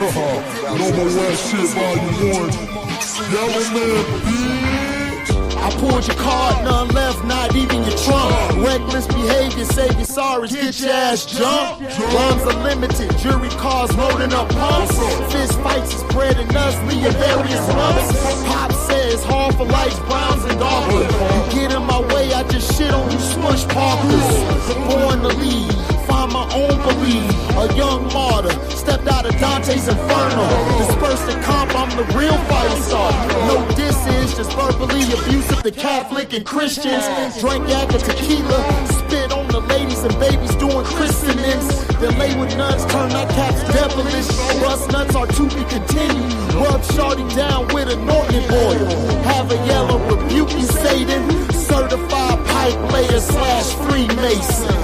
No more wet shit, volume 1. Yellow man, bitch. I pulled your card, none left, not even your trunk. Reckless behavior, save your sorrows, get your ass jumped. Rhymes are limited, jury cars loading up pumps. Fist fights is spreading us, leaving various lumps. Pop says hard for lights, browns and darker. You get in my way, I just shit on you smush parkers. Born to lead, find my own belief. A young martyr, stepped out of Dante's Inferno. Dispersed the comp, I'm the real fire star. No disses, just verbally abusive to Catholic and Christians. Drank yak and tequila, spit on the ladies and babies doing christenings. Then lay with nuts, turn nightcaps devilish. Rust nuts are to be continued. Rub shorty down with an organ oil. Have a yellow rebuke you Satan. Certified pipe layer / Freemason.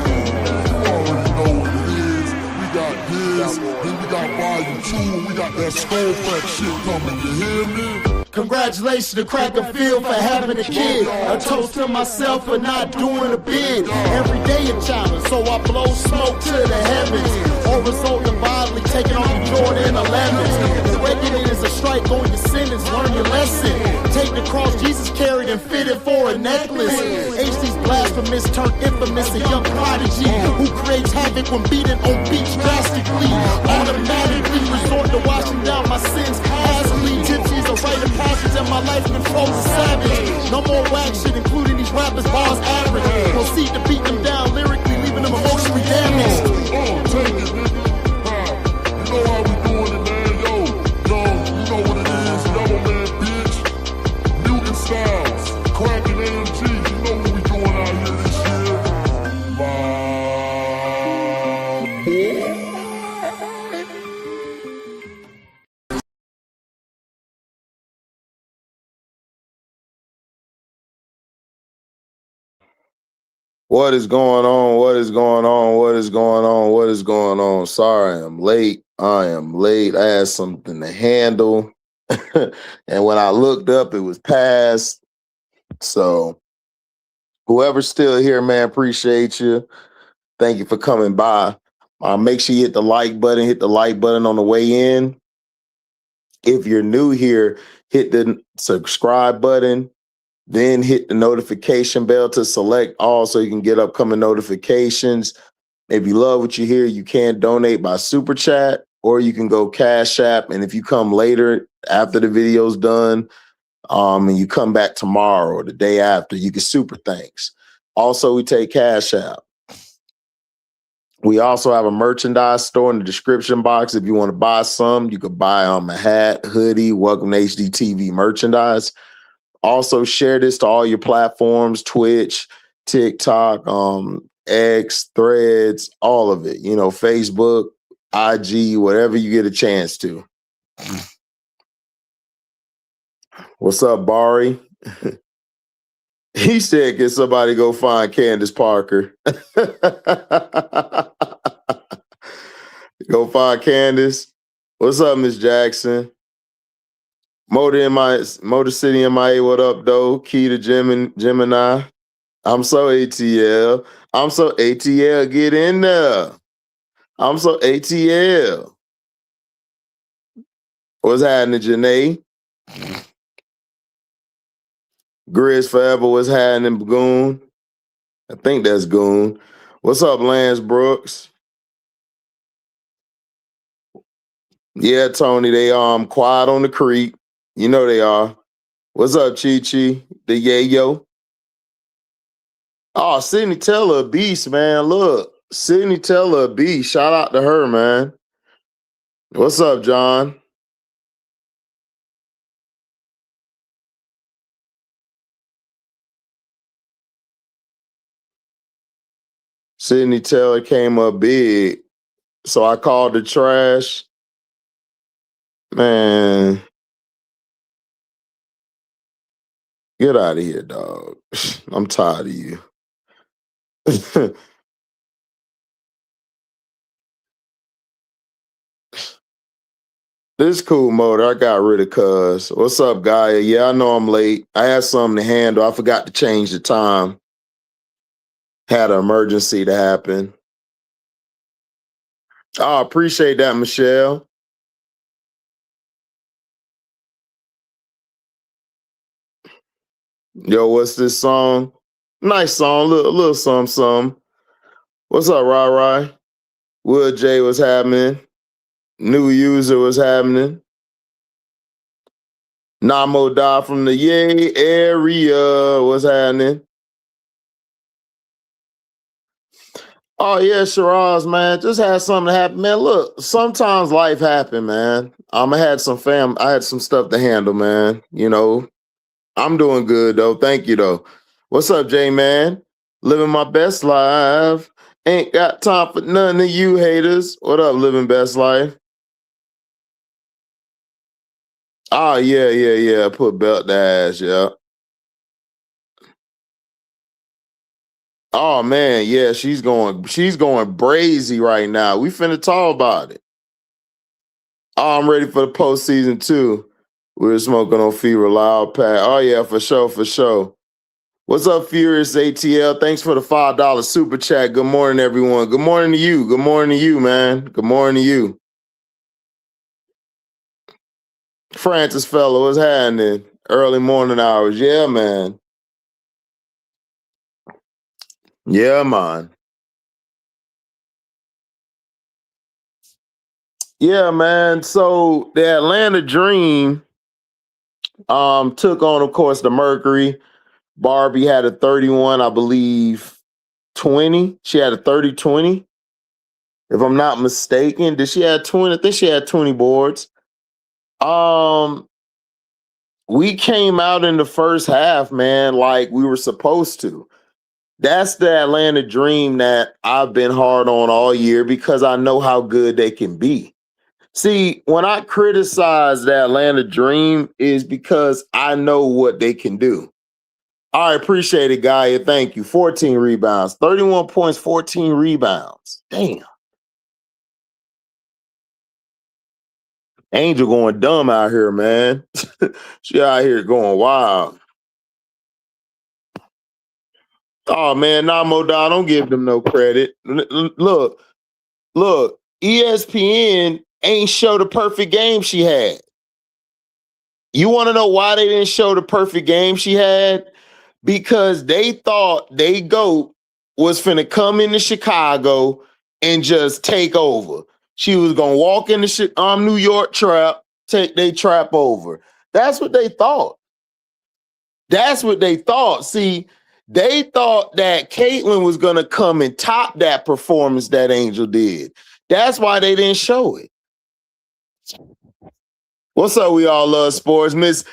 Then we got volume 2, and we got that skullkrack shit coming, you hear me? Congratulations to Krakenamg for having a kid. A toast to myself for not doing a bid. Every day a challenge, so I blow smoke to the heavens. Or result in bodily taking on the Jordan 11s. The reckoning is a strike on your sentence, learn your lesson. Take the cross Jesus carried and fitted for a necklace. HD's blasphemous turned infamous, a young prodigy who creates havoc when beaten on beats drastically. Automatically resort to washing down my sins. Ashley tipsy is a rite of passage and my life controls a savage. No more whack shit, including these rappers, bars average. Proceed to beat them down lyrically, leaving them emotionally damaged. Take it, nigga. You know how we doing it, man. Yo, you know what it is. Yellow man, bitch. Mutantstylez, krakenamg. You know what we doing out here this year. What is going on? What is going on? What is going on? What is going on? Sorry, I'm late. I am late. I had something to handle. And when I looked up, it was past. So whoever's still here, man, appreciate you. Thank you for coming by. Make sure you hit the like button. Hit the like button on the way in. If you're new here, hit the subscribe button. Then hit the notification bell to select all so you can get upcoming notifications. If you love what you hear, you can donate by Super Chat or you can go Cash App. And if you come later after the video's done and you come back tomorrow or the day after, you can Super Thanks. Also, we take Cash App. We also have a merchandise store in the description box. If you want to buy some, you could buy a hat, hoodie, Welcome to HDiiTV merchandise. Also, share this to all your platforms, Twitch, TikTok, X, Threads, all of it. You know, Facebook, IG, whatever you get a chance to. What's up, Bari? He said, can somebody go find Candace Parker? Go find Candace. What's up, Miss Jackson? Motor City MIA, what up, though? Key to Gemini. I'm so ATL. I'm so ATL. Get in there. I'm so ATL. What's happening, Janae? Grizz Forever, what's happening, Goon? I think that's Goon. What's up, Lance Brooks? Yeah, Tony, they quiet on the creek. You know they are. What's up, Chi Chi? The yayo. Oh, Sydney Taylor, a beast, man. Look, Sydney Taylor, a beast. Shout out to her, man. What's up, John? Sydney Taylor came up big, so I called her trash. Man. Get out of here, dog. I'm tired of you. This cool motor. I got rid of cuz. What's up, Gaia? Yeah, I know I'm late. I had something to handle. I forgot to change the time. Had an emergency to happen. Oh, appreciate that, Michelle. Yo, what's this song? Nice song, little some. What's up, Rai? Wood J, what's happening? New user, what's happening? Namo Da from the Yay area, what's happening? Oh yeah, Shiraz, man, just had something happen, man. Look, sometimes life happen, man. I had some stuff to handle, man. You know, I'm doing good though. Thank you though. What's up, J man? Living my best life. Ain't got time for none of you haters. What up, living best life? Oh yeah. Put belt to ass, yeah. Oh man, yeah, she's going brazy right now. We finna talk about it. Oh, I'm ready for the postseason too. We were smoking on Fever Loud Pack. Oh yeah, for sure. What's up, Furious ATL? Thanks for the $5 super chat. Good morning, everyone. Good morning to you. Good morning to you, man. Good morning to you. Francis Fellow, what's happening? Early morning hours. Yeah, man. Yeah, man. Yeah, man. So the Atlanta Dream took on, of course, the Mercury. Barbie had a 31, I believe, 20. She had a 30-20. If I'm not mistaken. Did she have 20? I think she had 20 boards. We came out in the first half, man, like we were supposed to. That's the Atlanta Dream that I've been hard on all year because I know how good they can be. See, when I criticize the Atlanta Dream is because I know what they can do. I appreciate it, Gaia. Thank you. 14 rebounds, 31 points, 14 rebounds. Damn. Angel going dumb out here, man. She out here going wild. Oh man, Namo Da, don't give them no credit. Look, ESPN ain't show the perfect game she had. You want to know why they didn't show the perfect game she had? Because they thought they GOAT was finna come into Chicago and just take over. She was gonna walk in the New York trap, take they trap over. That's what they thought. See, they thought that Caitlyn was gonna come and top that performance that Angel did. That's why they didn't show it. What's up? We all love sports, Miss.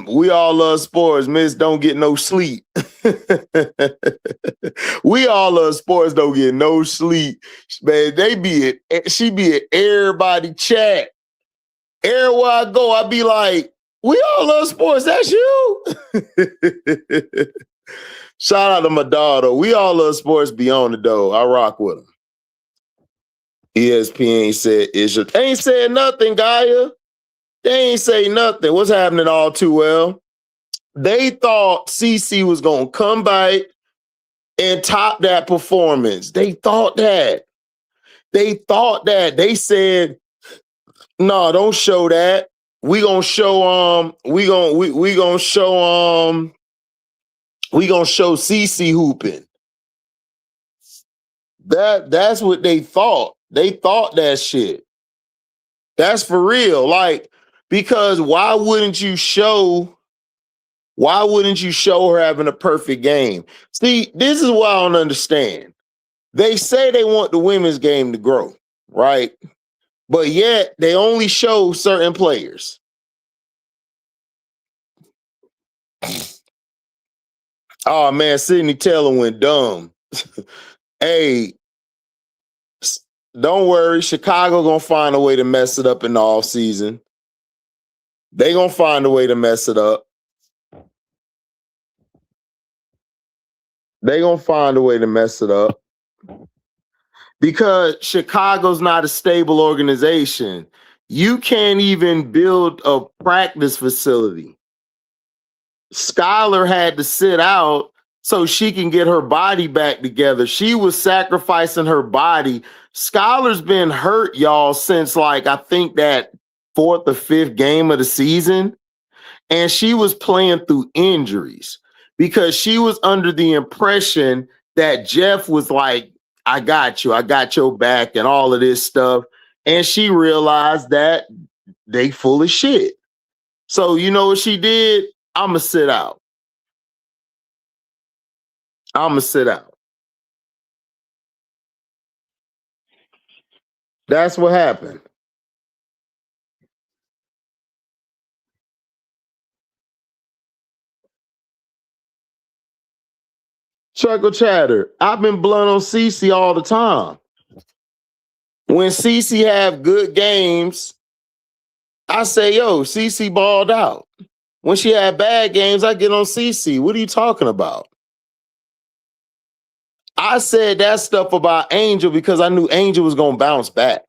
We all love sports, Miss. Don't get no sleep. We all love sports. Don't get no sleep, man. She be at everybody chat. Everywhere I go, I be like, we all love sports. That's you. Shout out to my daughter. We all love sports beyond the door. I rock with them. ESPN ain't said nothing, Gaia. They ain't say nothing. What's happening all too well? They thought CC was going to come back and top that performance. They thought that. They said, no, don't show that. We gonna show CC hooping. That's what they thought. They thought that shit. That's for real. Like, because why wouldn't you show her having a perfect game? See, this is what I don't understand. They say they want the women's game to grow, right? But yet they only show certain players. Oh man, Sydney Taylor went dumb. Hey, don't worry, Chicago gonna find a way to mess it up in the offseason. They gonna find a way to mess it up. They gonna find a way to mess it up. Because Chicago's not a stable organization. You can't even build a practice facility. Skylar had to sit out so she can get her body back together. She was sacrificing her body. Skylar's been hurt, y'all, since like I think that 4th or 5th game of the season. And she was playing through injuries. because she was under the impression that Jeff was like, I got you, I got your back, and all of this stuff. And she realized that they full of shit. So you know what she did? I'ma sit out. I'ma sit out. That's what happened. Chuckle chatter. I've been blunt on Cece all the time. When Cece have good games, I say, yo, Cece balled out. When she had bad games, I get on Cece. What are you talking about? I said that stuff about Angel because I knew Angel was going to bounce back.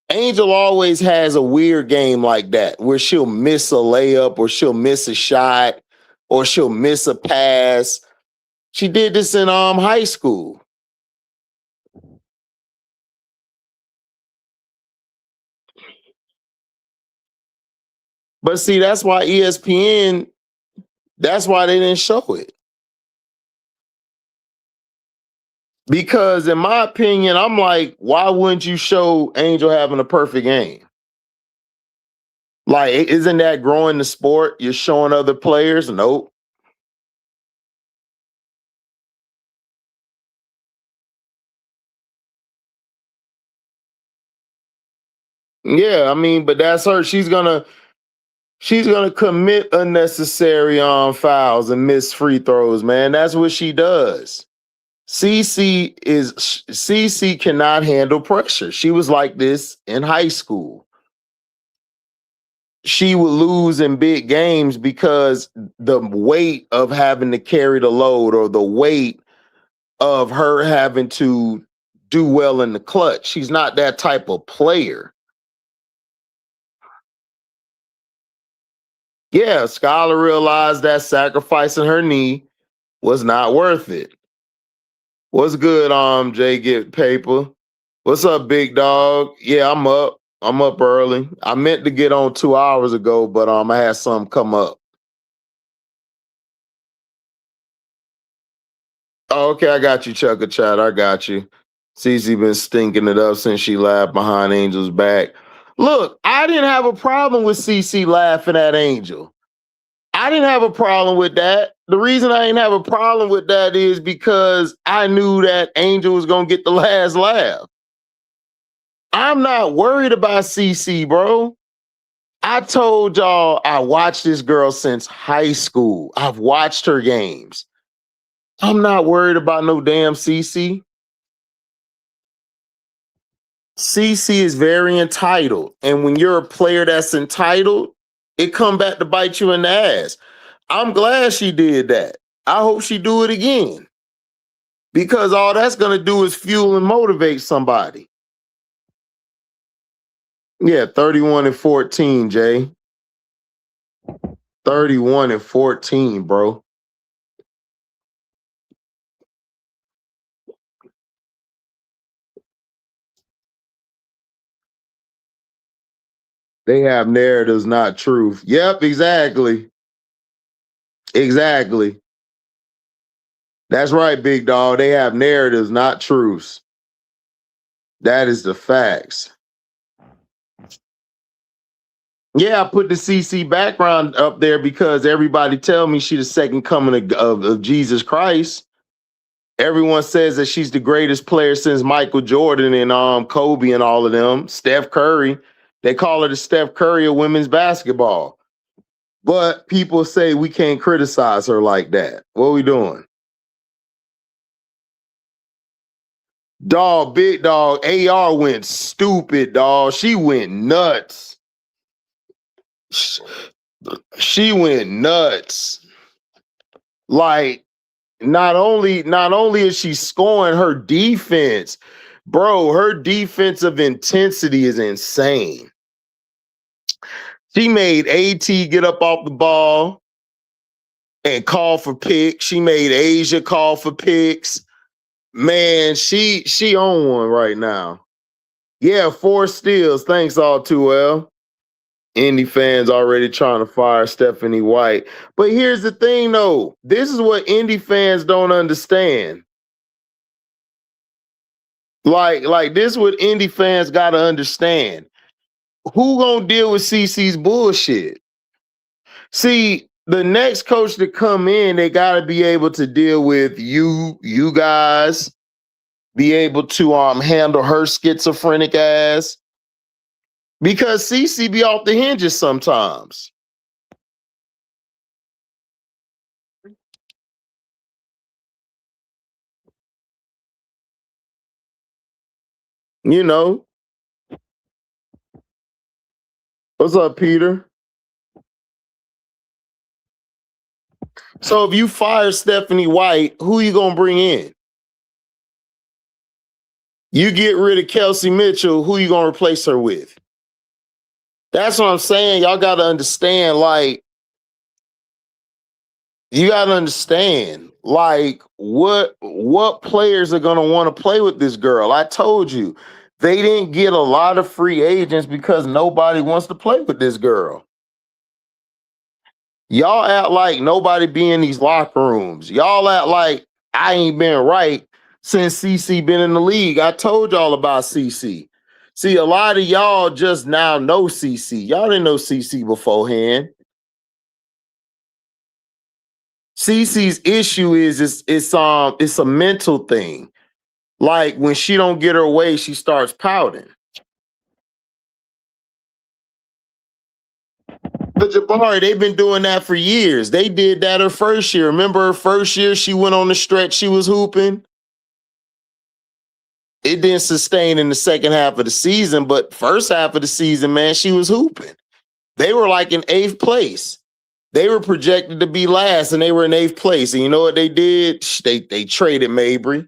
Angel always has a weird game like that where she'll miss a layup or she'll miss a shot or she'll miss a pass. She did this in high school. But see, that's why ESPN, that's why they didn't show it. Because in my opinion, I'm like, why wouldn't you show Angel having a perfect game? Like, isn't that growing the sport? You're showing other players? Nope. Yeah, I mean, but that's her. She's gonna commit unnecessary fouls and miss free throws, man. That's what she does. Cece cannot handle pressure. She was like this in high school. She would lose in big games because the weight of having to carry the load or the weight of her having to do well in the clutch. She's not that type of player. Yeah, Skylar realized that sacrificing her knee was not worth it. What's good, Jay Get Paper? What's up, big dog? Yeah, I'm up. I'm up early. I meant to get on 2 hours ago, but I had something come up. Oh, okay, I got you, Chucker Chat. I got you. Cece been stinking it up since she laughed behind Angel's back. Look, I didn't have a problem with Cece laughing at Angel. I didn't have a problem with that. The reason I didn't have a problem with that is because I knew that Angel was going to get the last laugh. I'm not worried about Cece, bro. I told y'all I watched this girl since high school. I've watched her games. I'm not worried about no damn Cece. Cece is very entitled. And when you're a player that's entitled, it come back to bite you in the ass. I'm glad she did that. I hope she do it again. Because all that's going to do is fuel and motivate somebody. Yeah, 31-14, Jay. 31-14, bro. They have narratives, not truth. Yep, exactly. Exactly. That's right, big dog. They have narratives, not truths. That is the facts. Yeah, I put the CC background up there because everybody tell me she's the second coming of Jesus Christ. Everyone says that she's the greatest player since Michael Jordan and Kobe and all of them. Steph Curry. They call her the Steph Curry of women's basketball. But people say we can't criticize her like that. What are we doing? Dog, big dog, AR went stupid, dog. She went nuts. She went nuts. Like, not only is she scoring, her defense, bro, her defensive intensity is insane. She made AT get up off the ball and call for picks. She made Asia call for picks. Man, she on one right now. Yeah, 4 steals. Thanks all too well. Indy fans already trying to fire Stephanie White. But here's the thing, though. This is what Indy fans don't understand. Like this is what Indy fans got to understand. Who gonna deal with CC's bullshit? See, the next coach to come in, they got to be able to deal with you guys, be able to handle her schizophrenic ass, because CC be off the hinges sometimes. You know. What's up, Peter? So if you fire Stephanie White, who you gonna bring in? You get rid of Kelsey Mitchell, who you gonna replace her with? That's what I'm saying. Y'all gotta understand, like, you gotta understand, like, what players are gonna want to play with this girl. I told you, they didn't get a lot of free agents because nobody wants to play with this girl. Y'all act like nobody be in these locker rooms. Y'all act like I ain't been right since CC been in the league. I told y'all about CC. See, a lot of y'all just now know CC. Y'all didn't know CC beforehand. CC's issue is it's a mental thing. Like when she don't get her way, she starts pouting. But Jabari, they've been doing that for years. They did that her first year. Remember her first year, she went on the stretch, she was hooping. It didn't sustain in the second half of the season, but first half of the season, man, she was hooping. They were like in 8th place. They were projected to be last, and they were in 8th place. And you know what they did? They traded Mabry,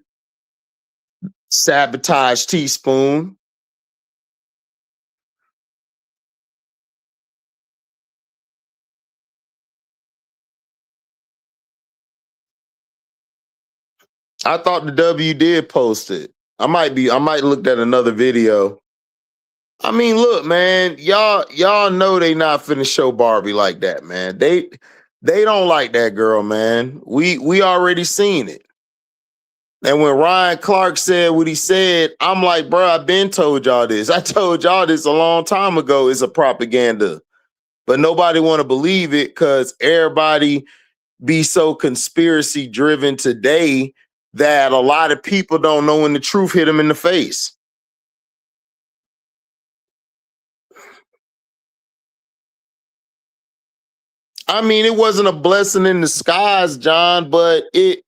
sabotaged Teaspoon. I thought the W did post it. I might look at another video. I mean, look, man, y'all know they not finna show Barbie like that, man. They don't like that girl, man. We already seen it. And when Ryan Clark said what he said, I'm like, bro, I've been told y'all this. I told y'all this a long time ago. It's a propaganda. But nobody want to believe it because everybody be so conspiracy driven today that a lot of people don't know when the truth hit them in the face. I mean, it wasn't a blessing in disguise, John, but it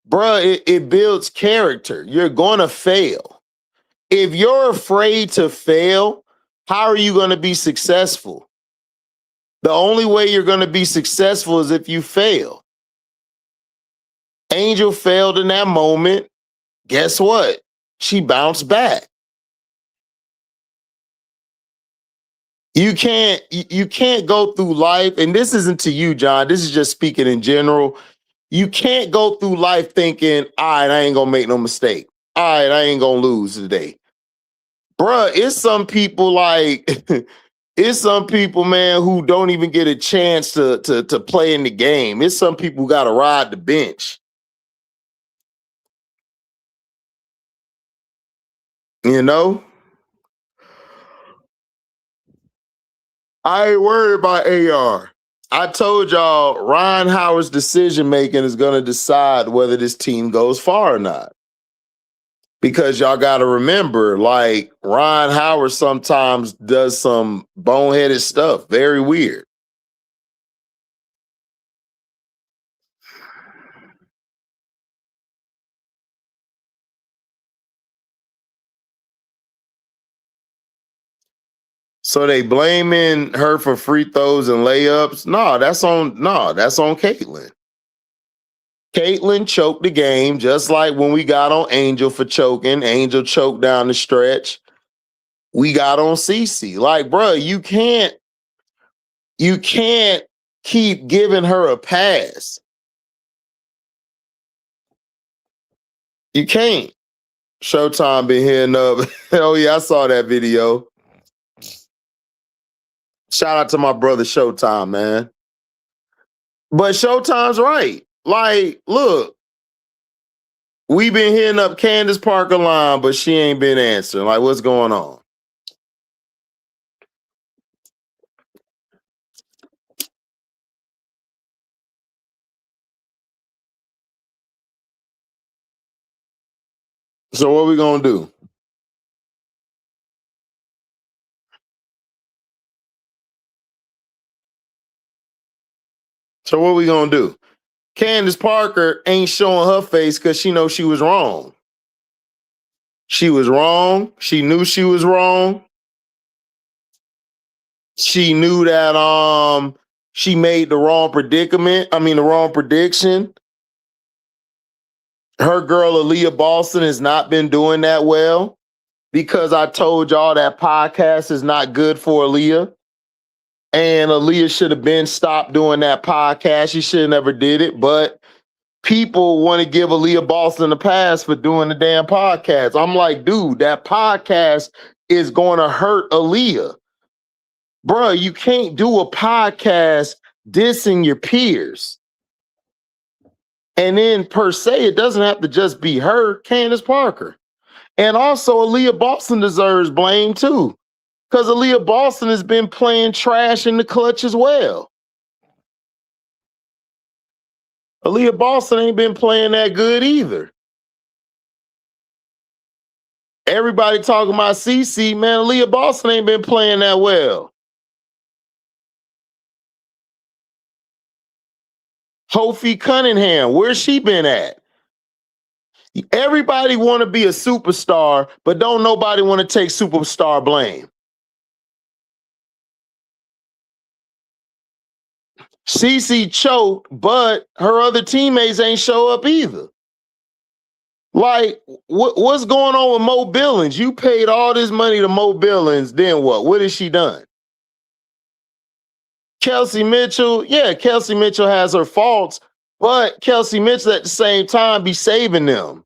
builds character. You're going to fail. If you're afraid to fail, how are you going to be successful? The only way you're going to be successful is if you fail. Angel failed in that moment. Guess what? She bounced back. You can't go through life, and this isn't to you, John. This is just speaking in general. You can't go through life thinking, all right, I ain't gonna make no mistake. All right, I ain't gonna lose today. Bruh, it's some people like it's some people, man, who don't even get a chance to play in the game. It's some people who gotta ride the bench. You know? I ain't worried about AR. I told y'all Ryan Howard's decision making is going to decide whether this team goes far or not. Because y'all got to remember, like, Ryan Howard sometimes does some boneheaded stuff, very weird. So they blaming her for free throws and layups. That's on Caitlin. Caitlin choked the game, just like when we got on Angel for choking. Angel choked down the stretch. We got on CC. Like, bro, you can't keep giving her a pass. You can't. Showtime been hitting up. Oh yeah, I saw that video. Shout out to my brother Showtime, man. But Showtime's right. Like, look, we been hitting up Candace Parker line, but she ain't been answering. Like, what's going on? So what we gonna do? So what we gonna do? Candace Parker ain't showing her face because she knows she was wrong. She was wrong. She knew she was wrong. She knew that she made the wrong predicament. I mean the wrong prediction. Her girl Aaliyah Boston has not been doing that well because I told y'all that podcast is not good for Aaliyah. And Aaliyah should have been stopped doing that podcast. She should have never did it. But people want to give Aaliyah Boston a pass for doing the damn podcast. I'm like, dude, that podcast is going to hurt Aaliyah. Bruh, you can't do a podcast dissing your peers. And then per se, it doesn't have to just be her, Candace Parker. And also Aaliyah Boston deserves blame too. Because Aaliyah Boston has been playing trash in the clutch as well. Aaliyah Boston ain't been playing that good either. Everybody talking about CC, man. Aaliyah Boston ain't been playing that well. Hofi Cunningham, where's she been at? Everybody want to be a superstar, but don't nobody want to take superstar blame. CC choked, but her other teammates ain't show up either. Like, what's going on with Mo Billings? You paid all this money to Mo Billings, then what? What has she done? Kelsey Mitchell, yeah, Kelsey Mitchell has her faults, but Kelsey Mitchell at the same time be saving them.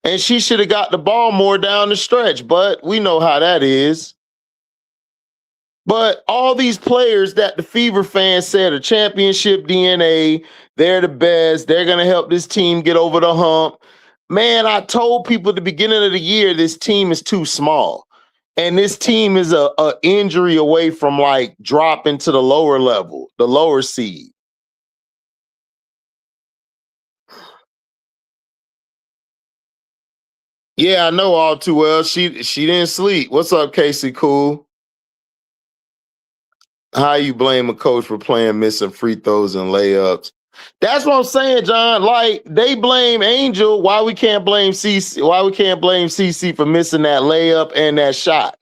And she should have got the ball more down the stretch, but we know how that is. But all these players that the Fever fans said are championship DNA, they're the best, they're going to help this team get over the hump. Man, I told people at the beginning of the year, this team is too small. And this team is a injury away from like dropping to the lower level, the lower seed. Yeah, I know all too well. She didn't sleep. What's up, Casey Cool? How you blame a coach for playing missing free throws and layups? That's what I'm saying, John. Like they blame Angel. Why we can't blame CC? Why we can't blame CC for missing that layup and that shot?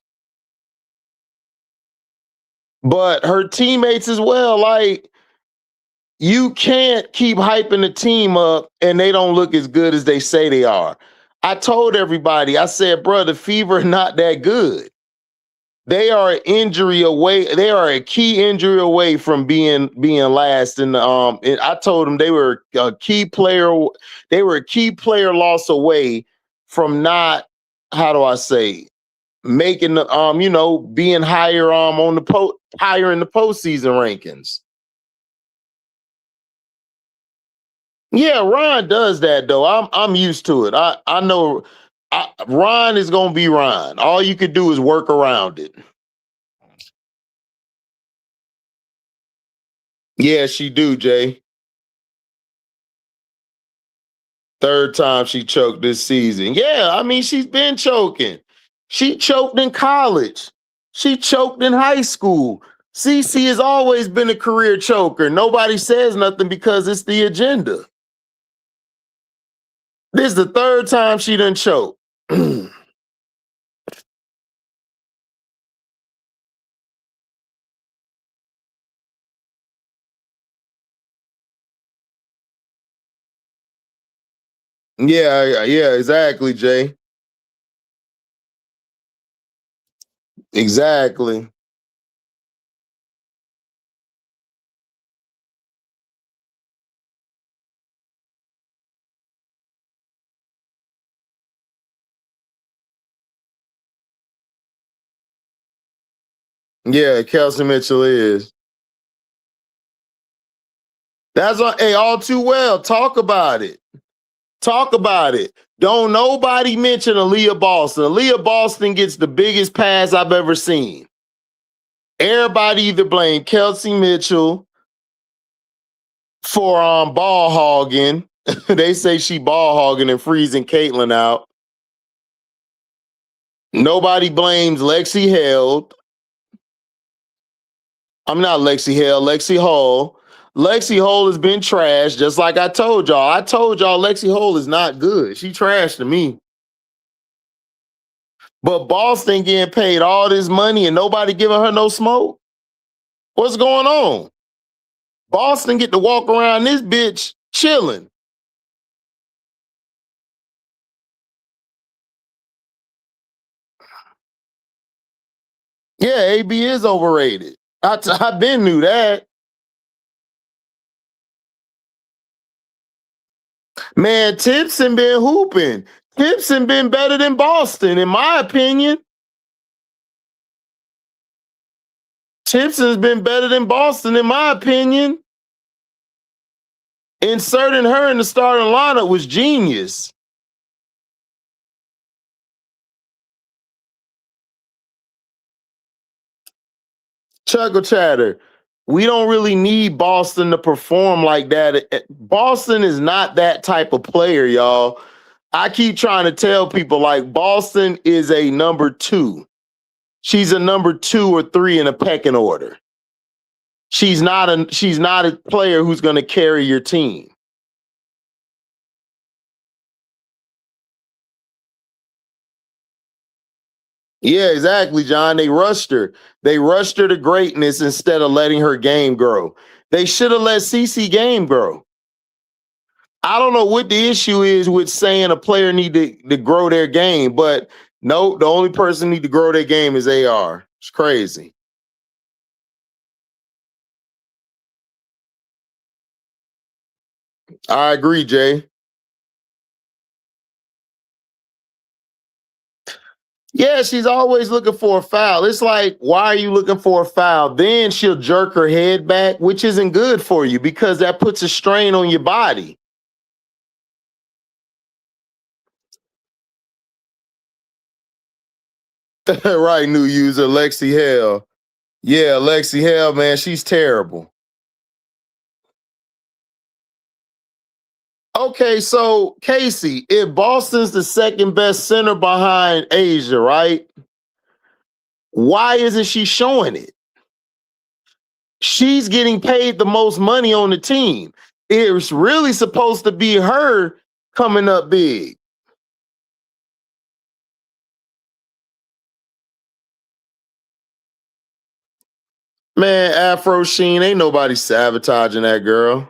But her teammates as well. Like you can't keep hyping the team up and they don't look as good as they say they are. I told everybody. I said, bro, the Fever not that good. They are an injury away. They are a key injury away from being last. And I told them they were a key player. They were a key player loss away from not. How do I say? Making the being higher on the higher in the postseason rankings. Yeah, Ron does that though. I'm used to it. I know. Ron is gonna be Ron. All you could do is work around it. Yeah, she do, Jay. Third time she choked this season. Yeah, I mean, she's been choking. She choked in college. She choked in high school. CC has always been a career choker. Nobody says nothing because it's the agenda. This is the third time she done choked. Yeah, exactly, Jay. Exactly. Yeah, Kelsey Mitchell is. That's hey, all too well. Talk about it. Talk about it. Don't nobody mention Aaliyah Boston. Aaliyah Boston gets the biggest pass I've ever seen. Everybody either blame Kelsey Mitchell for ball hogging. They say she ball hogging and freezing Caitlyn out. Nobody blames Lexi Held. I'm not Lexi Held, Lexi Hull. Lexi Hull has been trashed, just like I told y'all. I told y'all Lexi Hull is not good. She trashed to me. But Boston getting paid all this money and nobody giving her no smoke. What's going on? Boston get to walk around this bitch chilling. Yeah, AB is overrated. I been knew that. Man, Tipson been hooping. Tipson been better than Boston, in my opinion. Tipson's been better than Boston, in my opinion. Inserting her in the starting lineup was genius. Chuckle chatter. We don't really need Boston to perform like that. Boston is not that type of player, y'all. I keep trying to tell people like Boston is a number 2. She's a number 2 or 3 in a pecking order. She's not a player who's going to carry your team. Yeah, exactly, John. They rushed her. They rushed her to greatness instead of letting her game grow. They should have let CC game grow. I don't know what the issue is with saying a player need to grow their game, but no, the only person need to grow their game is AR. It's crazy. I agree, Jay. Yeah, she's always looking for a foul. It's like, why are you looking for a foul? Then she'll jerk her head back, which isn't good for you because that puts a strain on your body. Right, new user, Lexi Hell. Yeah, Lexi Hell, man, she's terrible. Okay, so Casey, if Boston's the second best center behind Asia, right? Why isn't she showing it? She's getting paid the most money on the team. It's really supposed to be her coming up big. Man, Afro Sheen, ain't nobody sabotaging that girl.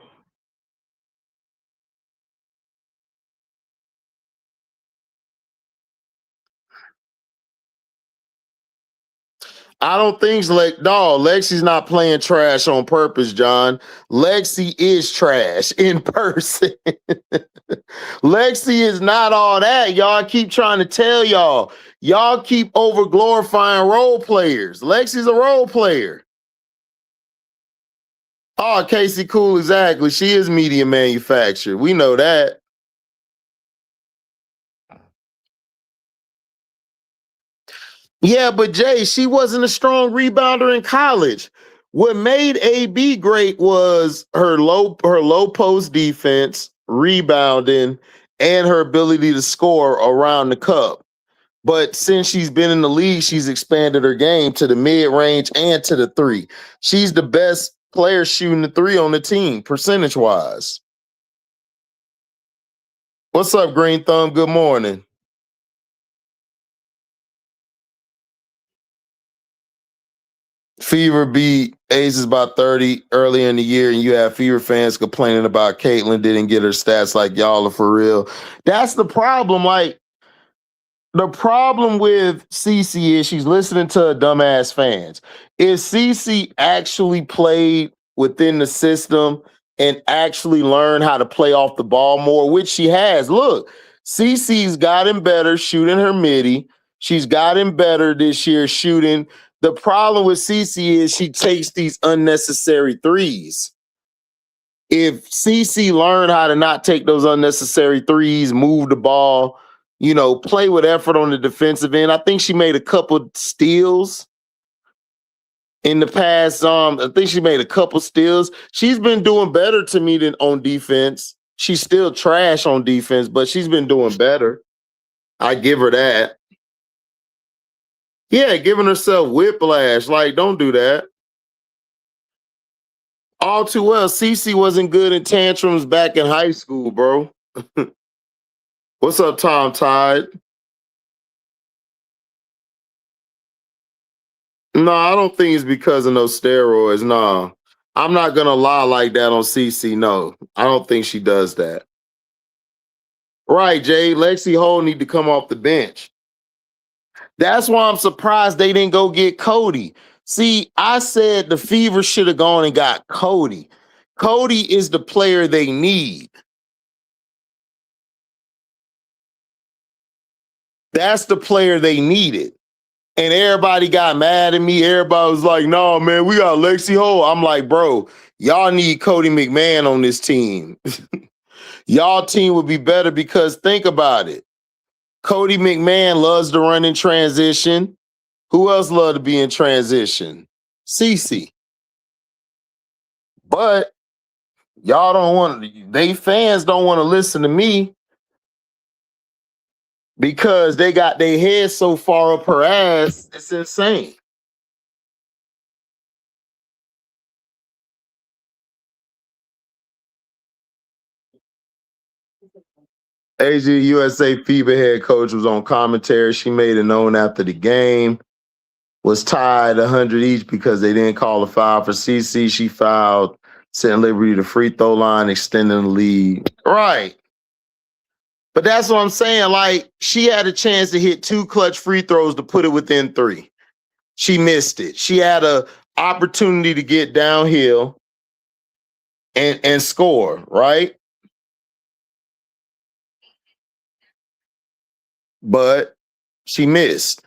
I don't think Lexi's not playing trash on purpose, John. Lexi is trash in person. Lexi is not all that. Y'all keep trying to tell y'all. Y'all keep over glorifying role players. Lexi's a role player. Oh, Casey Cool, exactly. She is media manufactured. We know that. Yeah, but Jay, she wasn't a strong rebounder in college. What made AB great was her low post defense, rebounding, and her ability to score around the cup. But since she's been in the league, she's expanded her game to the mid range and to the 3. She's the best player shooting the 3 on the team, percentage wise. What's up, Green Thumb? Good morning. Fever beat Aces by 30 early in the year, and you have Fever fans complaining about Caitlyn didn't get her stats like y'all are for real. That's the problem. Like, the problem with CC is she's listening to dumbass fans. If CC actually played within the system and actually learned how to play off the ball more, which she has, look, CC's gotten better shooting her midi. She's gotten better this year shooting The problem with Cece is she takes these unnecessary threes. If Cece learned how to not take those unnecessary threes, move the ball, play with effort on the defensive end. I think she made a couple steals in the past. I think she made a couple steals. She's been doing better to me than on defense. She's still trash on defense, but she's been doing better. I give her that. Yeah, giving herself whiplash. Like, don't do that. All too well, Cece wasn't good in tantrums back in high school, bro. What's up, Tom Tide? No, I don't think it's because of no steroids. No, I'm not gonna lie like that on CC. No, I don't think she does that. Right, Jay. Lexi Hole need to come off the bench. That's why I'm surprised they didn't go get Cody. See, I said the Fever should have gone and got Cody. Cody is the player they need. That's the player they needed. And everybody got mad at me. Everybody was like, no, man, we got Lexi Hole. I'm like, bro, y'all need Cody McMahon on this team. Y'all team would be better because think about it. Cody McMahon loves to run in transition. Who else love to be in transition? Cece. But y'all don't want, they fans don't want to listen to me because they got their head so far up her ass. It's insane. USA FIBA head coach was on commentary. She made it known after the game was tied 100 each because they didn't call a foul for CC. She fouled, sent Liberty to free throw line, extending the lead. Right. But that's what I'm saying. Like, she had a chance to hit 2 clutch free throws to put it within 3. She missed it. She had a opportunity to get downhill and score, right? But she missed.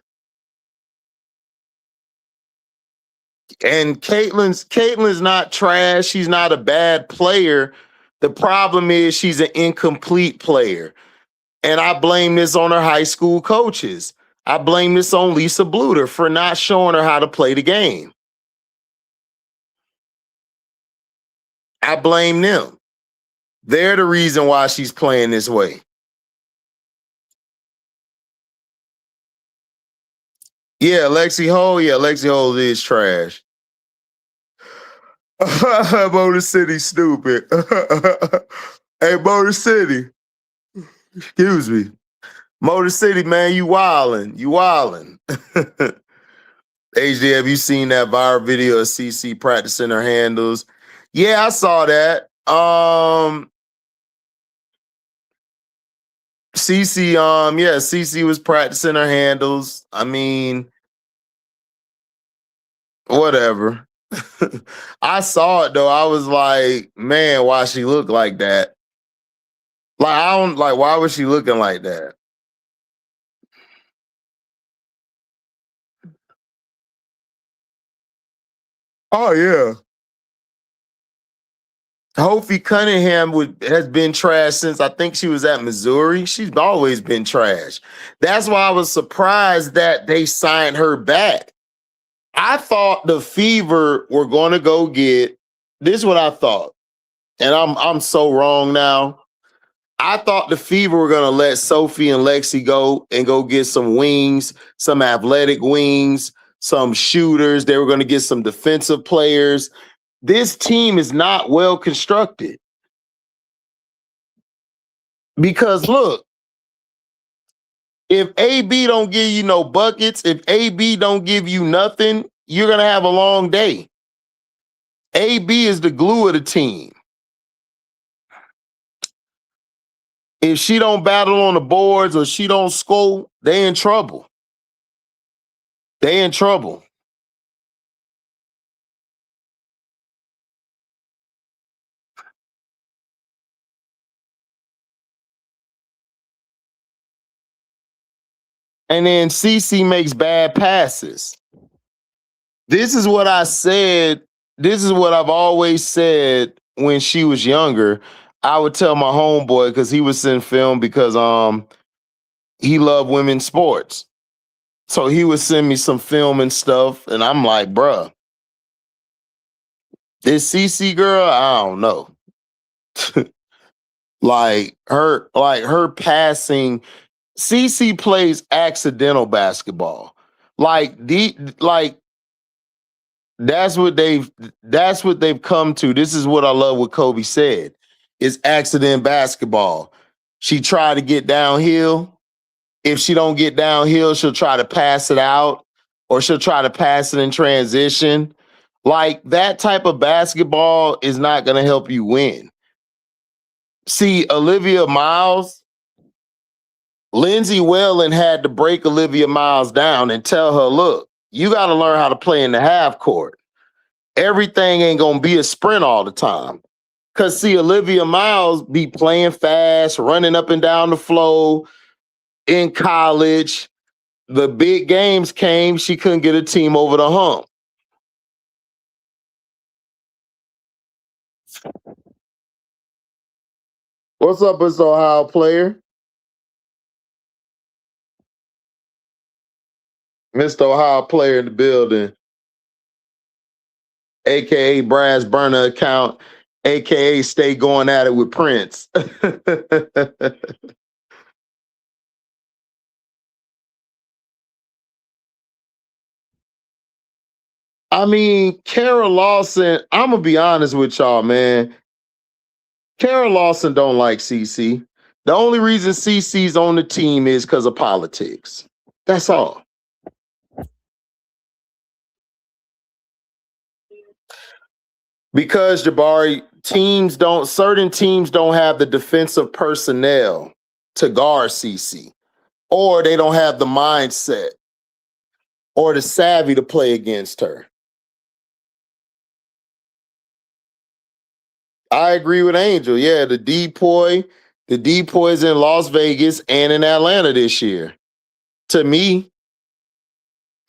And Caitlin's not trash. She's not a bad player. The problem is she's an incomplete player. And I blame this on her high school coaches. I blame this on Lisa Bluter for not showing her how to play the game. I blame them. They're the reason why she's playing this way. Yeah, Lexi Hole is trash. Motor City stupid. Hey, Motor City. Excuse me. Motor City, man, you wildin'. You wildin'. HD, have you seen that viral video of CC practicing her handles? Yeah, I saw that. CC was practicing her handles. I mean, whatever. I saw it though. I was like, man, why she look like that? Like, I don't like, why was she looking like that? Oh yeah. Hofi Cunningham has been trash since I think she was at Missouri. She's always been trash. That's why I was surprised that they signed her back. I thought the Fever were going to go get, this is what I thought, and I'm so wrong now. I thought the Fever were going to let Sophie and Lexi go and go get some wings, some athletic wings, some shooters. They were going to get some defensive players. This team is not well constructed. Because look, if AB don't give you no buckets, if AB don't give you nothing, you're going to have a long day. AB is the glue of the team. If she don't battle on the boards or she don't score, they in trouble. They in trouble. And then CC makes bad passes. This is what I said. This is what I've always said when she was younger. I would tell my homeboy because he was in film because he loved women's sports. So he would send me some film and stuff, and I'm like, bruh, this CC girl, I don't know. like her passing. CC plays accidental basketball. Like that's what they've come to. This is what I love what Kobe said. It's accident basketball. She tried to get downhill. If she don't get downhill, she'll try to pass it out or she'll try to pass it in transition. Like that type of basketball is not going to help you win. See, Olivia Miles, Lindsay Whalen had to break Olivia Miles down and tell her, look, you got to learn how to play in the half court. Everything ain't going to be a sprint all the time. Because, see, Olivia Miles be playing fast, running up and down the flow in college. The big games came, she couldn't get a team over the hump. What's up, Mr. Ohio player? Mr. Ohio player in the building. AKA Brass Burner account, AKA stay going at it with Prince. I mean, Kara Lawson, I'm gonna be honest with y'all, man. Kara Lawson don't like CC. The only reason CC's on the team is because of politics. That's all. Because Jabari, certain teams don't have the defensive personnel to guard CC, or they don't have the mindset or the savvy to play against her. I agree with Angel. Yeah, the depoy's in Las Vegas and in Atlanta this year. To me,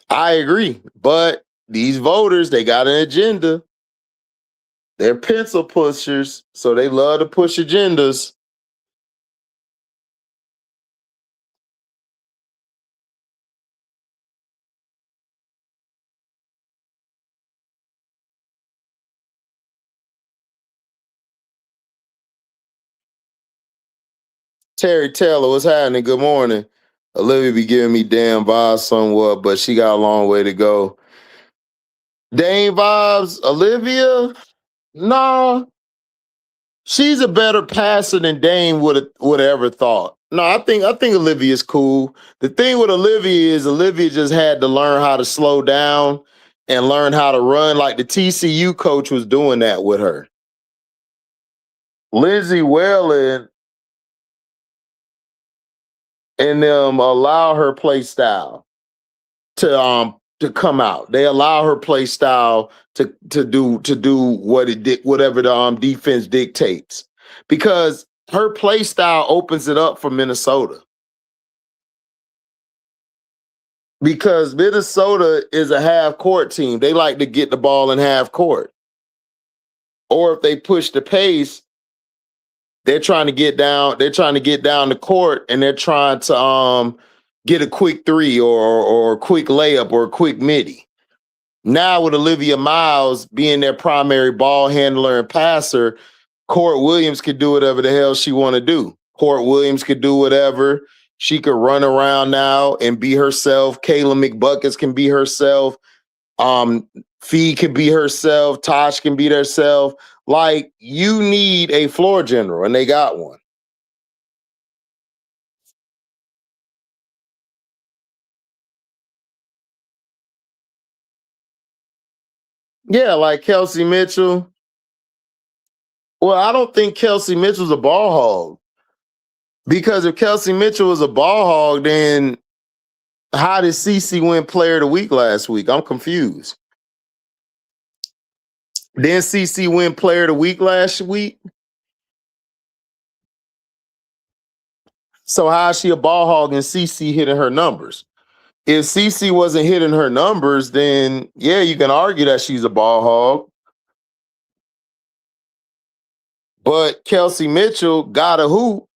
I agree. But these voters, they got an agenda. They're pencil pushers, so they love to push agendas. Terry Taylor, what's happening? Good morning. Olivia be giving me damn vibes somewhat, but she got a long way to go. Dame vibes, Olivia? Nah. She's a better passer than Dame would have ever thought. No, I think Olivia's cool. The thing with Olivia is Olivia just had to learn how to slow down and learn how to run. Like the TCU coach was doing that with her. Lindsay Whalen and them allow her play style to come out. They allow her play style to do what it did, whatever the defense dictates, because her play style opens it up for Minnesota. Because Minnesota is a half court team. They like to get the ball in half court. Or if they push the pace, they're trying to get down the court and they're trying to get a quick three or a quick layup or a quick midi. Now with Olivia Miles being their primary ball handler and passer, Court Williams could do whatever the hell she want to do. Court Williams could do whatever. She could run around now and be herself. Kayla McBuckets can be herself. Fee can be herself. Tosh can be herself. Like, you need a floor general, and they got one. Yeah, like Kelsey Mitchell. Well, I don't think Kelsey Mitchell's a ball hog. Because if Kelsey Mitchell was a ball hog, then how did CC win player of the week last week? I'm confused. Didn't CC win player of the week last week? So how is she a ball hog and CC hitting her numbers? if CeCe wasn't hitting her numbers, then yeah, you can argue that she's a ball hog. But Kelsey Mitchell got a hoop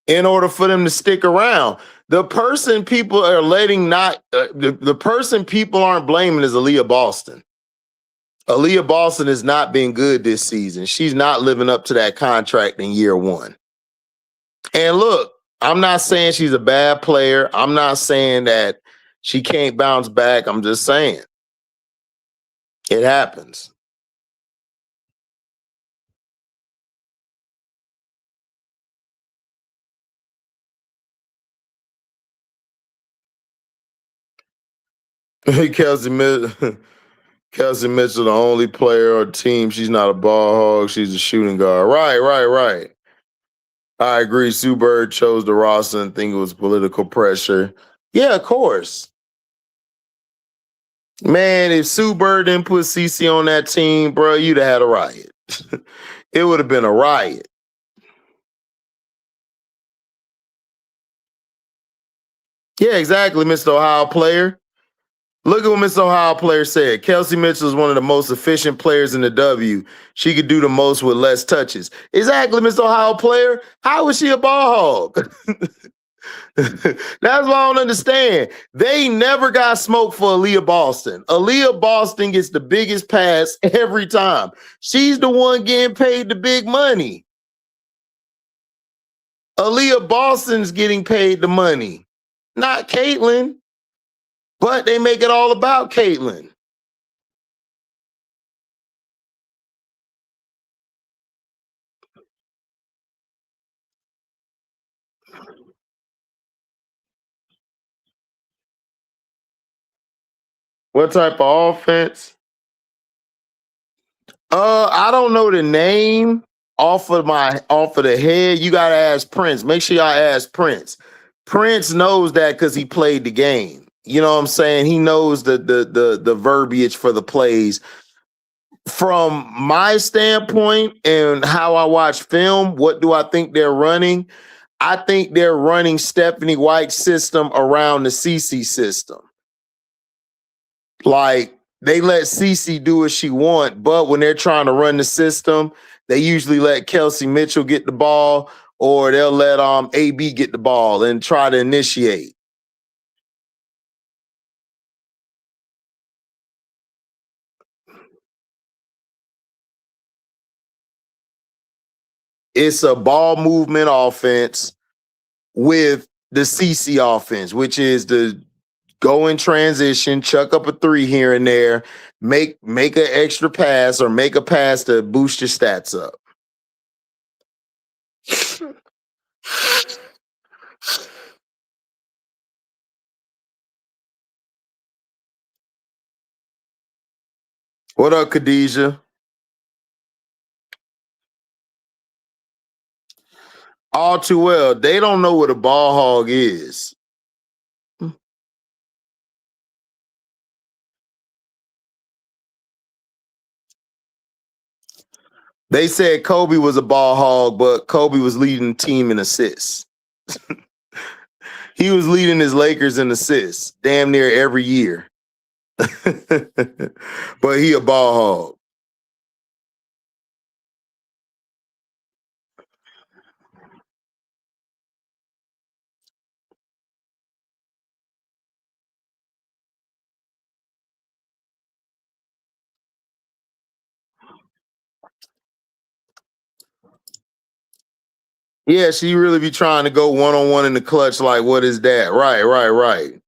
in order for them to stick around. The person people are letting not the person people aren't blaming is Aaliyah Boston. Aaliyah Boston has not been good this season. She's not living up to that contract in year one. And look, I'm not saying she's a bad player. I'm not saying that she can't bounce back. I'm just saying it happens. Kelsey Mitchell, Kelsey Mitchell, the only player or team. She's not a ball hog. She's a shooting guard. Right. I agree. Sue Bird chose the roster and think it was political pressure. Yeah, of course. Man, if Sue Bird didn't put CeCe on that team, bro, you'd have had a riot. It would have been a riot. Yeah, exactly, Mr. Ohio player. Look at what Mr. Ohio player said. Kelsey Mitchell is one of the most efficient players in the W. She could do the most with less touches. Exactly, Mr. Ohio player. How is she a ball hog? That's what I don't understand. They never got smoke for Aaliyah Boston. Aaliyah Boston gets the biggest pass every time. She's the one getting paid the big money. Aaliyah Boston's getting paid the money, not Caitlin. But they make it all about Caitlin. What type of offense? I don't know the name off of the head. You gotta ask Prince. Make sure y'all ask Prince. Prince knows that because he played the game. You know what I'm saying? He knows the verbiage for the plays. From my standpoint and how I watch film, what do I think they're running? I think they're running Stephanie White's system around the CeCe system. Like they let CeCe do what she want, but when they're trying to run the system, they usually let Kelsey Mitchell get the ball, or they'll let AB get the ball and try to initiate. It's a ball movement offense with the CeCe offense, which is the go in transition, chuck up a three here and there, make an extra pass or make a pass to boost your stats up. What up, Khadijah? All too well. They don't know what a ball hog is. They said Kobe was a ball hog, but Kobe was leading the team in assists. He was leading his Lakers in assists damn near every year. But he a ball hog. Yeah, she really be trying to go one-on-one in the clutch. Like, what is that? Right.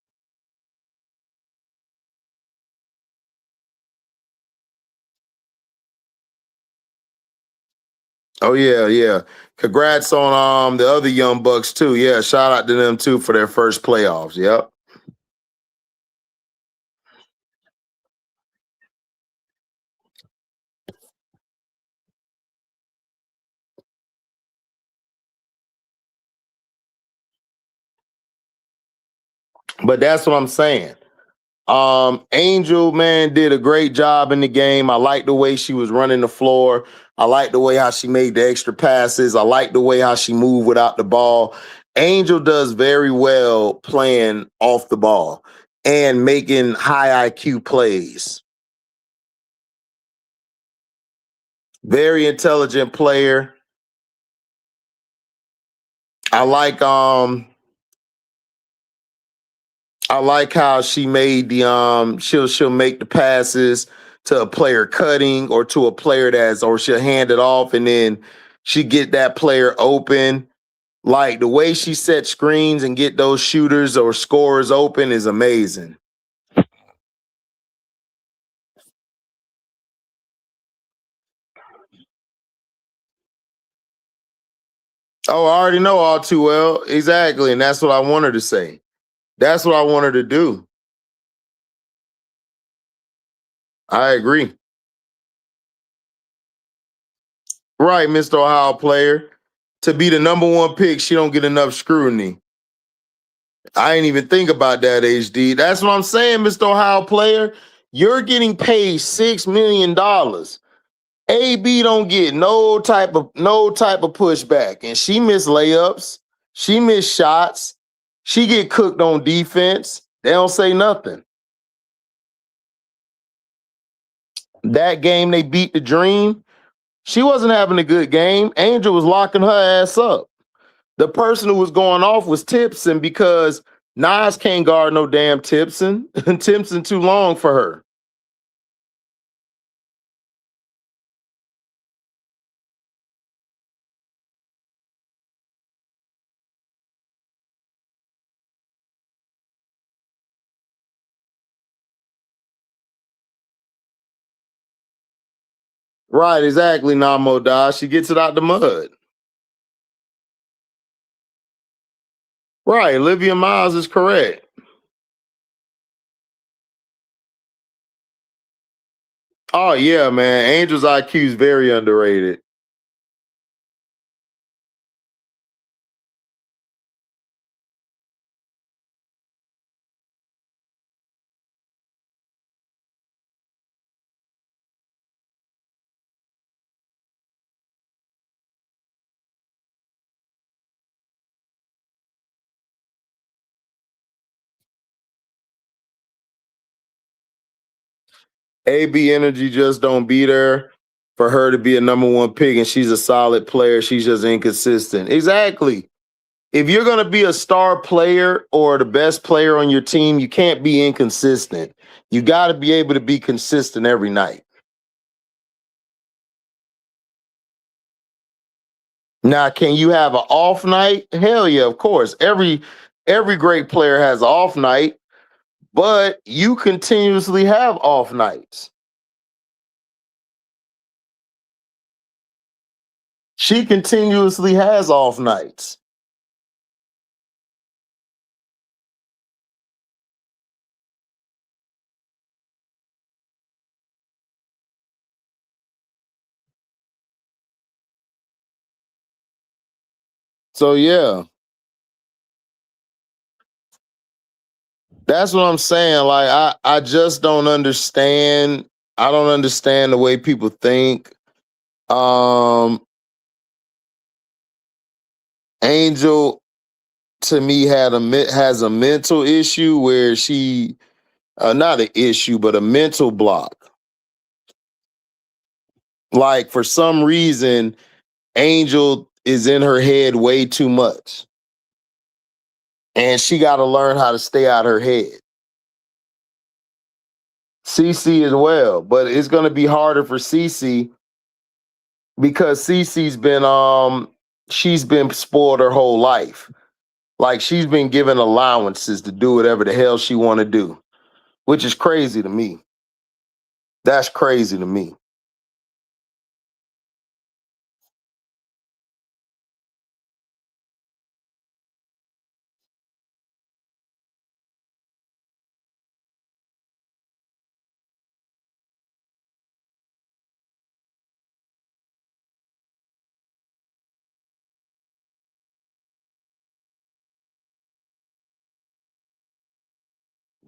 Oh, yeah. Congrats on the other young bucks too. Yeah, shout out to them too for their first playoffs. Yep. But that's what I'm saying. Angel, man, did a great job in the game. I like the way she was running the floor. I like the way how she made the extra passes. I like the way how she moved without the ball. Angel does very well playing off the ball and making high IQ plays. Very intelligent player. I like how she made the she'll make the passes to a player cutting or to a player or she'll hand it off and then she get that player open. Like the way she set screens and get those shooters or scorers open is amazing. Oh, I already know all too well. Exactly. And that's what I want her to say. That's what I want her to do. I agree. Right, Mr. Ohio player. To be the number one pick, she don't get enough scrutiny. I ain't even think about that, HD. That's what I'm saying, Mr. Ohio player. You're getting paid $6 million. AB don't get no type of pushback. And she missed layups. She missed shots. She get cooked on defense. They don't say nothing. That game they beat the Dream. She wasn't having a good game. Angel was locking her ass up. The person who was going off was Tipson because Nas can't guard no damn Tipson. Tipson too long for her. Right, exactly, Namo Da. She gets it out the mud. Right, Olivia Miles is correct. Oh yeah, man. Angel's IQ is very underrated. AB energy just don't beat her for her to be a number one pick, and she's a solid player. She's just inconsistent. Exactly. If you're going to be a star player or the best player on your team, you can't be inconsistent. You got to be able to be consistent every night. Now, can you have an off night? Hell yeah, of course. Every great player has an off night, but you continuously have off nights. She continuously has off nights. So yeah, that's what I'm saying. Like I just don't understand. I don't understand the way people think. Um Angel to me has a mental issue where she not an issue but a mental block. Like for some reason Angel is in her head way too much. And she got to learn how to stay out her head. CC as well, but it's going to be harder for CC because CC's been she's been spoiled her whole life. Like she's been given allowances to do whatever the hell she want to do, which is crazy to me. That's crazy to me.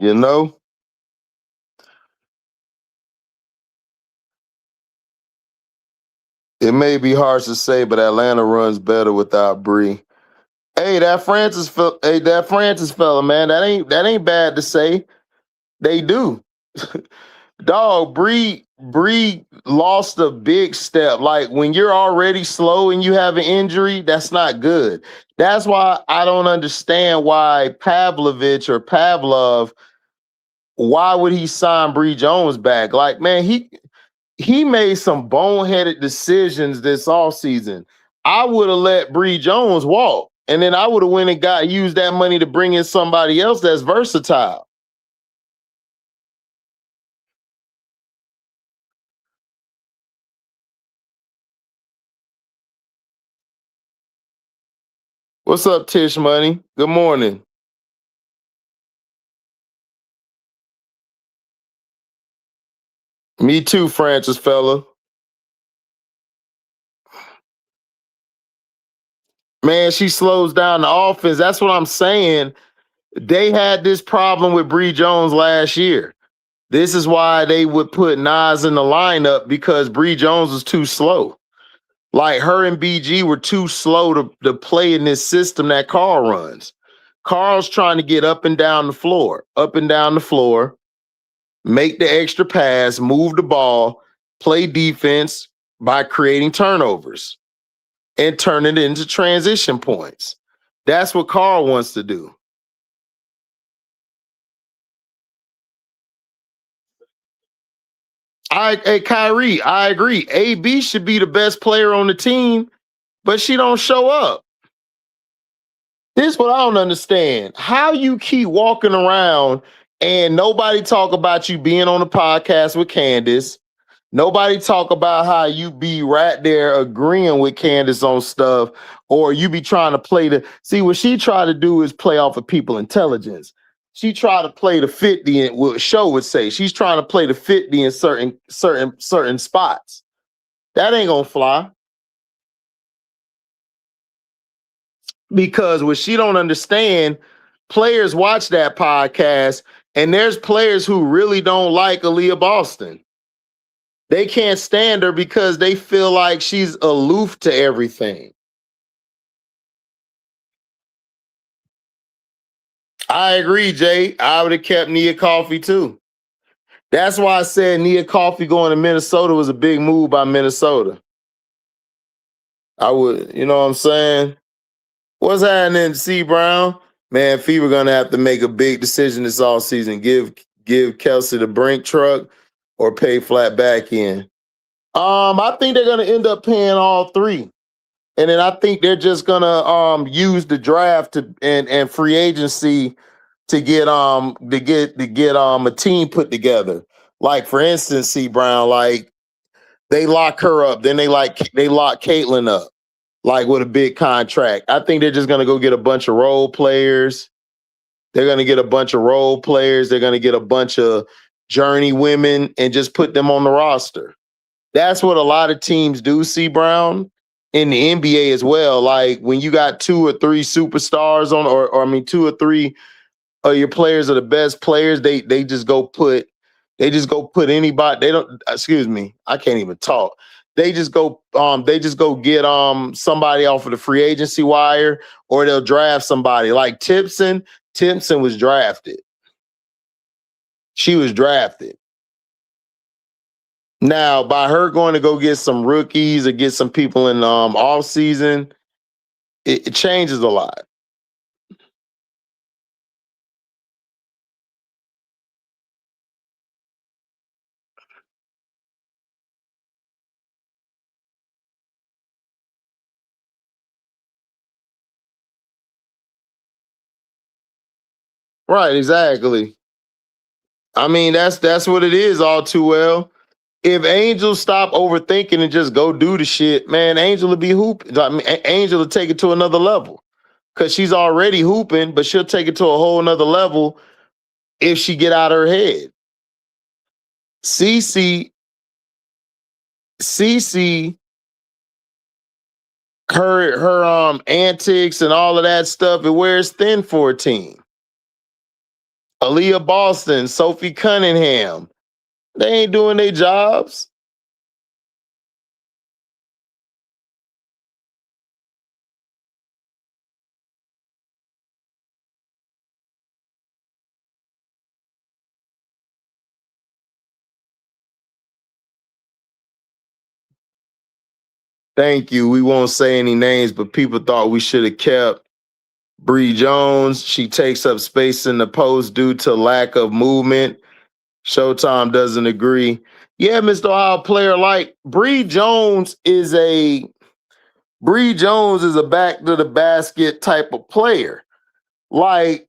You know, it may be hard to say, but Atlanta runs better without Bree. Hey, that Francis fella, man, that ain't bad to say. They do. Dog, Bree lost a big step. Like when you're already slow and you have an injury, that's not good. That's why I don't understand why Pavlov, why would he sign Bree Jones back? Like, man, he made some boneheaded decisions this offseason. I would have let Bree Jones walk, and then I would have went and used that money to bring in somebody else that's versatile. What's up, Tish Money? Good morning. Me too, Francis fella. Man, she slows down the offense. That's what I'm saying. They had this problem with Bree Jones last year. This is why they would put Nas in the lineup because Bree Jones was too slow. Like her and BG were too slow to play in this system that Carl runs. Carl's trying to get up and down the floor, make the extra pass, move the ball, play defense by creating turnovers and turn it into transition points. That's what Carl wants to do. Hey, Kyrie, I agree. AB should be the best player on the team, but she don't show up. This is what I don't understand. How you keep walking around and nobody talk about you being on a podcast with Candace. Nobody talk about how you be right there agreeing with Candace on stuff, or you be trying to play see what she try to do is play off of people intelligence. She try to play the 50 and what show would say. She's trying to play the 50 in certain spots. That ain't gonna fly. Because what she don't understand, players watch that podcast, and there's players who really don't like Aaliyah Boston. They can't stand her because they feel like she's aloof to everything. I agree, Jay. I would have kept Nia Coffey too. That's why I said Nia Coffey going to Minnesota was a big move by Minnesota. I would, you know what I'm saying? What's happening, C Brown? Man, Fever gonna have to make a big decision this offseason. Give Kelsey the Brink truck or pay flat back in. I think they're gonna end up paying all three. And then I think they're just gonna use the draft and free agency to get a team put together. Like for instance, C Brown, like they lock her up, then they lock Caitlyn up, like with a big contract. I think they're just gonna go get a bunch of role players. They're gonna get a bunch of role players. They're gonna get a bunch of journey women and just put them on the roster. That's what a lot of teams do, C Brown, in the NBA as well. Like when you got two or three superstars on, or I mean, two or three of your players are the best players, they just go put anybody. They don't, excuse me, I can't even talk. They just go get somebody off of the free agency wire, or they'll draft somebody. Like Timpson was drafted. She was drafted. Now, by her going to go get some rookies or get some people in off season, it changes a lot. Right, exactly. I mean, that's what it is all too well. If Angel stop overthinking and just go do the shit, man, Angel will be hooping. I mean, Angel will take it to another level because she's already hooping, but she'll take it to a whole nother level if she get out of her head. CC, CC, her antics and all of that stuff, it wears thin for a team. Aaliyah Boston, Sophie Cunningham, they ain't doing their jobs. Thank you. We won't say any names, but people thought we should have kept Bree Jones. She takes up space in the post due to lack of movement. Showtime doesn't agree. Yeah, Mr. Ohio player, like Bree Jones is a back to the basket type of player. Like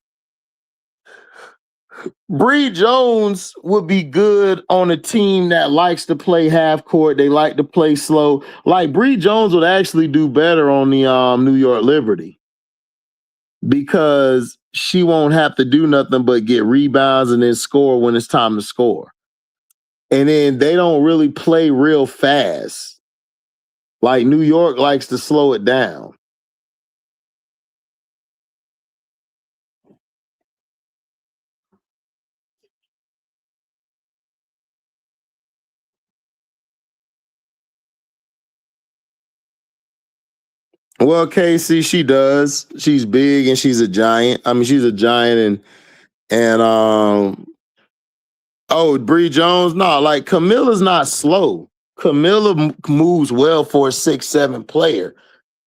Bree Jones would be good on a team that likes to play half court. They like to play slow. Like Bree Jones would actually do better on the New York Liberty because she won't have to do nothing but get rebounds and then score when it's time to score. And then they don't really play real fast. Like New York likes to slow it down. Well, Casey, she does. She's big and she's a giant. I mean, she's a giant and oh, Bree Jones, no, like Camilla's not slow. Camilla moves well for a 6'7" player.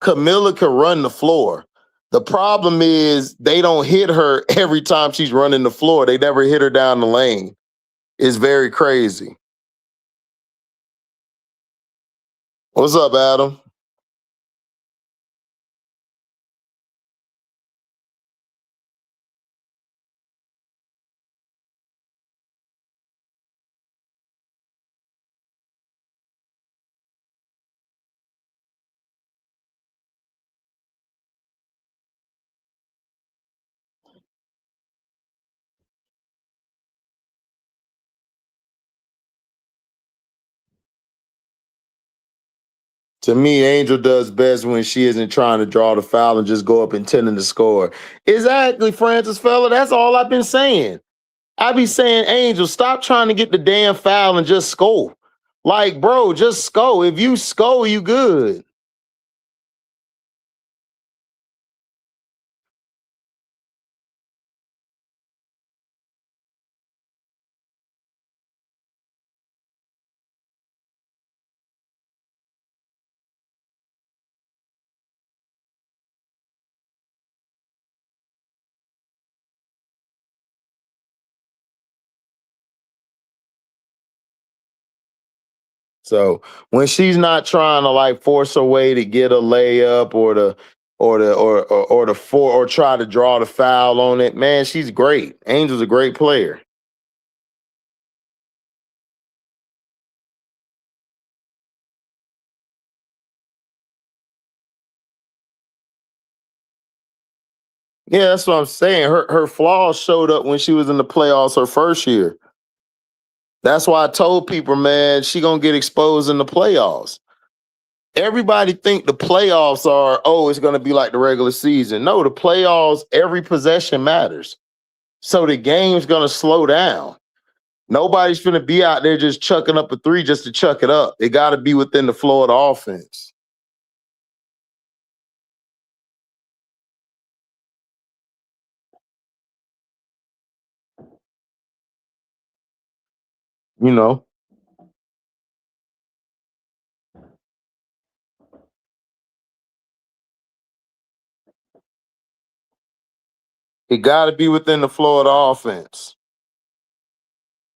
Camilla can run the floor. The problem is they don't hit her every time she's running the floor. They never hit her down the lane. It's very crazy. What's up, Adam? To me, Angel does best when she isn't trying to draw the foul and just go up intending to score. Exactly, Francis Fella. That's all I've been saying. I be saying, Angel, stop trying to get the damn foul and just score. Like, bro, just score. If you score, you good. So when she's not trying to like force her way to get a layup or try to draw the foul on it, man, she's great. Angel's a great player. Yeah, that's what I'm saying. Her flaws showed up when she was in the playoffs her first year. That's why I told people, man, she gonna get exposed in the playoffs. Everybody think the playoffs are, oh, it's gonna be like the regular season. No, the playoffs, every possession matters. So the game's gonna slow down. Nobody's gonna be out there just chucking up a three just to chuck it up. It gotta be within the flow of the offense. You know, it gotta be within the flow of the offense.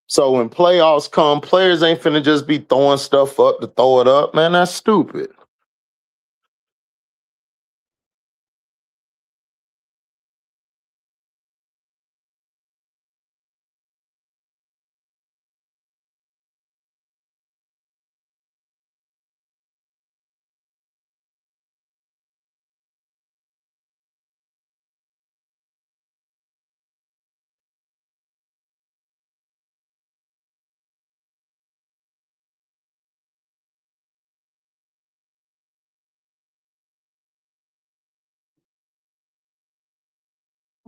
So when playoffs come, players ain't finna just be throwing stuff up to throw it up. Man, that's stupid.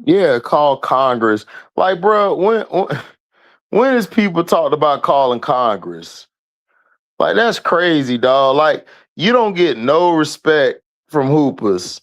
Yeah, call Congress. Like, bro, when is people talked about calling Congress? Like, that's crazy, dog. Like, you don't get no respect from hoopers.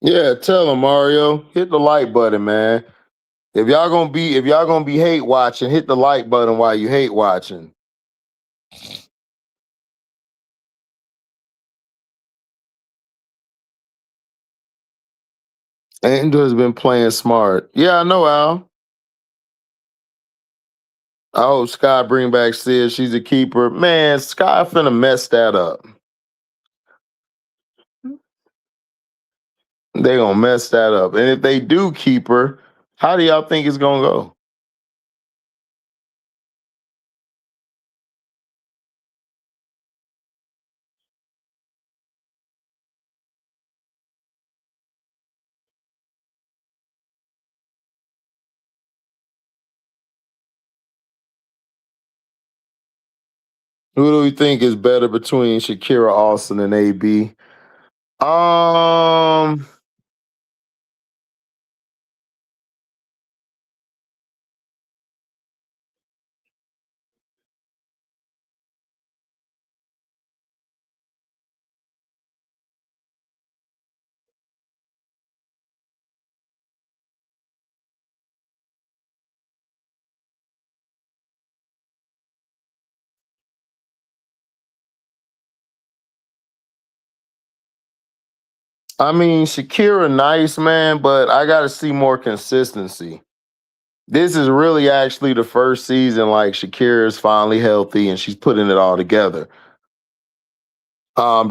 Yeah, tell him, Mario. Hit the like button, man. If y'all gonna be hate watching, hit the like button while you hate watching. Angel has been playing smart. Yeah, I know, Al. I hope Sky bring back Sid. She's a keeper. Man, Sky finna mess that up. They gonna mess that up. And if they do keep her, how do y'all think it's gonna go? Who do we think is better between Shakira Austin and AB? Um, I mean Shakira nice, man, but I gotta see more consistency. This is really actually the first season like Shakira is finally healthy and she's putting it all together.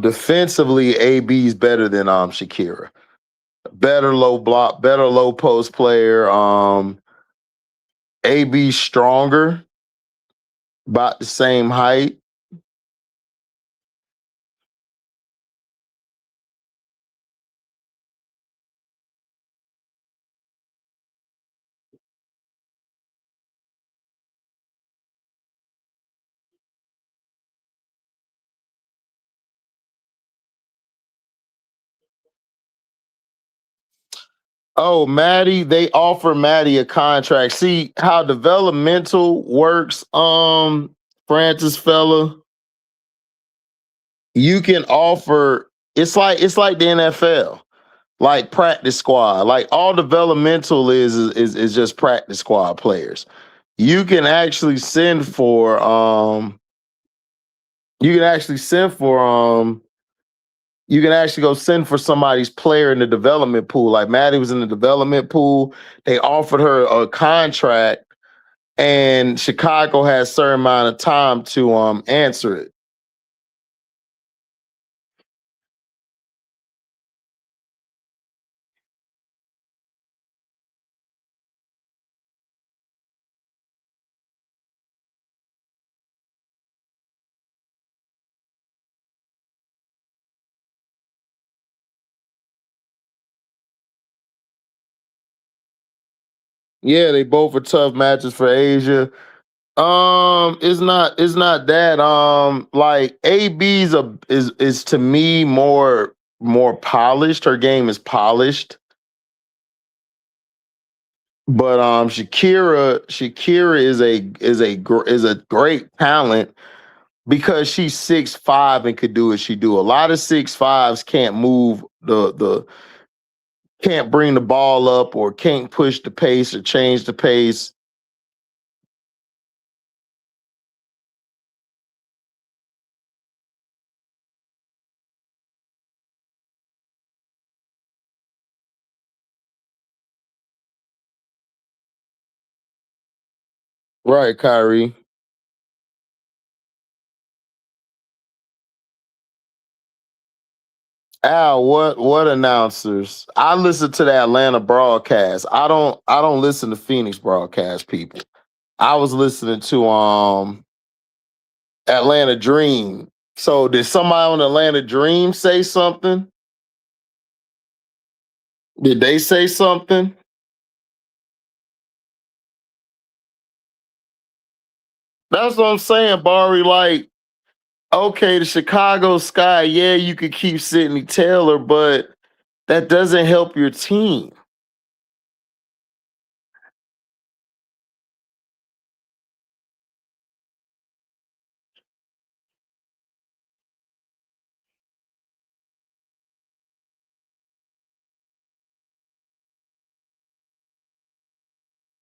Defensively, AB's better than Shakira. Better low block, better low post player. AB stronger, about the same height. Oh, Maddie, they offer Maddie a contract. See how developmental works, Francis fella. You can offer it's like the NFL, like practice squad. Like all developmental is just practice squad players. You can actually send for you can actually send for you can actually go send for somebody's player in the development pool. Like Maddie was in the development pool. They offered her a contract, and Chicago has a certain amount of time to answer it. Yeah, they both are tough matches for Asia. It's not that. Like AB's is to me more polished. Her game is polished. But Shakira is a great talent because she's 6'5" and could do what she do. A lot of 6'5s can't move the can't bring the ball up or can't push the pace or change the pace. Right, Kyrie. Al, what announcers? I listen to the Atlanta broadcast. I don't listen to Phoenix broadcast people. I was listening to Atlanta Dream. So did somebody on Atlanta Dream say something? Did they say something? That's what I'm saying, Barry. Like, okay, the Chicago Sky, yeah, you could keep Sydney Taylor, but That doesn't help your team.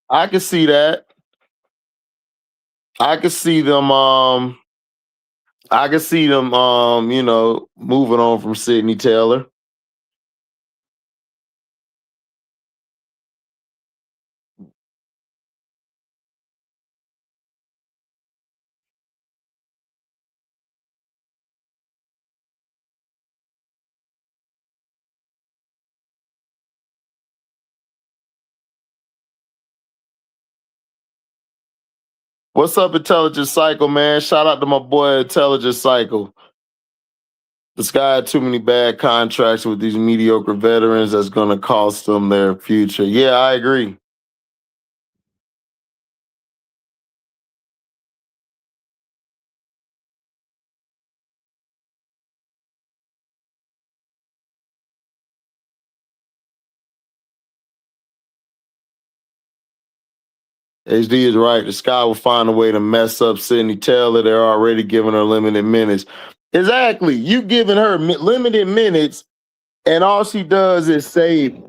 I can see that. I can see them. I can see them. You know, moving on from Sydney Taylor. What's up, Intelligent Cycle, man? Shout out to my boy, Intelligent Cycle. This guy had too many bad contracts with these mediocre veterans that's going to cost them their future. Yeah, I agree. HD is right. The Sky will find a way to mess up Sydney Taylor. They're already giving her limited minutes. Exactly. You giving her limited minutes, and all she does is save.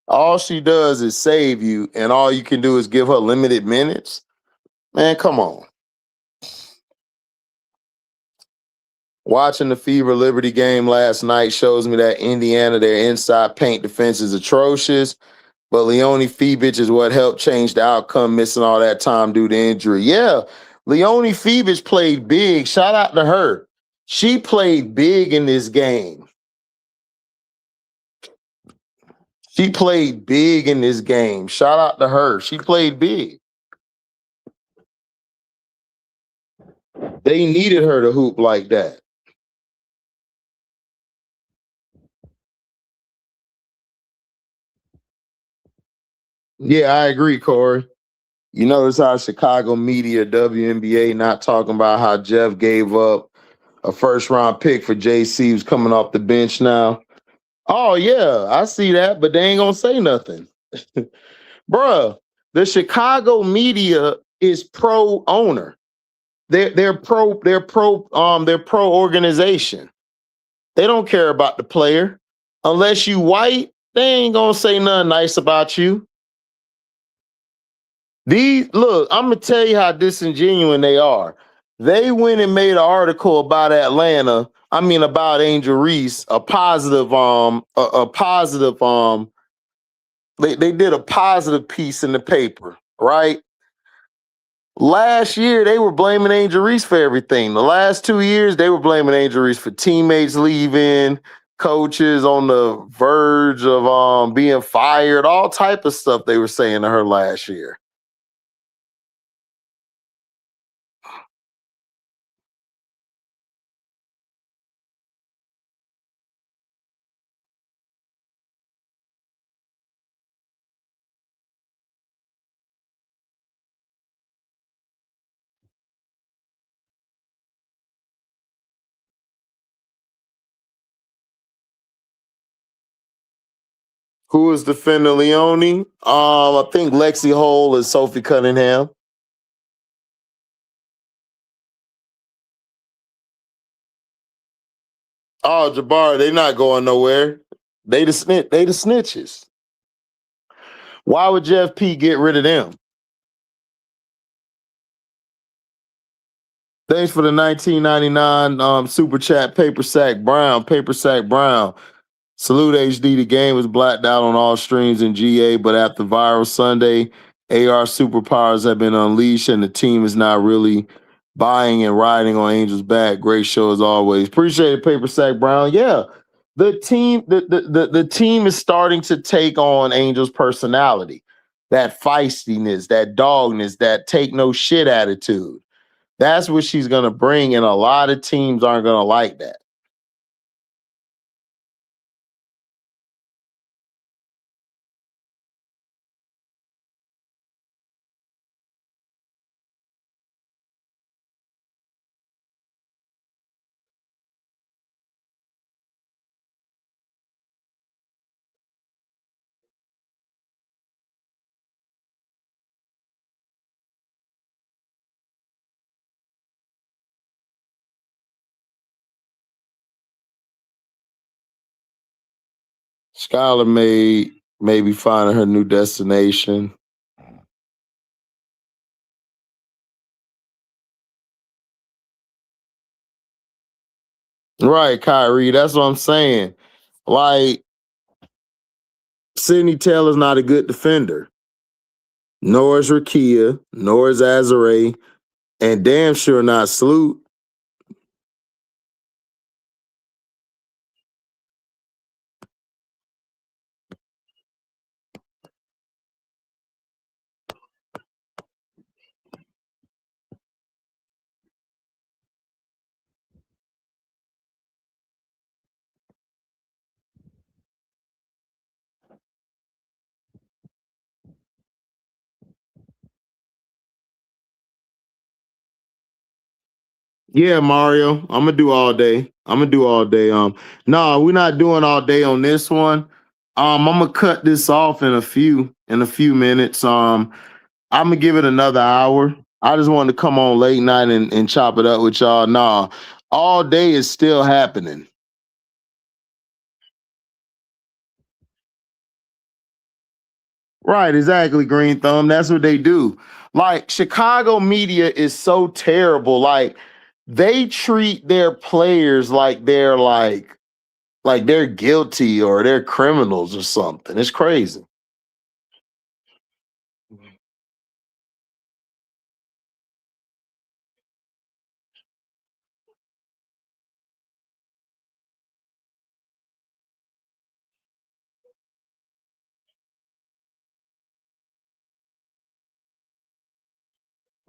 All she does is save you, and all you can do is give her limited minutes. Man, come on. Watching the Fever Liberty game last night shows me that Indiana, their inside paint defense is atrocious, but Leone Fibich is what helped change the outcome, missing all that time due to injury. Yeah, Leone Fibich played big. Shout out to her. She played big in this game. She played big in this game. Shout out to her. She played big. They needed her to hoop like that. Yeah, I agree, Corey. You notice how Chicago media, WNBA, not talking about how Jeff gave up a first round pick for JC who's coming off the bench now. Oh, yeah, I see that, but they ain't gonna say nothing. Bruh, the Chicago media is pro owner. They're pro organization. They don't care about the player. Unless you white, they ain't gonna say nothing nice about you. Look, I'm gonna tell you how disingenuous they are. They went and made an article about Atlanta. I mean, about Angel Reese, a positive, a positive, they did a positive piece in the paper, right? Last year, they were blaming Angel Reese for everything. The last 2 years, they were blaming Angel Reese for teammates leaving, coaches on the verge of being fired, all type of stuff they were saying to her last year. Who is defending Leone? I think Lexi Hole is Sophie Cunningham. Oh, Jabari, they not going nowhere. They the snitches. Why would Jeff P get rid of them? Thanks for the 1999 super chat, Paper Sack Brown. Paper Sack Brown. Salute HD. The game was blacked out on all streams in GA, but after Viral Sunday, AR superpowers have been unleashed, and the team is now really buying and riding on Angel's back. Great show as always. Appreciate it, Paper Sack Brown. Yeah, the team is starting to take on Angel's personality, that feistiness, that dogness, that take no shit attitude. That's what she's gonna bring, and a lot of teams aren't gonna like that. Skylar maybe finding her new destination. Right, Kyrie. That's what I'm saying. Like, Sydney Taylor's not a good defender. Nor is Rakia, nor is Azare, and damn sure not Sloot. Yeah, Mario. I'm gonna do all day. I'm gonna do all day. No, we're not doing all day on this one. I'm gonna cut this off in a few minutes. I'm gonna give it another hour. I just wanted to come on late night and chop it up with y'all. Nah, all day is still happening. Right, exactly, Green Thumb. That's what they do. Like, Chicago media is so terrible. Like, they treat their players like they're guilty or they're criminals or something. It's crazy.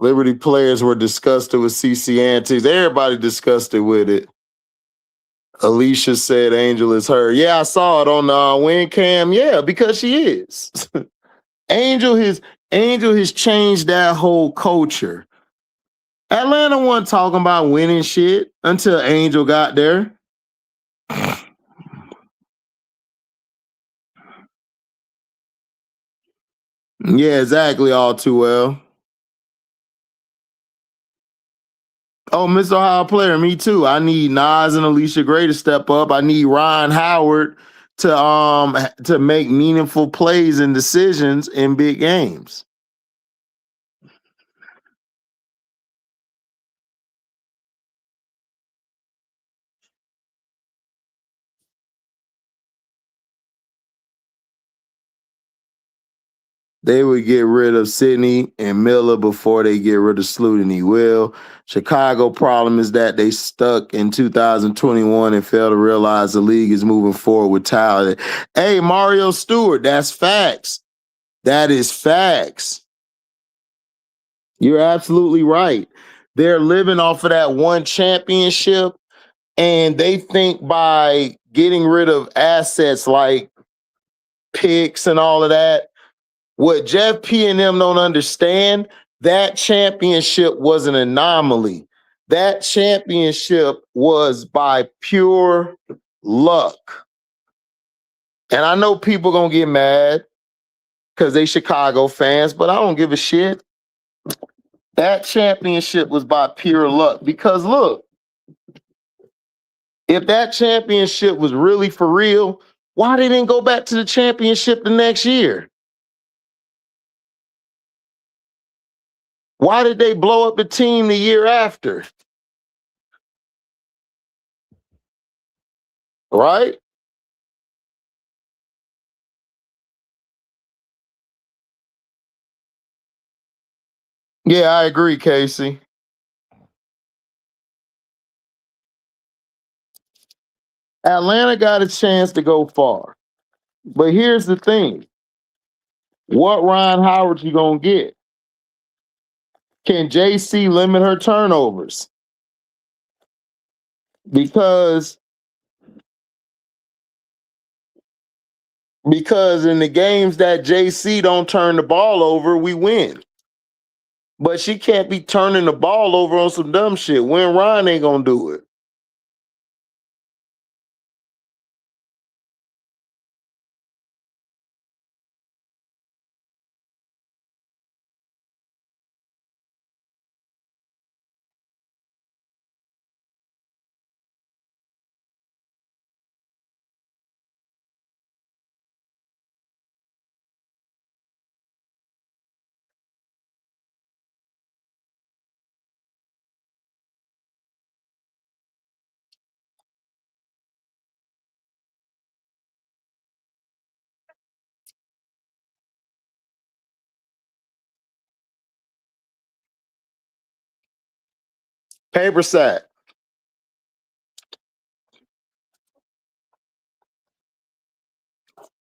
Liberty players were disgusted with CC antics. Everybody disgusted with it. Alicia said Angel is her. Yeah, I saw it on win cam. Yeah, because she is. Angel has Angel has changed that whole culture. Atlanta wasn't talking about winning shit until Angel got there. Yeah, exactly. All too well. Oh, Mr. Ohio player, me too. I need Nas and Alicia Gray to step up. I need Ryan Howard to make meaningful plays and decisions in big games. They would get rid of Sidney and Miller before they get rid of Sloot and he will. Chicago problem is that they stuck in 2021 and fail to realize the league is moving forward with talent. Hey, Mario Stewart, that's facts. That is facts. You're absolutely right. They're living off of that one championship, and they think by getting rid of assets like picks and all of that, what Jeff P and them don't understand, that championship was an anomaly. That championship was by pure luck. And I know people gonna get mad because they Chicago fans, but I don't give a shit. That championship was by pure luck. Because look, if that championship was really for real, why they didn't go back to the championship the next year? Why did they blow up the team the year after? Right? Yeah, I agree, Casey. Atlanta got a chance to go far. But here's the thing. What Ryan Howard you gonna get? Can JC limit her turnovers? Because in the games that JC don't turn the ball over, we win. But she can't be turning the ball over on some dumb shit. When Ryan ain't gonna do it. Paper sack.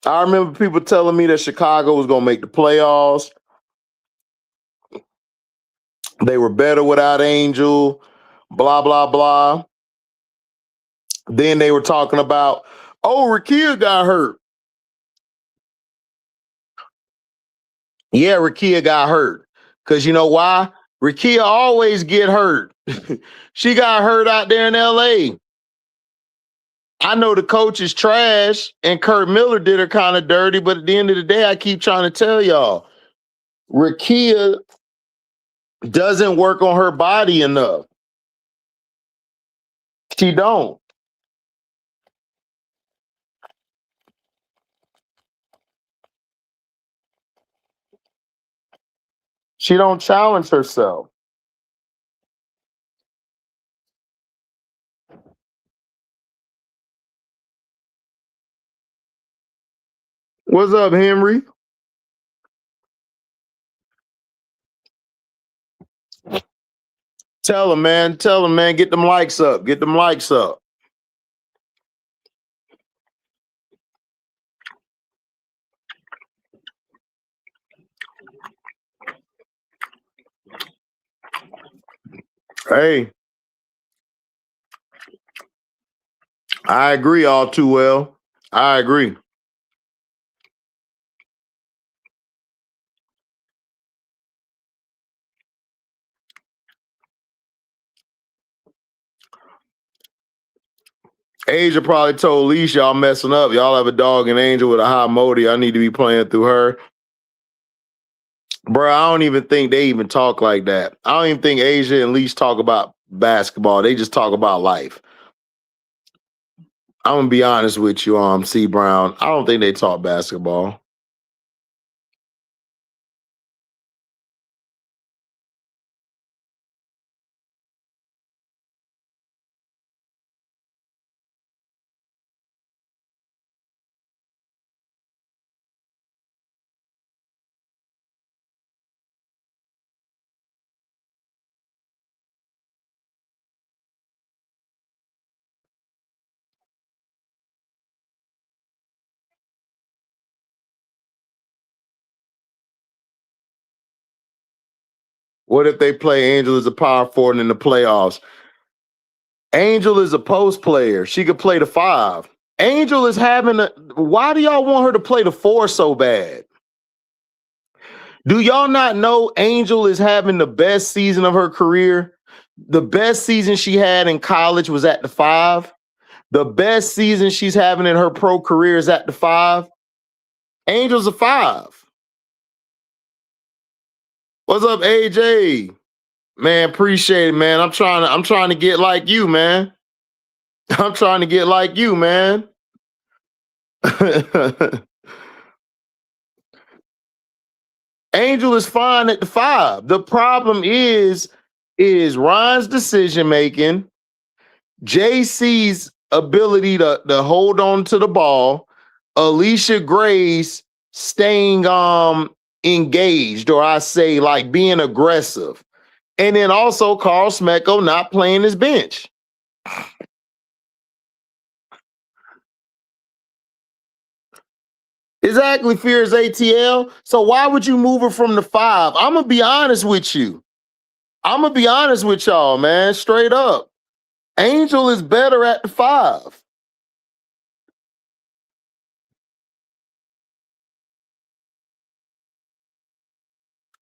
I remember people telling me that Chicago was going to make the playoffs. They were better without Angel, blah, blah, blah. Then they were talking about, oh, Rakia got hurt. Yeah, Rakia got hurt. Because you know why? Rakia always get hurt. She got hurt out there in LA. I know the coach is trash and Kurt Miller did her kind of dirty, but at the end of the day, I keep trying to tell y'all, Rakia doesn't work on her body enough. She don't. She don't challenge herself. What's up, Henry? Tell him, man. Tell him, man. Get them likes up. Get them likes up. Hey, I agree all too well. I agree. Asia probably told Leash, y'all messing up. Y'all have a dog and Angel with a high modi. I need to be playing through her. Bro, I don't even think they even talk like that. I don't even think Asia and Leash talk about basketball. They just talk about life. I'm gonna be honest with you, C Brown. I don't think they talk basketball. What if they play Angel as a power forward in the playoffs? Angel is a post player. She could play the 5. Angel is having a. Why do y'all want her to play the 4 so bad? Do y'all not know Angel is having the best season of her career? The best season she had in college was at the 5. The best season she's having in her pro career is at the 5. Angel's a 5. What's up, AJ? Man, appreciate it, man. I'm trying to get like you, man. I'm trying to get like you, man. Angel is fine at the 5. The problem is Ryan's decision making, JC's ability to hold on to the ball, Alicia Gray's staying engaged, or I say like being aggressive, and then also Carl Smecko not playing his bench. Exactly, Fears ATL. So why would you move her from the 5? I'm gonna be honest with you. I'm gonna be honest with y'all, man. Straight up, Angel is better at the 5.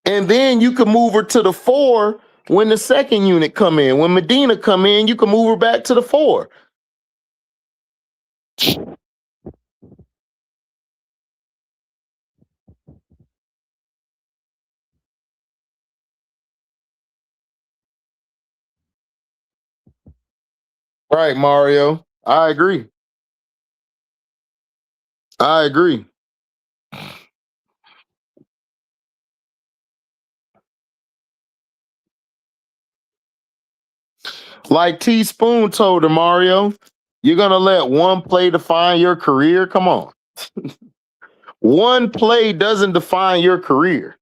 And then you can move her to the 4 when the second unit come in. When Medina come in, you can move her back to the 4. Right, Mario. I agree. I agree. Like Teaspoon told her, Mario, you're gonna let one play define your career? Come on. One play doesn't define your career.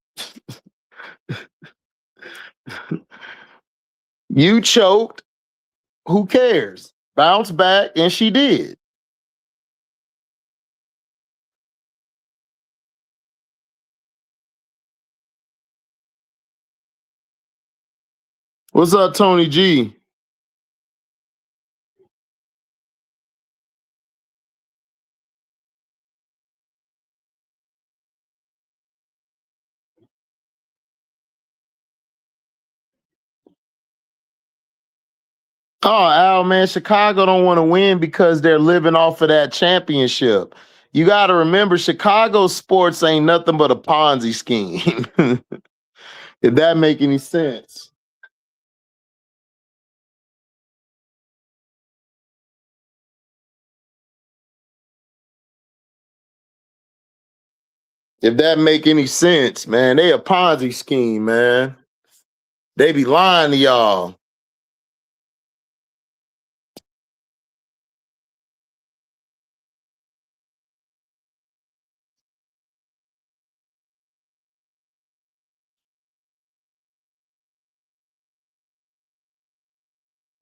You choked. Who cares? Bounce back, and she did. What's up, Tony G? Oh, Al, man, Chicago don't want to win because they're living off of that championship. You got to remember, Chicago sports ain't nothing but a Ponzi scheme. If that make any sense. If that make any sense, man, they a Ponzi scheme, man. They be lying to y'all.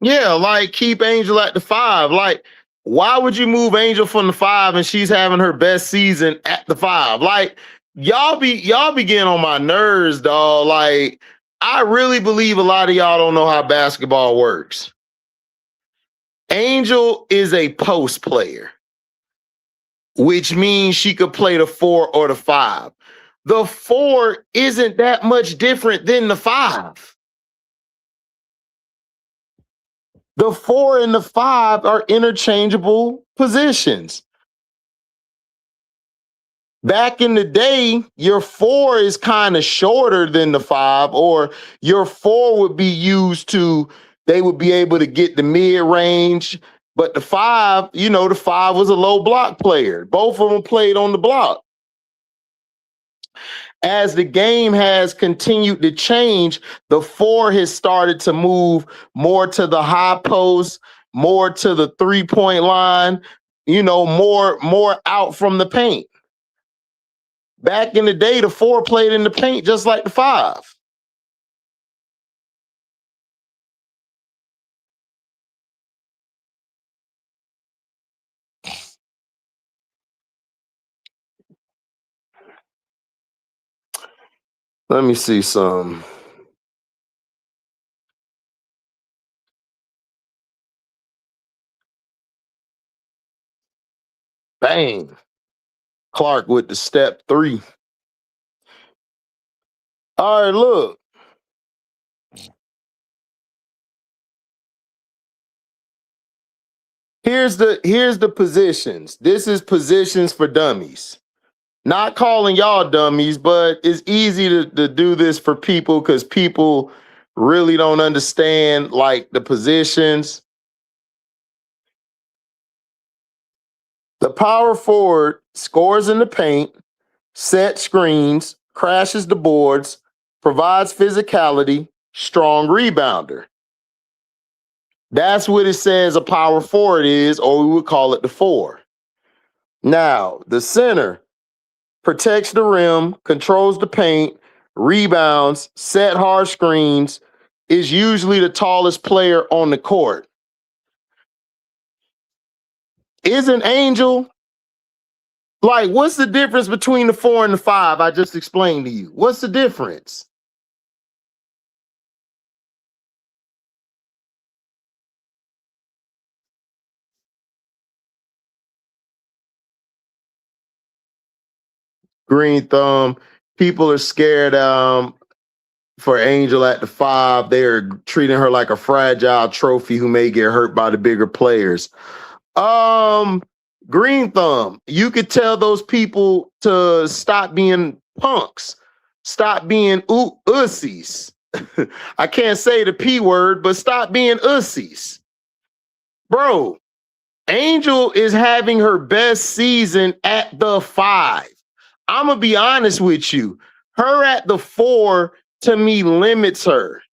Yeah, like keep Angel at the 5. Like, why would you move Angel from the 5 and she's having her best season at the 5? Like, y'all be getting on my nerves, dog. Like, I really believe a lot of y'all don't know how basketball works. Angel is a post player, which means she could play the 4 or the 5. The 4 isn't that much different than the 5. The 4 and the 5 are interchangeable positions. Back in the day, your 4 is kind of shorter than the 5, or your 4 would be used to, they would be able to get the mid range. But the 5, the 5 was a low block player. Both of them played on the block. As the game has continued to change, the 4 has started to move more to the high post, more to the 3-point line, more out from the paint. Back in the day, the 4 played in the paint just like the 5. Let me see some. Bang. Clark with the step 3. All right, look. Here's the positions. This is positions for dummies. Not calling y'all dummies, but it's easy to do this for people because people really don't understand like the positions. The power forward scores in the paint, set screens, crashes the boards, provides physicality, strong rebounder. That's what it says a power forward is, or we would call it the 4. Now, the center protects the rim, controls the paint, rebounds, set hard screens, is usually the tallest player on the court. Isn't Angel, like, what's the difference between the 4 and the 5 I just explained to you? What's the difference? Green thumb. People are scared for Angel at the 5. They're treating her like a fragile trophy who may get hurt by the bigger players. Green thumb. You could tell those people to stop being punks. Stop being ussies. I can't say the P word, but stop being ussies. Bro, Angel is having her best season at the 5. I'm going to be honest with you. Her at the 4, to me, limits her.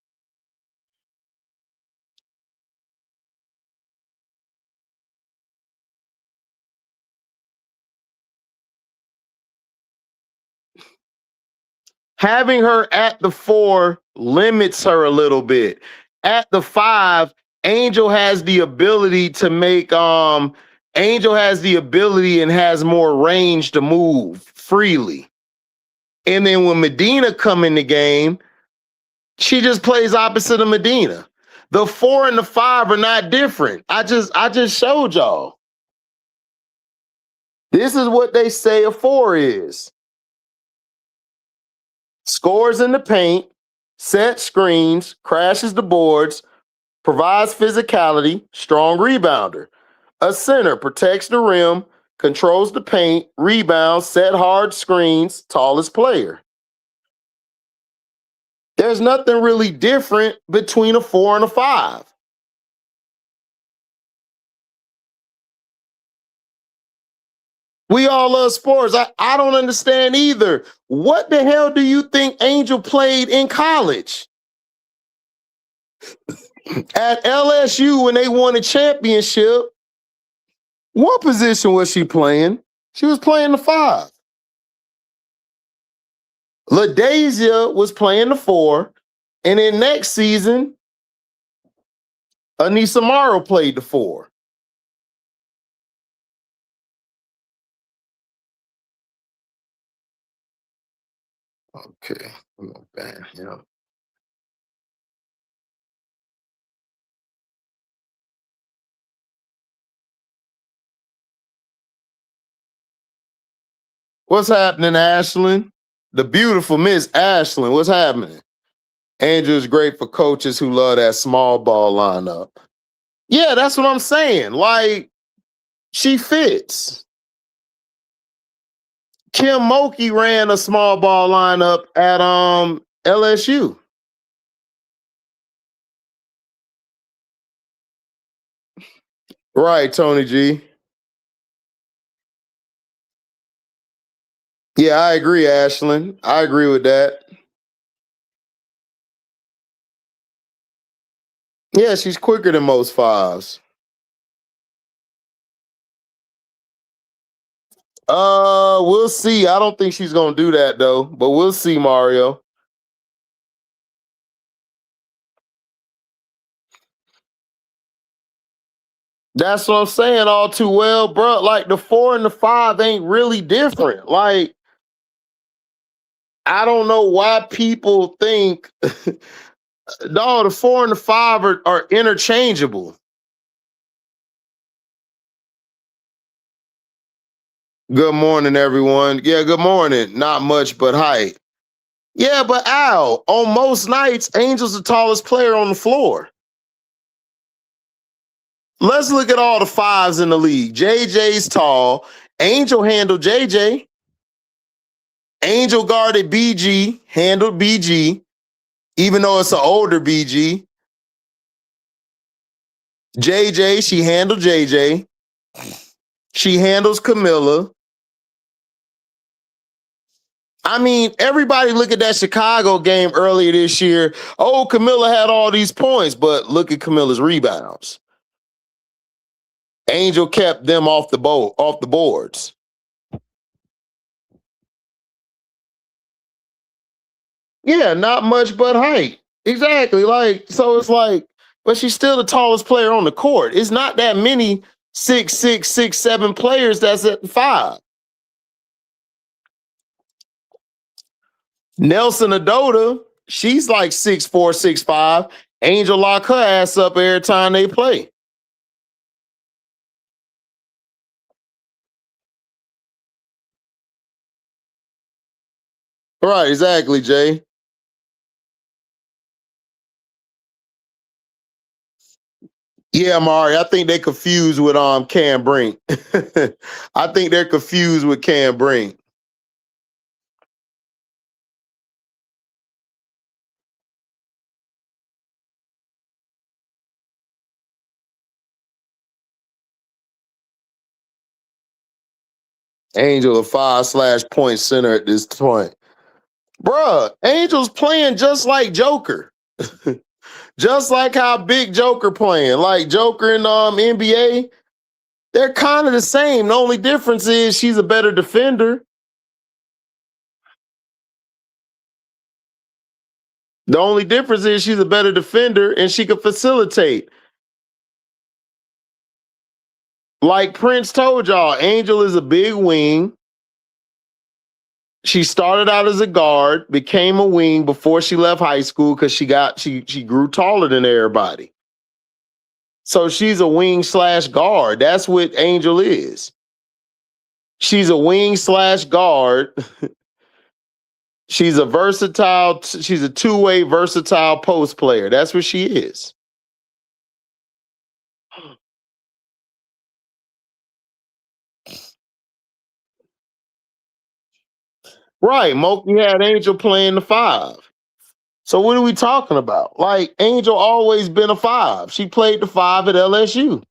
Having her at the 4 limits her a little bit. at the 5, Angel has the ability to make Angel has the ability and has more range to move freely. And then when Medina come in the game, she just plays opposite of Medina. The 4 and the 5 are not different. I just showed y'all. This is what they say a 4 is. Scores in the paint, sets screens, crashes the boards, provides physicality, strong rebounder. A center protects the rim, controls the paint, rebounds, set hard screens, tallest player. There's nothing really different between a 4 and a 5. We all love sports. I don't understand either. What the hell do you think Angel played in college? At LSU, when they won a championship, what position was she playing? She was playing the 5. LaDazia was playing the 4. And then next season, Anissa Morrow played the 4. Okay, I'm not bad. Yeah. What's happening, Ashlyn? The beautiful Miss Ashlyn. What's happening? Andrew's great for coaches who love that small ball lineup. Yeah, that's what I'm saying. Like, she fits. Kim Mulkey ran a small ball lineup at LSU. Right, Tony G. Yeah, I agree, Ashlyn. I agree with that. Yeah, she's quicker than most 5s. We'll see. I don't think she's gonna do that though, but we'll see, Mario. That's what I'm saying all too well, bro. Like the 4 and the 5 ain't really different. Like, I don't know why people think no, the 4 and the 5 are interchangeable. Good morning, everyone. Yeah, good morning. Not much, but height. Yeah, but Al, on most nights, Angel's the tallest player on the floor. Let's look at all the 5s in the league. JJ's tall. Angel handled JJ. Angel guarded BG, handled BG, even though it's an older BG. JJ, she handled JJ. She handles Camilla. I mean, everybody look at that Chicago game earlier this year. Oh, Camilla had all these points, but look at Camilla's rebounds. Angel kept them off the boards. Yeah, not much but height. Exactly. Like, so it's like, but she's still the tallest player on the court. It's not that many 6'6", 6'7" players that's at the 5. Nelson Adota, she's like 6'4", 6'5". Angel lock her ass up every time they play. Right, exactly, Jay. Yeah, Mari, I think they confused with Cam Brink. I think they're confused with Cam Brink. Angel a 5/point center at this point. Bruh, Angel's playing just like Joker. Just like how Big Joker playing. Like Joker in NBA, they're kind of the same. The only difference is she's a better defender. The only difference is she's a better defender and she can facilitate. Like Prince told y'all, Angel is a big wing. She started out as a guard, became a wing before she left high school because she grew taller than everybody. So she's a wing / guard. That's what Angel is. She's a wing / guard. She's a two-way versatile post player. That's what she is. Right. Moki had Angel playing the 5. So what are we talking about? Like, Angel always been a 5. She played the 5 at LSU.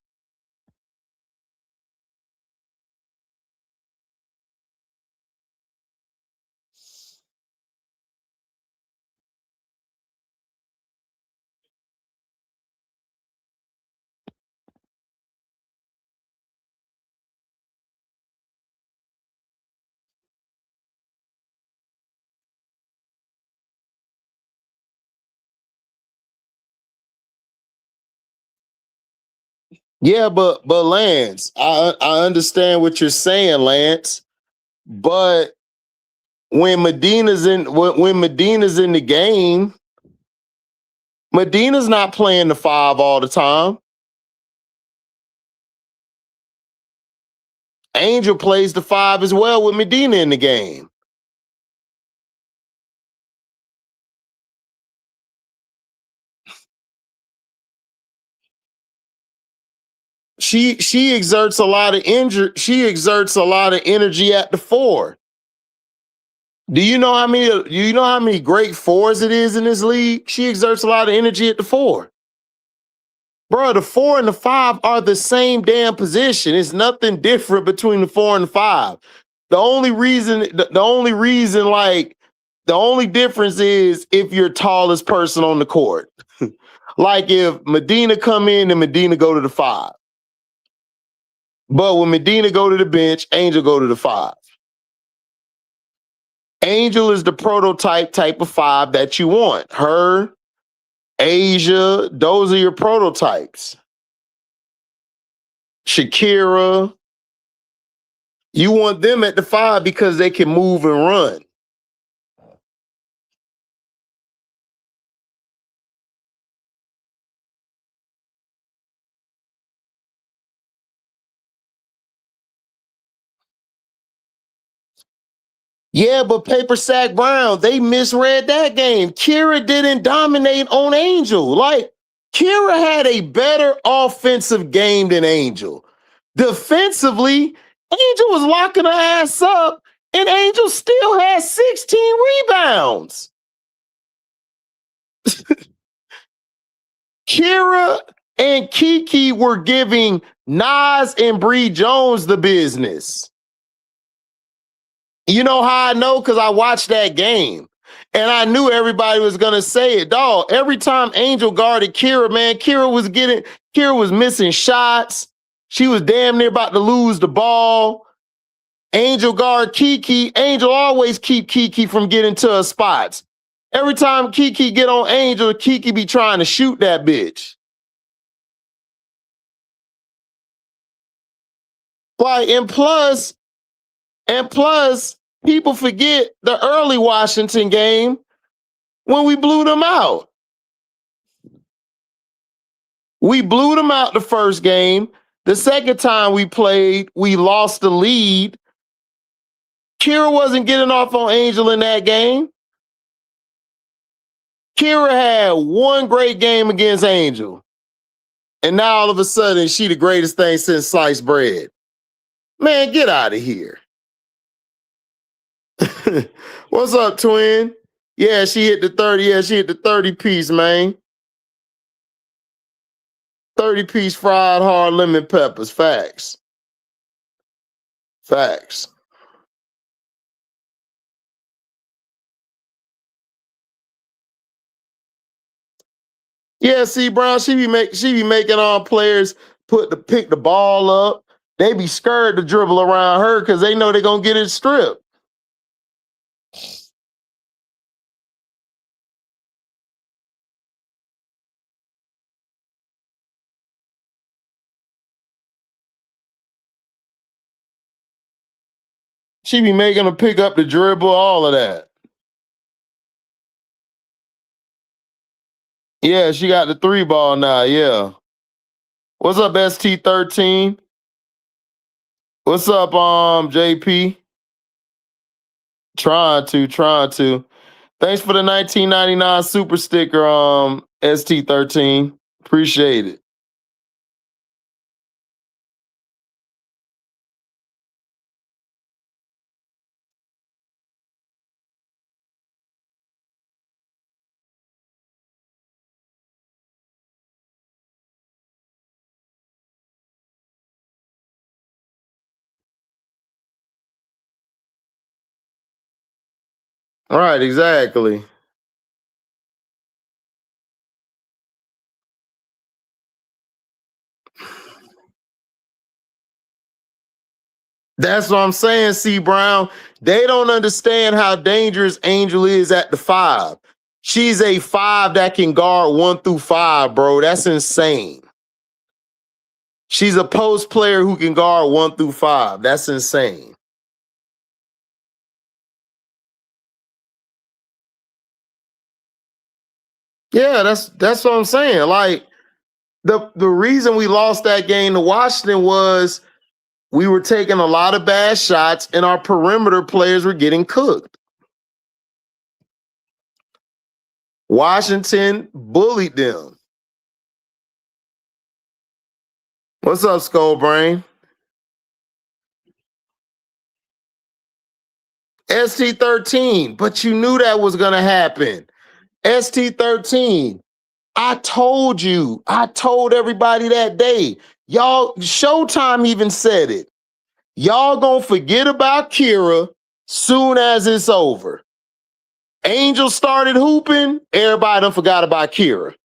Yeah, but Lance, I understand what you're saying, Lance. But when Medina's in the game, Medina's not playing the 5 all the time. Angel plays the 5 as well with Medina in the game. She exerts a lot of energy at the 4. Do you know how many great 4s it is in this league? She exerts a lot of energy at the 4. Bro, the 4 and the 5 are the same damn position. It's nothing different between the 4 and the 5. The only difference is if you're tallest person on the court. Like if Medina come in and Medina go to the 5. But when Medina go to the bench, Angel go to the 5. Angel is the prototype type of 5 that you want. Her, Asia, those are your prototypes. Shakira, you want them at the 5 because they can move and run. Yeah, but Paper Sack Brown, they misread that game. Kira didn't dominate on Angel. Like, Kira had a better offensive game than Angel. Defensively, Angel was locking her ass up, and Angel still had 16 rebounds. Kira and Kiki were giving Nas and Bree Jones the business. You know how I know? Because I watched that game. And I knew everybody was going to say it. Dog, every time Angel guarded Kira, man, Kira was missing shots. She was damn near about to lose the ball. Angel guard Kiki. Angel always keep Kiki from getting to her spots. Every time Kiki get on Angel, Kiki be trying to shoot that bitch. Like, and plus, people forget the early Washington game when we blew them out. We blew them out the first game. The second time we played, we lost the lead. Kira wasn't getting off on Angel in that game. Kira had one great game against Angel. And now all of a sudden, she the greatest thing since sliced bread. Man, get out of here. What's up, twin? Yeah, she hit the 30. Yeah, she hit the 30 piece, man. 30-piece fried hard lemon peppers. Facts. Facts. Yeah, see, Brown, she be making all players pick the ball up. They be scared to dribble around her because they know they're gonna get it stripped. She be making her pick up the dribble, all of that. Yeah, she got the 3 ball now. Yeah. What's up, ST13? What's up, JP? Trying to. Thanks for the 1999 super sticker, ST13. Appreciate it. All right, exactly. That's what I'm saying, C. Brown. They don't understand how dangerous Angel is at the 5. She's a 5 that can guard 1 through 5, bro. That's insane. She's a post player who can guard 1 through 5. That's insane. Yeah, that's what I'm saying. Like the reason we lost that game to Washington was we were taking a lot of bad shots and our perimeter players were getting cooked. Washington bullied them. What's up, Skull Brain? ST13, but you knew that was going to happen. ST13, I told you. I told everybody that day. Y'all, Showtime even said it. Y'all gonna forget about Kira soon as it's over. Angel started hooping, everybody done forgot about Kira.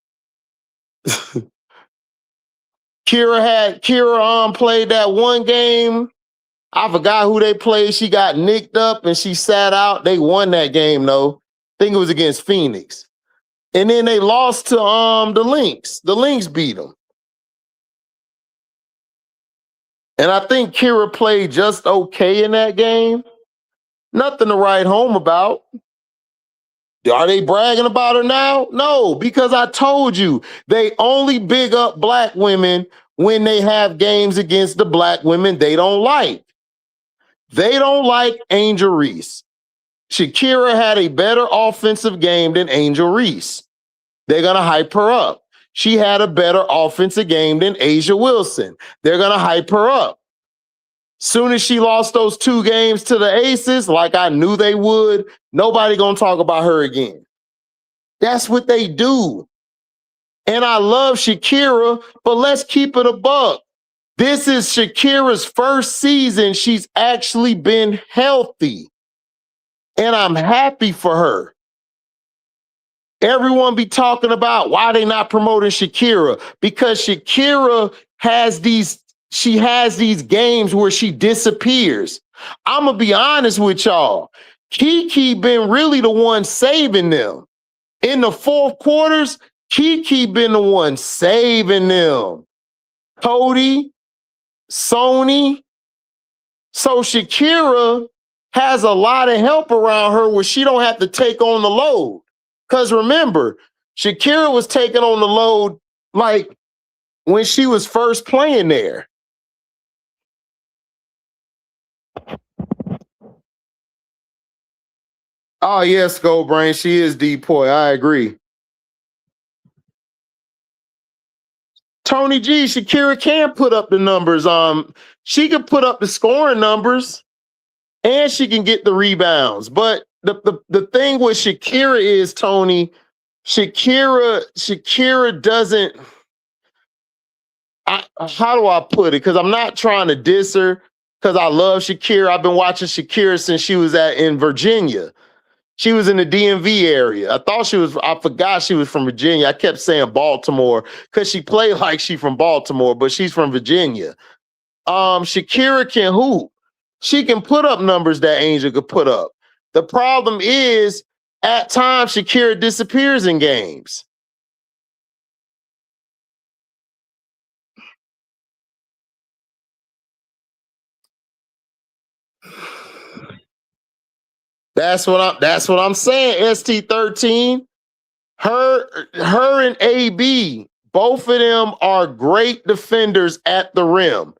Kira played that one game. I forgot who they played. She got nicked up and she sat out. They won that game though. I think it was against Phoenix. And then they lost to the Lynx. The Lynx beat them. And I think Kira played just okay in that game. Nothing to write home about. Are they bragging about her now? No, because I told you they only big up black women when they have games against the black women they don't like. They don't like Angel Reese. Shakira had a better offensive game than Angel Reese. They're going to hype her up. She had a better offensive game than Asia Wilson. They're going to hype her up. Soon as she lost those 2 games to the Aces, like I knew they would, nobody going to talk about her again. That's what they do. And I love Shakira, but let's keep it a buck. This is Shakira's first season she's actually been healthy. And I'm happy for her. Everyone be talking about why they not promoting Shakira, because Shakira has these games where she disappears. I'm gonna be honest with y'all. Kiki been really the one saving them. In the 4th quarters, Kiki been the one saving them. Cody, Sony. So Shakira has a lot of help around her where she don't have to take on the load. Because remember, Shakira was taking on the load like when she was first playing there. Oh, yes, Skull Brain. She is DPoy. I agree. Tony G, Shakira can put up the numbers. She can put up the scoring numbers and she can get the rebounds. But the thing with Shakira is, Tony, Shakira doesn't. How do I put it? Because I'm not trying to diss her, because I love Shakira. I've been watching Shakira since she was in Virginia. She was in the DMV area. I forgot she was from Virginia. I kept saying Baltimore because she played like she from Baltimore, but she's from Virginia. Shakira can hoop. She can put up numbers that Angel could put up. The problem is, at times, Shakira disappears in games. That's what I'm saying. ST13. Her and AB, both of them are great defenders at the rim.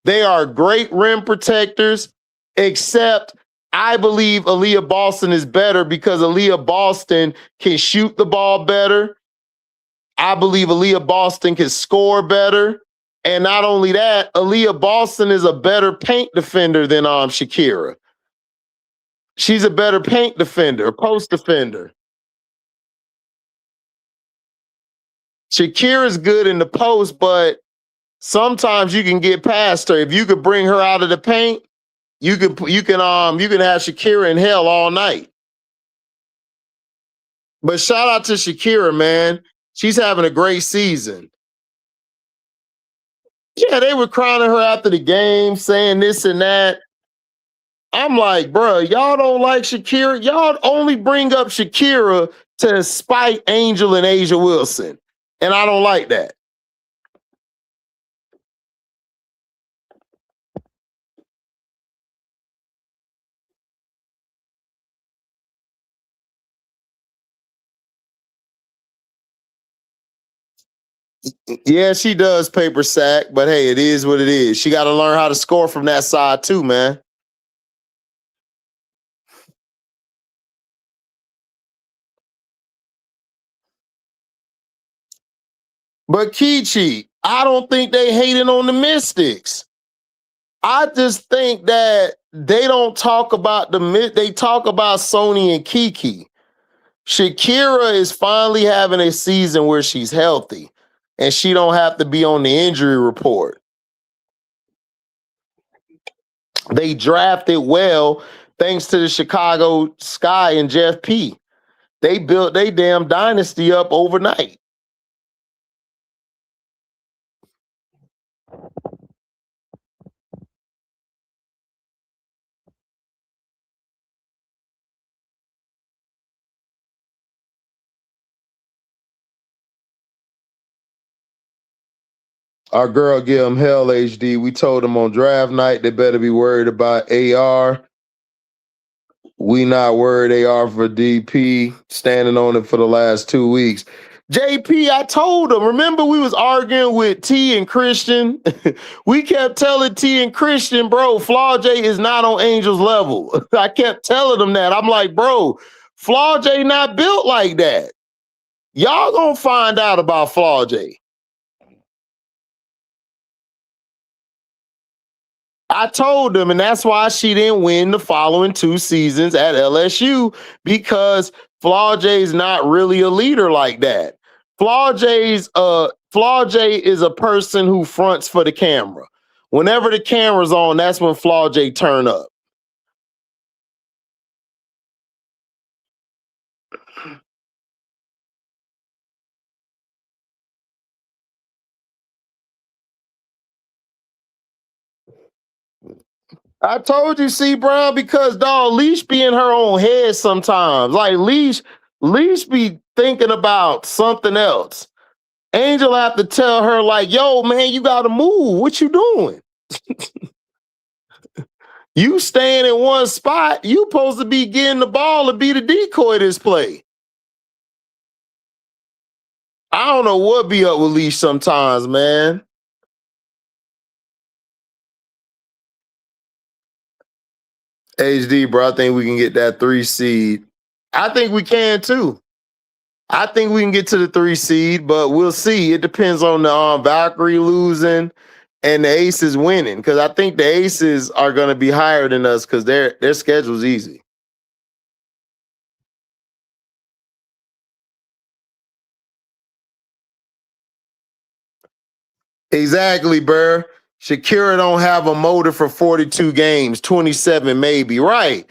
They are great rim protectors, except I believe Aaliyah Boston is better because Aaliyah Boston can shoot the ball better. I believe Aaliyah Boston can score better. And not only that, Aaliyah Boston is a better paint defender than Shakira. She's a better paint defender, post defender. Shakira's good in the post, but sometimes you can get past her. If you could bring her out of the paint, you can have Shakira in hell all night. But shout out to Shakira, man. She's having a great season. Yeah, they were crowning her after the game, saying this and that. I'm like, bro, y'all don't like Shakira. Y'all only bring up Shakira to spite Angel and Asia Wilson. And I don't like that. Yeah, she does paper sack, but hey, it is what it is. She got to learn how to score from that side too, man. But Kichi, I don't think they hating on the Mystics. I just think that they don't talk about they talk about Sony and Kiki. Shakira is finally having a season where she's healthy and she don't have to be on the injury report. They drafted well thanks to the Chicago Sky and Jeff P. They built their damn dynasty up overnight. Our girl give them hell, HD. We told them on draft night they better be worried about AR. We not worried they are for DP, standing on it for the last 2 weeks. JP, I told him, remember we was arguing with T and Christian? We kept telling T and Christian, bro, Flaw J is not on Angel's level. I kept telling them that. I'm like, bro, Flaw J not built like that. Y'all gonna find out about Flaw J. I told them, and that's why she didn't win the following 2 seasons at LSU, because Flaw J's not really a leader like that. Flaw J is a person who fronts for the camera. Whenever the camera's on, that's when Flaw J turn up. I told you, C Brown, because dog, Leash be in her own head sometimes. Like Leash be thinking about something else. Angel have to tell her, like, yo, man, you gotta move. What you doing? You staying in one spot, you supposed to be getting the ball and be the decoy this play. I don't know what be up with Leash sometimes, man. HD, bro, I think we can get that 3 seed. I think we can too. I think we can get to the 3 seed, but we'll see. It depends on the Valkyrie losing and the Aces winning, because I think the Aces are going to be higher than us because their schedule's easy. Exactly, Burr. Shakira don't have a motor for 42 games, 27 maybe. Right.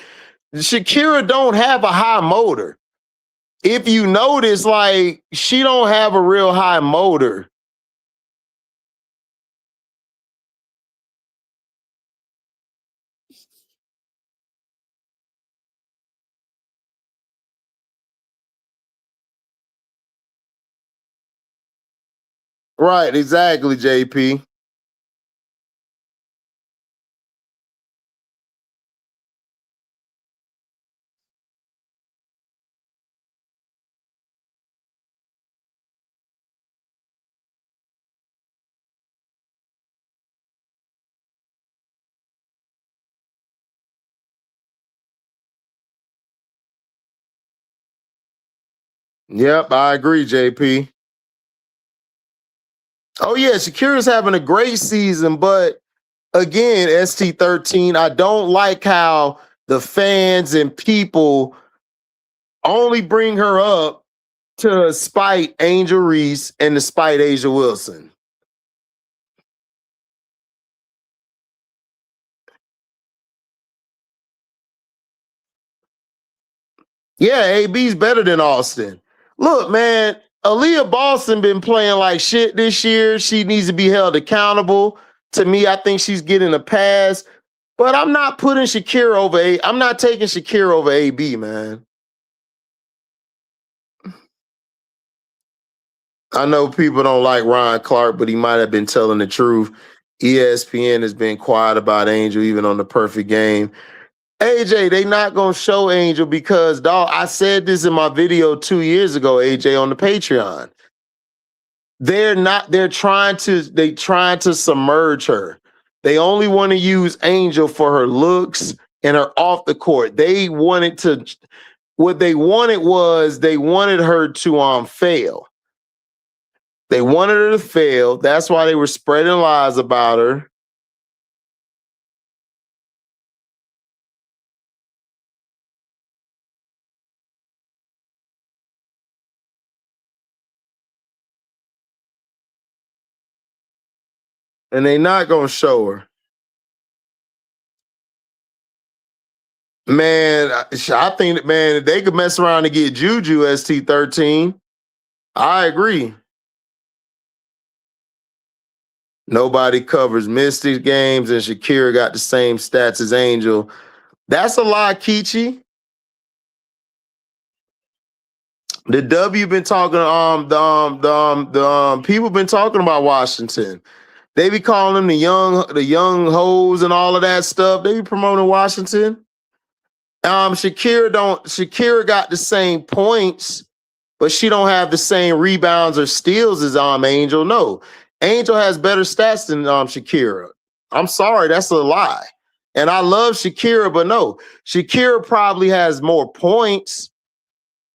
Shakira don't have a high motor. If you notice, like, she don't have a real high motor. Right, exactly, JP. Yep, I agree, JP. Oh yeah, Shakira's having a great season, but again, ST13, I don't like how the fans and people only bring her up to spite Angel Reese and to spite Asia Wilson. Yeah, AB's better than Austin. Look, man, Aaliyah Boston been playing like shit this year. She needs to be held accountable. To me, I think she's getting a pass. But I'm not putting Shakira over I'm not taking Shakira over AB, man. I know people don't like Ryan Clark, but he might have been telling the truth. ESPN has been quiet about Angel, even on the perfect game. AJ, they not gonna show Angel because, dog, I said this in my video 2 years ago, AJ, on the Patreon. They're trying to submerge her. They only want to use Angel for her looks and her off the court. What they wanted her to fail. They wanted her to fail. That's why they were spreading lies about her. And they not gonna show her. Man, I think that, man, they could mess around and get Juju ST13. I agree. Nobody covers Mystic games, and Shakira got the same stats as Angel. That's a lie, Kichi. The W been talking. The people been talking about Washington. They be calling them the young hoes and all of that stuff. They be promoting Washington. Shakira got the same points, but she don't have the same rebounds or steals as Angel. No, Angel has better stats than Shakira. I'm sorry, that's a lie. And I love Shakira, but no, Shakira probably has more points.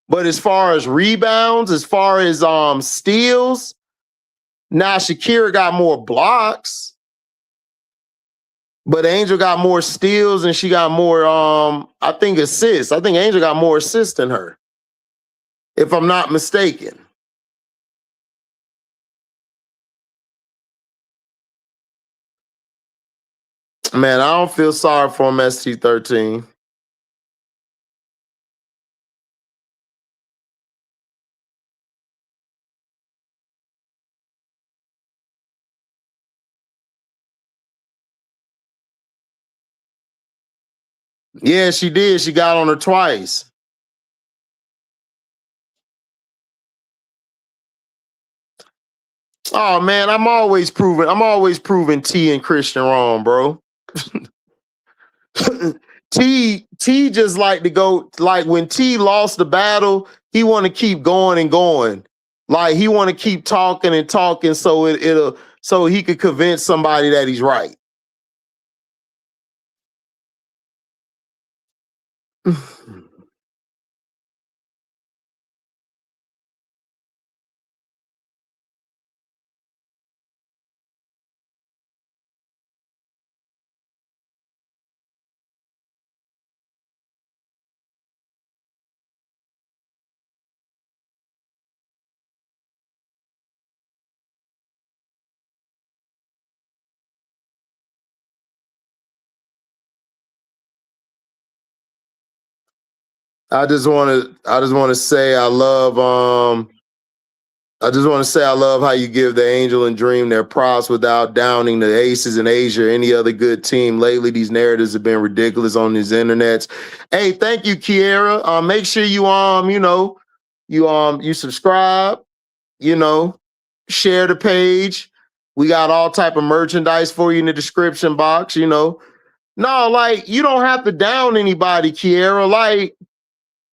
But as far as rebounds, as far as steals, now Shakira got more blocks. But Angel got more steals and she got more, I think, assists. I think Angel got more assists than her, if I'm not mistaken. Man, I don't feel sorry for him, ST13. Yeah, she did. She got on her twice. Oh man, I'm always proving T and Christian wrong, bro. T just like to go, like when T lost the battle, he want to keep going and going. Like he want to keep talking and talking so he could convince somebody that he's right. I just want to say I love how you give the Angel and Dream their props without downing the Aces in Asia or any other good team. Lately, these narratives have been ridiculous on these internets. Hey, thank you, Kiera. Make sure you you subscribe, share the page. We got all type of merchandise for you in the description box, No, like you don't have to down anybody, Kiera. Like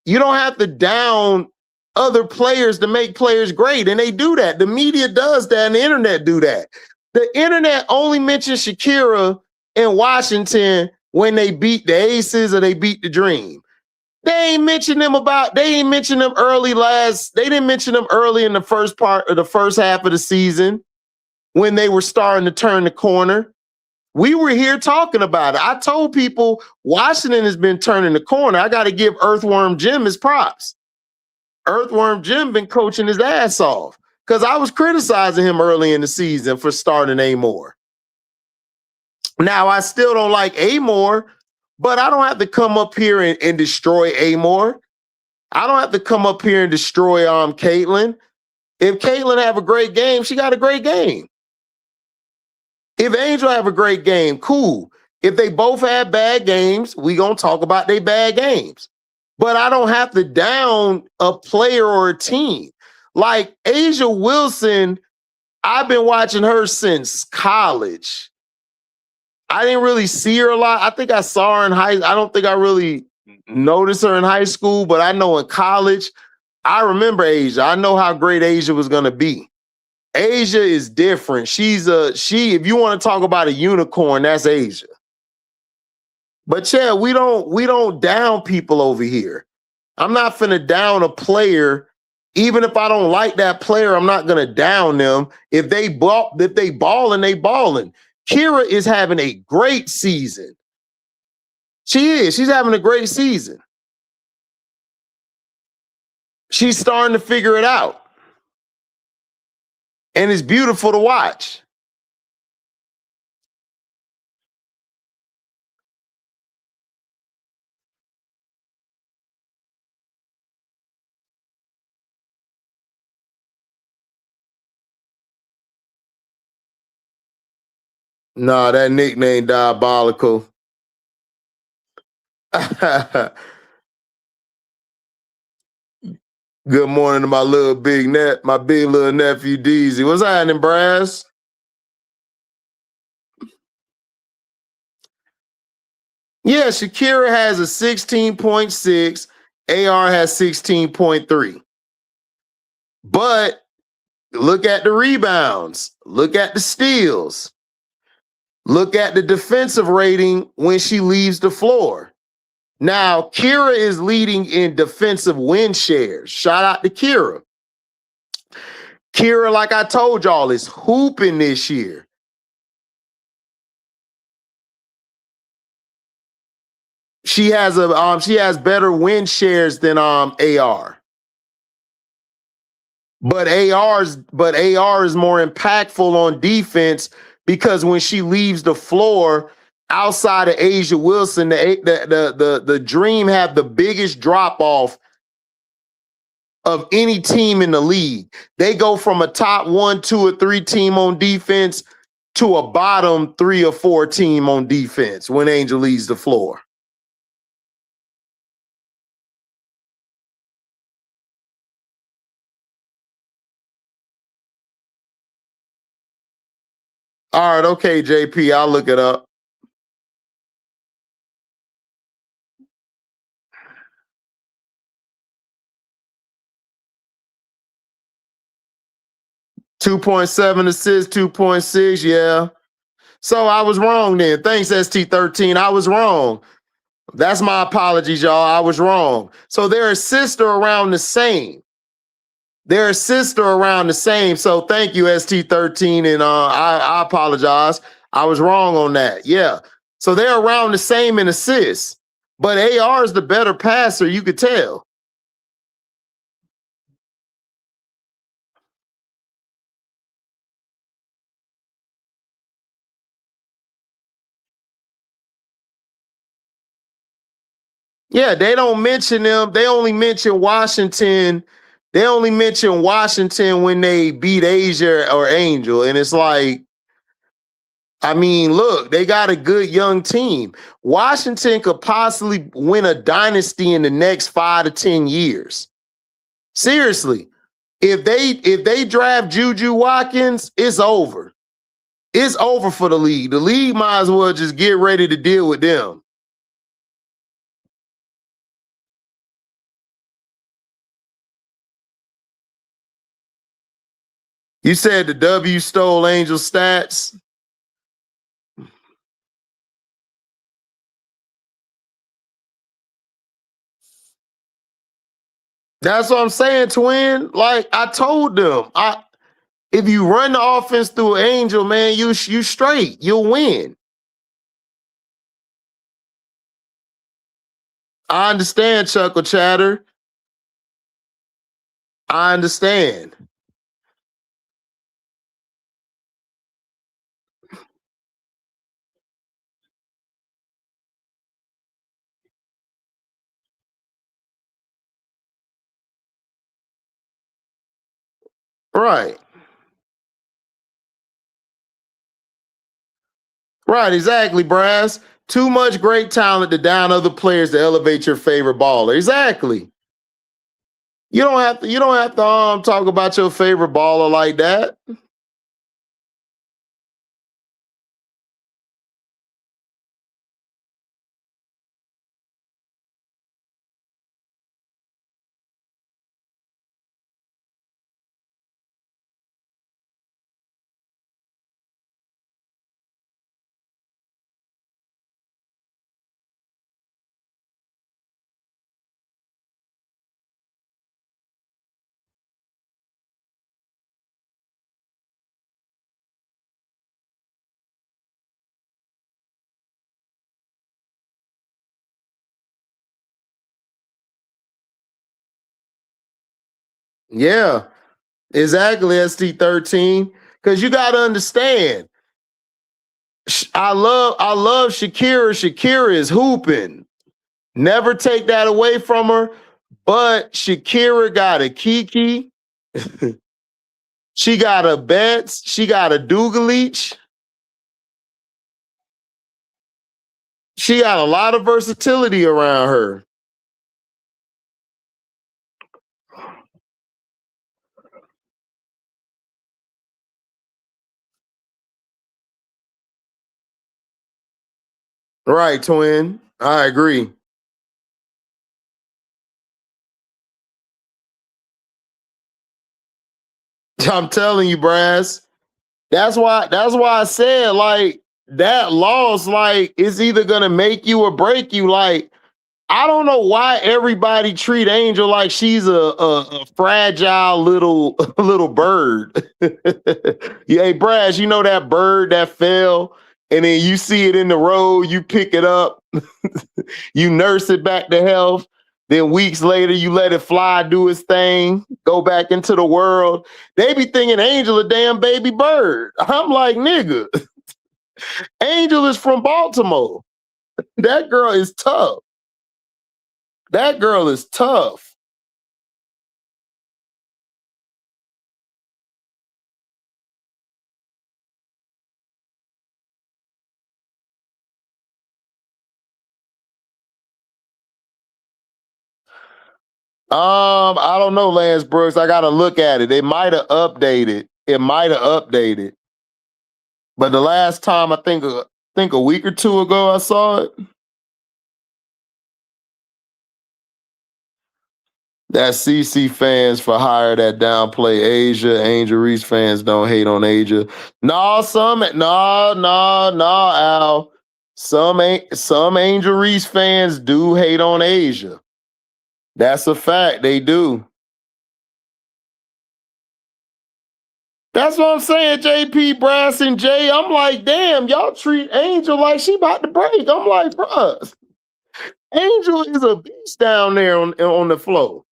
you don't have to down other players to make players great. And they do that. The media does that and the internet do that. The internet only mentions Shakira in Washington when they beat the Aces or they beat the Dream. They ain't mention them early they didn't mention them early in the first part of the first half of the season when they were starting to turn the corner. We were here talking about it. I told people Washington has been turning the corner. I got to give Earthworm Jim his props. Earthworm Jim been coaching his ass off because I was criticizing him early in the season for starting Amore. Now, I still don't like Amore, but I don't have to come up here and destroy Amore. I don't have to come up here and destroy Caitlin. If Caitlin have a great game, she got a great game. If Angel have a great game, cool. If they both have bad games, we gonna talk about their bad games. But I don't have to down a player or a team. Like Asia Wilson, I've been watching her since college. I didn't really see her a lot. I think I saw her in I don't think I really noticed her in high school, but I know in college, I remember Asia. I know how great Asia was going to be. Asia is different. If you want to talk about a unicorn, that's Asia. But yeah, we don't down people over here. I'm not finna down a player. Even if I don't like that player, I'm not gonna down them. If they balling, they balling. Kira is having a great season. She is. She's having a great season. She's starting to figure it out. And it's beautiful to watch. Nah, that nickname diabolical. Good morning to my big little nephew DEEZYii. What's happening, Brass? Yeah, Shakira has a 16.6. AR has 16.3. But look at the rebounds. Look at the steals. Look at the defensive rating when she leaves the floor. Now, Kira is leading in defensive win shares. Shout out to Kira. Kira, like I told y'all, is hooping this year. She has better win shares than AR. But AR is more impactful on defense because when she leaves the floor, outside of Asia Wilson, the Dream have the biggest drop off of any team in the league. They go from a top 1, 2, or 3 team on defense to a bottom 3 or 4 team on defense when Angel leaves the floor. All right, okay, JP, I'll look it up. .7 assists, 2.6, yeah. So I was wrong then. Thanks, ST13. I was wrong. That's my apologies, y'all. I was wrong. So their assists are around the same. So thank you, ST13, and I apologize. I was wrong on that. Yeah. So they're around the same in assists, but AR is the better passer, you could tell. Yeah, they don't mention them. They only mention Washington. They only mention Washington when they beat Asia or Angel. And it's like, I mean, look, they got a good young team. Washington could possibly win a dynasty in the next 5 to 10 years. Seriously, if they draft Juju Watkins, it's over. It's over for the league. The league might as well just get ready to deal with them. You said the W stole Angel stats. That's what I'm saying, twin. Like I told them, if you run the offense through Angel, man, you straight. You'll win. I understand, Chuckle Chatter. I understand. Right. Right, exactly, Brass. Too much great talent to down other players to elevate your favorite baller. Exactly. You don't have to talk about your favorite baller like that. Yeah, exactly, ST13. Because you gotta understand, I love Shakira. Shakira is hooping. Never take that away from her. But Shakira got a Kiki. She got a Betts. She got a Dougalich. She got a lot of versatility around her. Right, twin. I agree. I'm telling you, Brass. That's why I said like that loss, like, is either gonna make you or break you. Like, I don't know why everybody treat Angel like she's a fragile little little bird. Yeah, hey, Brass, you know that bird that fell, and then you see it in the road, you pick it up, you nurse it back to health. Then weeks later, you let it fly, do its thing, go back into the world. They be thinking Angel a damn baby bird. I'm like, nigga, Angel is from Baltimore. That girl is tough. That girl is tough. I don't know, Lance Brooks. I gotta look at it. It might have updated. It might have updated. But the last time I think a week or two ago I saw it. That CC fans for hire that downplay Asia. Angel Reese fans don't hate on Asia. No, Al. Some Angel Reese fans do hate on Asia. That's a fact. They do. That's what I'm saying, JP, Brass, and Jay. I'm like, damn, y'all treat Angel like she about to break. I'm like, bruh, Angel is a beast down there on the floor.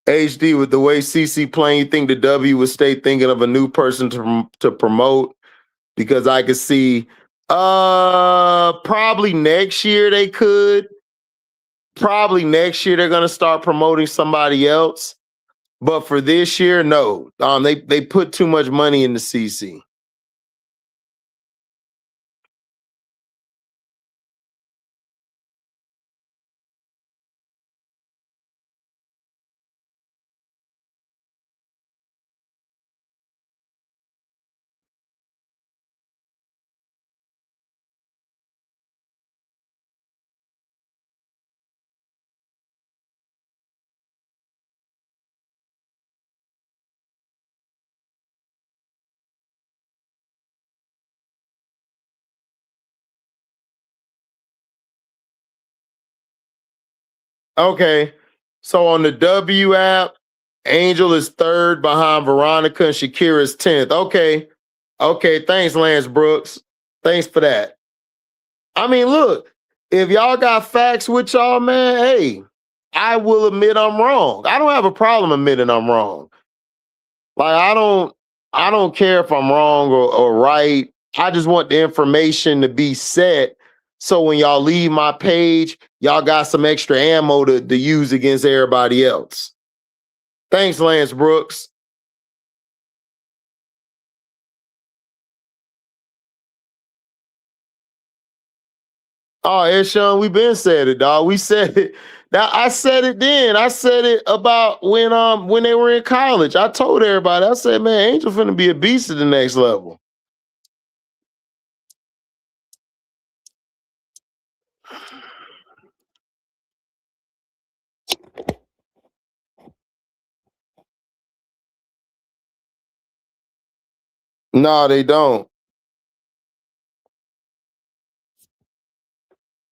HD, with the way CC playing, you think the W would stay thinking of a new person to promote? Because I could see probably next year they could. Probably next year they're gonna start promoting somebody else. But for this year, no. They put too much money into CC. Okay. So on the W app, Angel is third behind Veronica and Shakira's 10th. Okay. Okay. Thanks, Lance Brooks. Thanks for that. I mean, look, if y'all got facts with y'all, man, hey, I will admit I'm wrong. I don't have a problem admitting I'm wrong. Like I don't care if I'm wrong or right. I just want the information to be set. So when y'all leave my page, y'all got some extra ammo to use against everybody else. Thanks, Lance Brooks. Oh, Sean, we been said it, dog. We said it. Now I said it then. I said it about when they were in college. I told everybody. I said, man, Angel finna be a beast at the next level. No, they don't.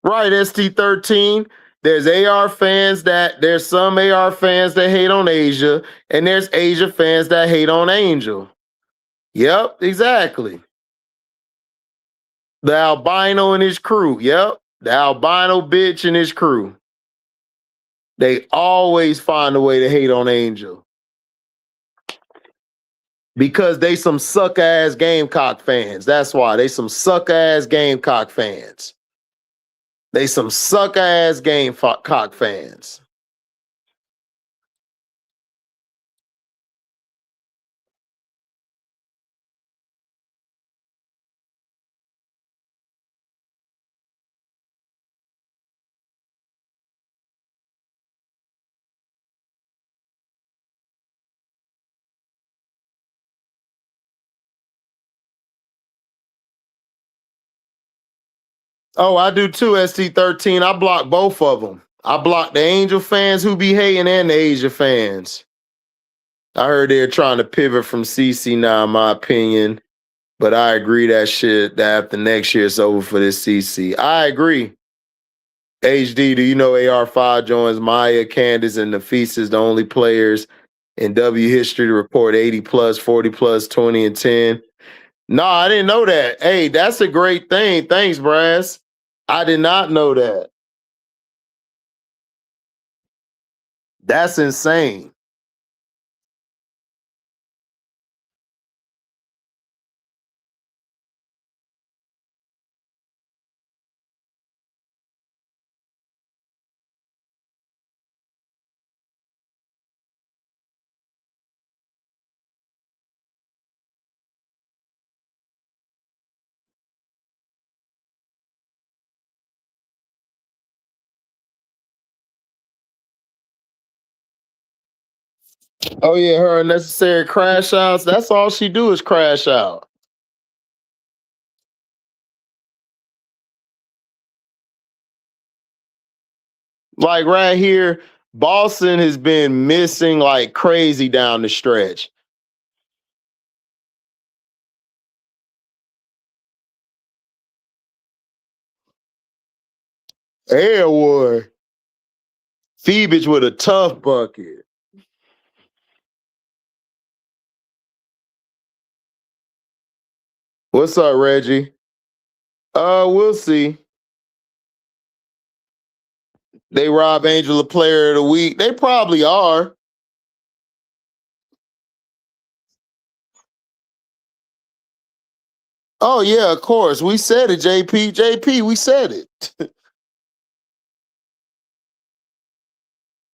Right, ST13. There's some AR fans that hate on Asia, and there's Asia fans that hate on Angel. Yep, exactly. The albino and his crew. Yep. The albino bitch and his crew. They always find a way to hate on Angel. Because they some suck ass Gamecock fans. That's why. They some suck ass Gamecock fans. They some suck ass Gamecock fans. Oh, I do too, ST13. I block both of them. I block the Angel fans who be hating and the Asia fans. I heard they're trying to pivot from CC now, in my opinion. But I agree that shit that after next year it's over for this CC. I agree. HD, do you know AR5 joins Maya, Candace, and Nafisa is the only players in W history to record 80 plus, 40 plus, 20 and 10? No, I didn't know that. Hey, that's a great thing. Thanks, Brass. I did not know that. That's insane. Oh yeah, her unnecessary crash outs. That's all she do is crash out. Like right here, Boston has been missing like crazy down the stretch. Airwood. Phoebus with a tough bucket. What's up, Reggie? We'll see. They rob Angel of Player of the Week. They probably are. Oh yeah, of course. We said it, JP. JP, we said it.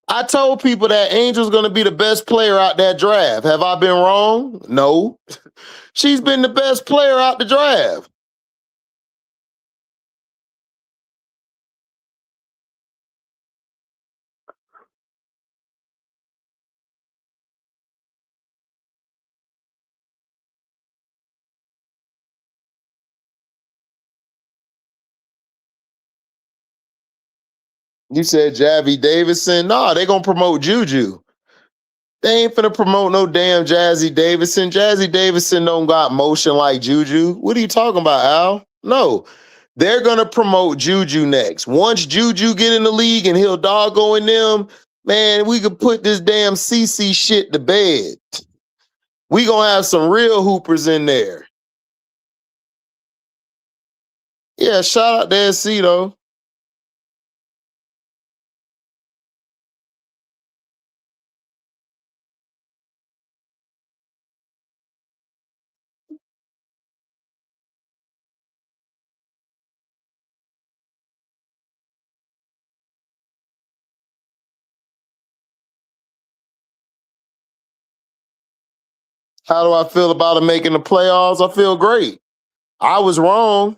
I told people that Angel's gonna be the best player out that draft. Have I been wrong? No. She's been the best player out the draft. You said Javi Davison. Nah, they gonna promote Juju. They ain't finna promote no damn Jazzy Davison. Jazzy Davison don't got motion like Juju. What are you talking about, Al? No. They're gonna promote Juju next. Once Juju get in the league and he'll doggo in them, man, we could put this damn CC shit to bed. We gonna have some real hoopers in there. Yeah, shout out to SC though. How do I feel about them making the playoffs? I feel great. I was wrong.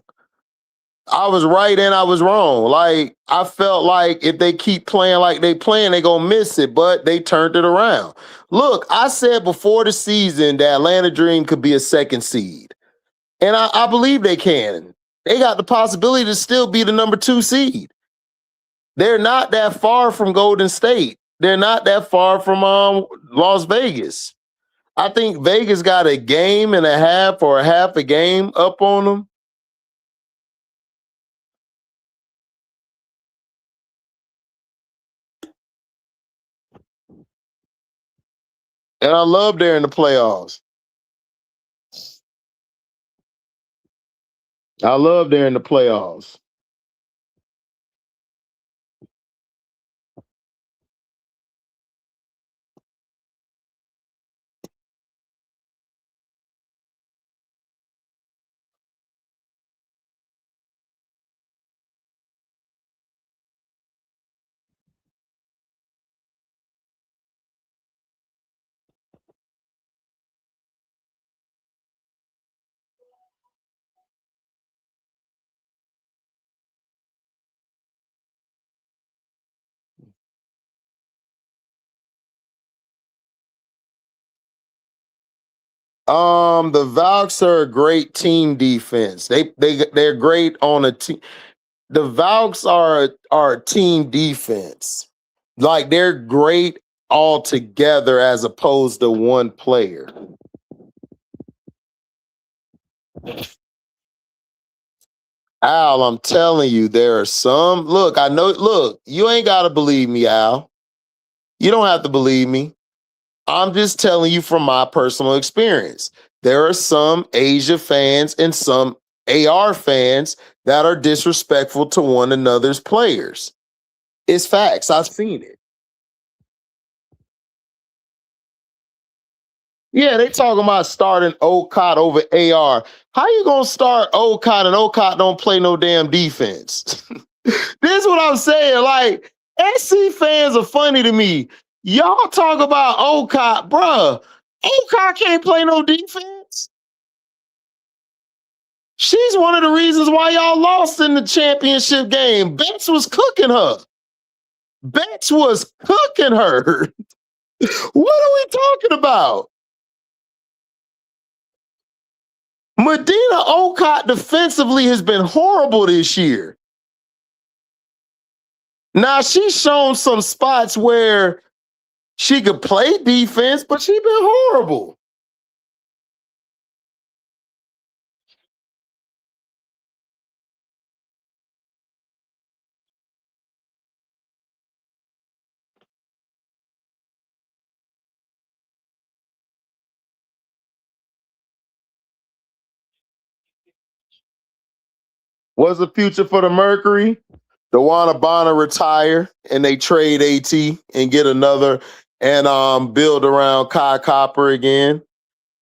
I was right and I was wrong. Like, I felt like if they keep playing like they playing, they gonna miss it, but they turned it around. Look, I said before the season that Atlanta Dream could be a second seed. And I believe they can. They got the possibility to still be the number 2 seed. They're not that far from Golden State. They're not that far from Las Vegas. I think Vegas got a game and a half or a half a game up on them. And I love they're in the playoffs. I love they're in the playoffs. The Valks are a great team defense. They're great on a team. The Valks are a team defense. Like they're great all together as opposed to one player. Al, I'm telling you, there are some. Look, I know. Look, you ain't got to believe me, Al. You don't have to believe me. I'm just telling you from my personal experience. There are some Asia fans and some AR fans that are disrespectful to one another's players. It's facts. I've seen it. Yeah, they talking about starting Ocott over AR. How you gonna start Ocott and Ocott don't play no damn defense? This is what I'm saying. Like, SC fans are funny to me. Y'all talk about Ocott, bruh. Ocott can't play no defense. She's one of the reasons why y'all lost in the championship game. Betts was cooking her. Betts was cooking her. What are we talking about? Medina Ocott defensively has been horrible this year. Now, she's shown some spots where she could play defense, but she's been horrible. What's the future for the Mercury? Dewana Bonner retire and they trade AT and get another and build around Kai Copper again.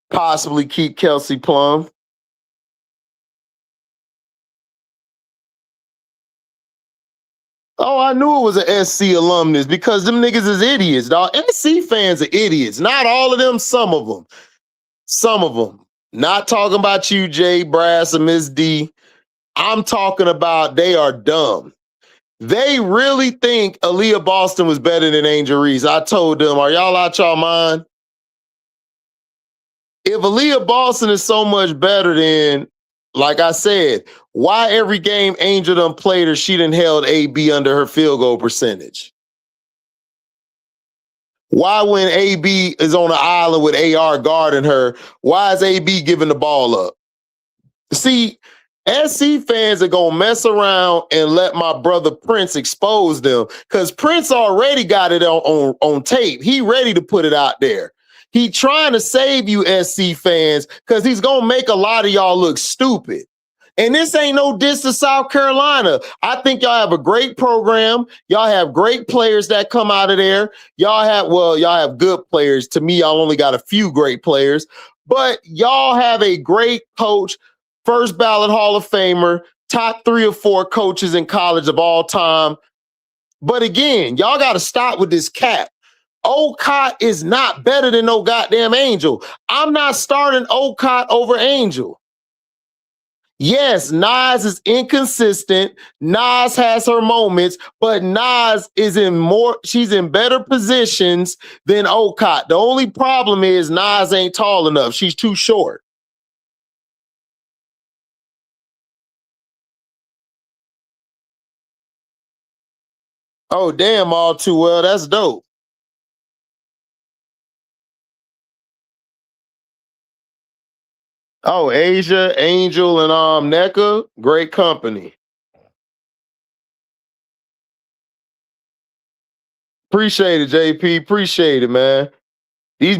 Possibly keep Kelsey Plum. Oh, I knew it was an SC alumnus because them niggas is idiots, dog. SC fans are idiots. Not all of them, some of them. Some of them. Not talking about you, Jay Brass and Miss D. I'm talking about they are dumb. They really think Aaliyah Boston was better than Angel Reese. I told them, are y'all out y'all mind? If Aaliyah Boston is so much better than, like I said, why every game Angel done played her, she done held AB under her field goal percentage? Why when AB is on the island with AR guarding her, why is AB giving the ball up? See, SC fans are gonna mess around and let my brother Prince expose them because Prince already got it on tape. He ready to put it out there. He trying to save you SC fans because he's gonna make a lot of y'all look stupid. And this ain't no diss to South Carolina. I think y'all have a great program. Y'all have great players that come out of there. Y'all have good players. To me, y'all only got a few great players, but y'all have a great coach, first ballot Hall of Famer, top 3 or 4 coaches in college of all time. But again, y'all got to stop with this cap. Ocott is not better than no goddamn Angel. I'm not starting Ocott over Angel. Yes, Nas is inconsistent. Nas has her moments, but Nas she's in better positions than Ocott. The only problem is Nas ain't tall enough. She's too short. Oh, damn, all too well. That's dope. Oh, Asia, Angel, and NECA, great company. Appreciate it, JP. Appreciate it, man. These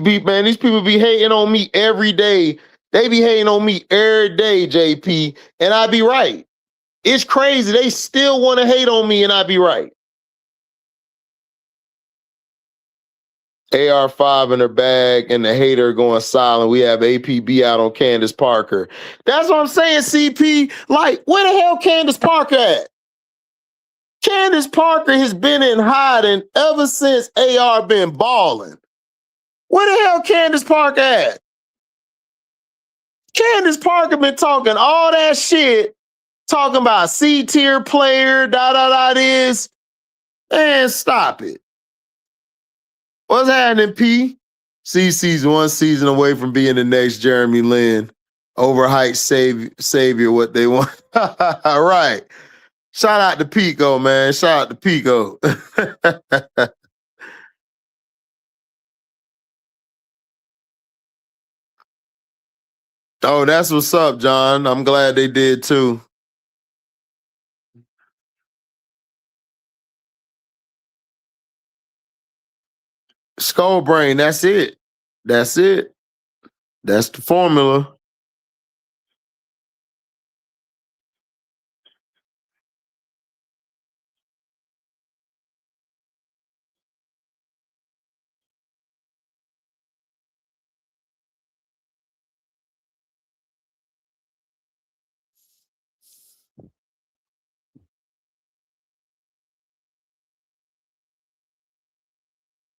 people be hating on me every day. They be hating on me every day, JP, and I be right. It's crazy. They still want to hate on me, and I be right. AR5 in her bag and the hater going silent. We have APB out on Candace Parker. That's what I'm saying, CP. Like, where the hell Candace Parker at? Candace Parker has been in hiding ever since AR been balling. Where the hell Candace Parker at? Candace Parker been talking all that shit, talking about C-tier player, this. Man, stop it. What's happening, P? CC's one season away from being the next Jeremy Lin. Overhyped savior, what they want. Right. Shout out to Pico, man. Shout out to Pico. Oh, that's what's up, John. I'm glad they did too. Skull brain, that's it. That's it. That's the formula.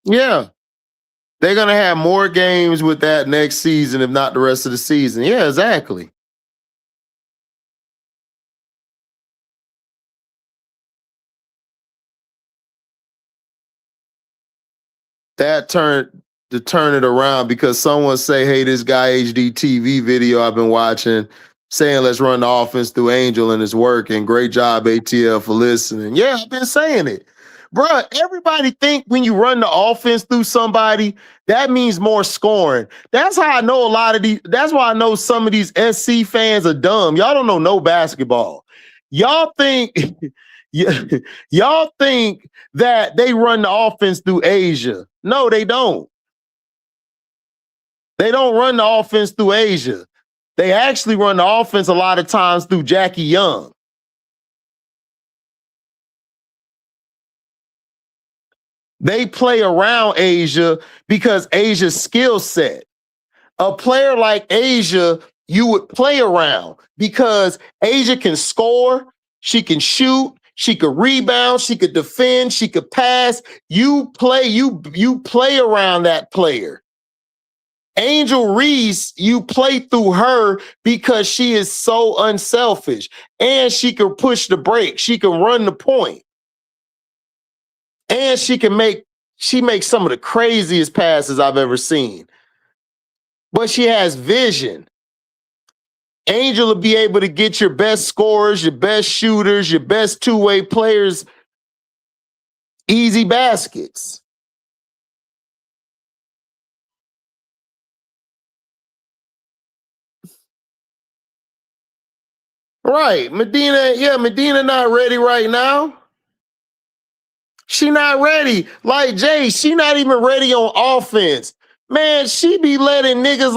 Yeah. They're gonna have more games with that next season, if not the rest of the season. Yeah, exactly. That turn it around because someone say, hey, this guy HDiiTV video I've been watching saying let's run the offense through Angel and it's working. Great job, ATL, for listening. Yeah, I've been saying it. Bruh, everybody think when you run the offense through somebody, that means more scoring. That's how I know that's why I know some of these SC fans are dumb. Y'all don't know no basketball. Y'all think y'all think that they run the offense through Asia. No, they don't. They don't run the offense through Asia. They actually run the offense a lot of times through Jackie Young. They play around Asia because Asia's skill set. A player like Asia, you would play around because Asia can score, she can shoot, she could rebound, she could defend, she could pass. You play around that player. Angel Reese, you play through her because she is so unselfish and she can push the break. She can run the point. And she makes some of the craziest passes I've ever seen. But she has vision. Angel will be able to get your best scorers, your best shooters, your best two-way players easy baskets. Right. Medina, yeah, Medina not ready right now. She not ready. Like Jay, she not even ready on offense. Man, she be letting niggas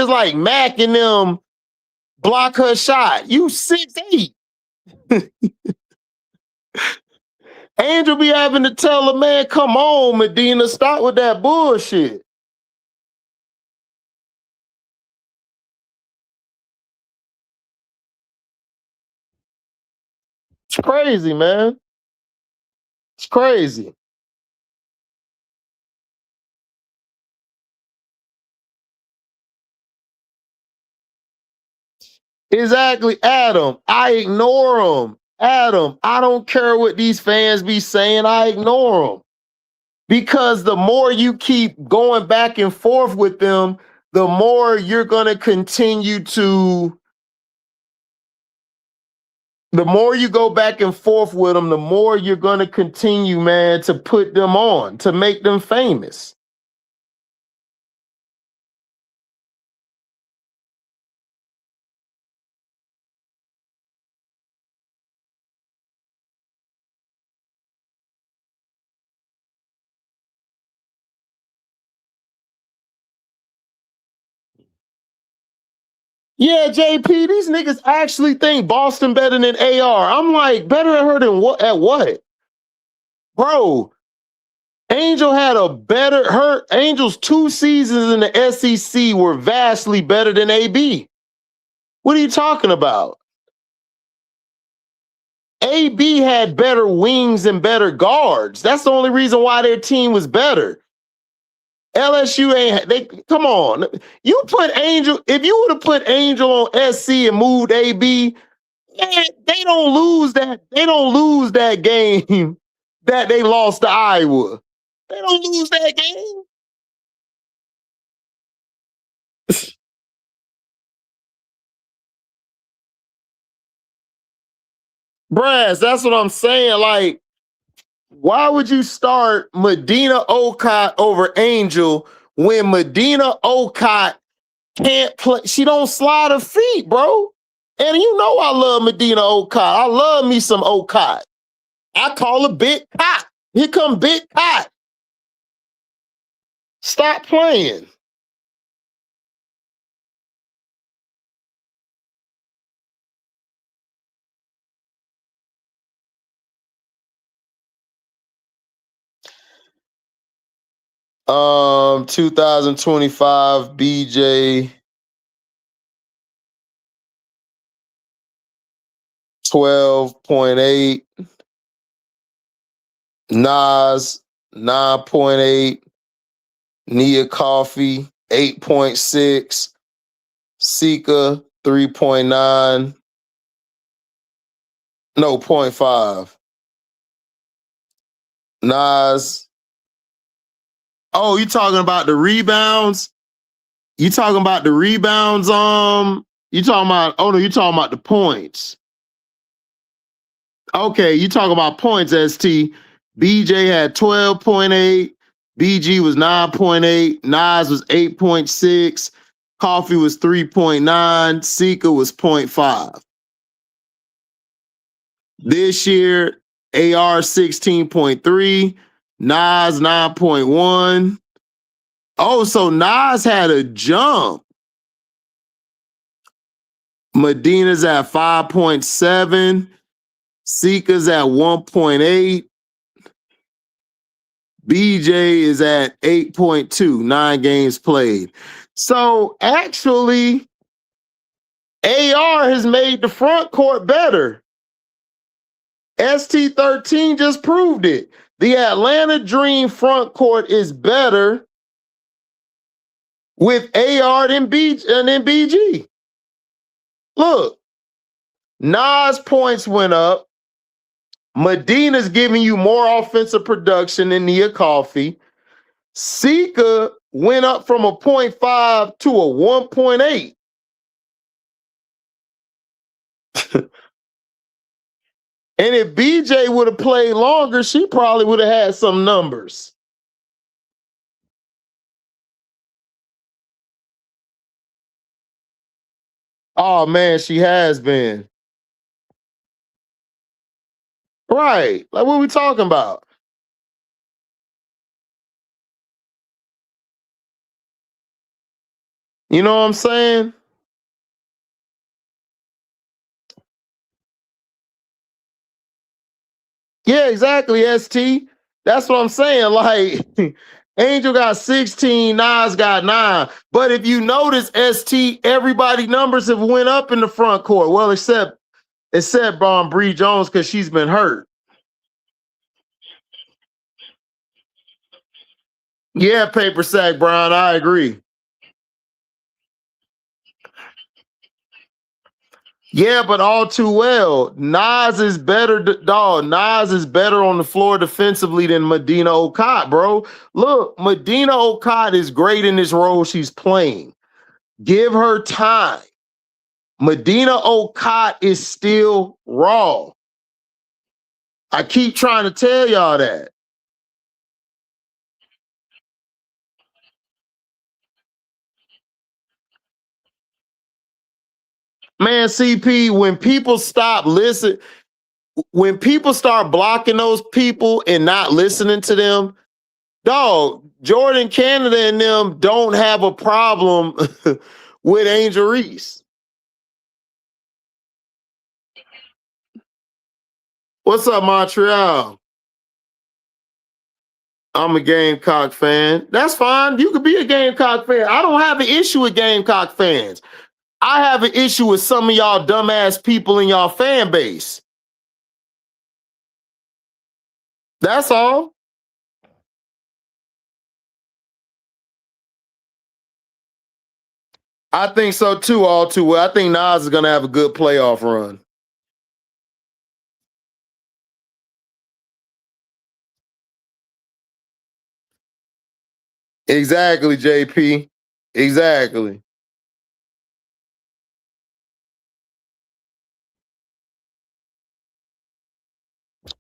like Mac and them block her shot. You 6'8". Angel be having to tell her, man, come on, Medina, stop with that bullshit. It's crazy, man. It's crazy. Exactly, Adam. I ignore them. Adam, I don't care what these fans be saying. I ignore them. Because the more you keep going back and forth with them, the more you're going to continue to, the more you go back and forth with them, the more you're going to continue, man, to put them on, to make them famous. Yeah, JP, these niggas actually think Boston better than AR. I'm like, better at her than what? At what? Bro, Angel had a better, her Angel's 2 seasons in the SEC were vastly better than AB. What are you talking about? AB had better wings and better guards. That's the only reason why their team was better. LSU ain't, they, come on. You put Angel, if you would have put Angel on SC and moved AB, man, they don't lose that game that they lost to Iowa. They don't lose that game. Brass, that's what I'm saying. Like, why would you start Medina Okot over Angel when Medina Okot can't play? She don't slide her feet, bro. And you know I love Medina Okot. I love me some Okot. I call her Big Cot. Here come Big Cot. Stop playing. Um, 2025 BJ 12.8, Nas 9.8, Nia Coffee 8.6, Sika 3.9, no 0.5. Nas, oh, you talking about the rebounds? You talking about the rebounds? You talking about, oh no, you talking about the points. Okay, you talk about points, ST. BJ had 12.8, BG was 9.8, Nas was 8.6, Coffee was 3.9, Sika was 0.5. This year, AR 16.3, Nas 9.1. Oh, so Nas had a jump. Medina's at 5.7, Sika's at 1.8. BJ is at 8.2, 9 games played. So actually, AR has made the front court better. ST13 just proved it. The Atlanta Dream front court is better with AR than BG. Look, Nas points went up. Medina's giving you more offensive production than Nia Coffee. Sika went up from a 0.5 to a 1.8. And if BJ would have played longer, she probably would have had some numbers. Oh man, she has been. Right. Like what we talking about? You know what I'm saying? Yeah, exactly, ST. That's what I'm saying. Like Angel got 16, Nas got 9. But if you notice, ST, everybody numbers have went up in the front court. Well, except Bree Jones, because she's been hurt. Yeah, paper sack, Brian. I agree. Yeah, but all too well. Nas is better, dog. Nas is better on the floor defensively than Medina Okot, bro. Look, Medina Okot is great in this role she's playing. Give her time. Medina Okot is still raw. I keep trying to tell y'all that. Man, CP, when people start blocking those people and not listening to them, dog, Jordan Canada and them don't have a problem with Angel Reese. What's up, Montreal? I'm a Gamecock fan. That's fine. You could be a Gamecock fan. I don't have an issue with Gamecock fans. I have an issue with some of y'all dumbass people in y'all fan base. That's all. I think so too, all too well. I think Nas is going to have a good playoff run. Exactly, JP. Exactly.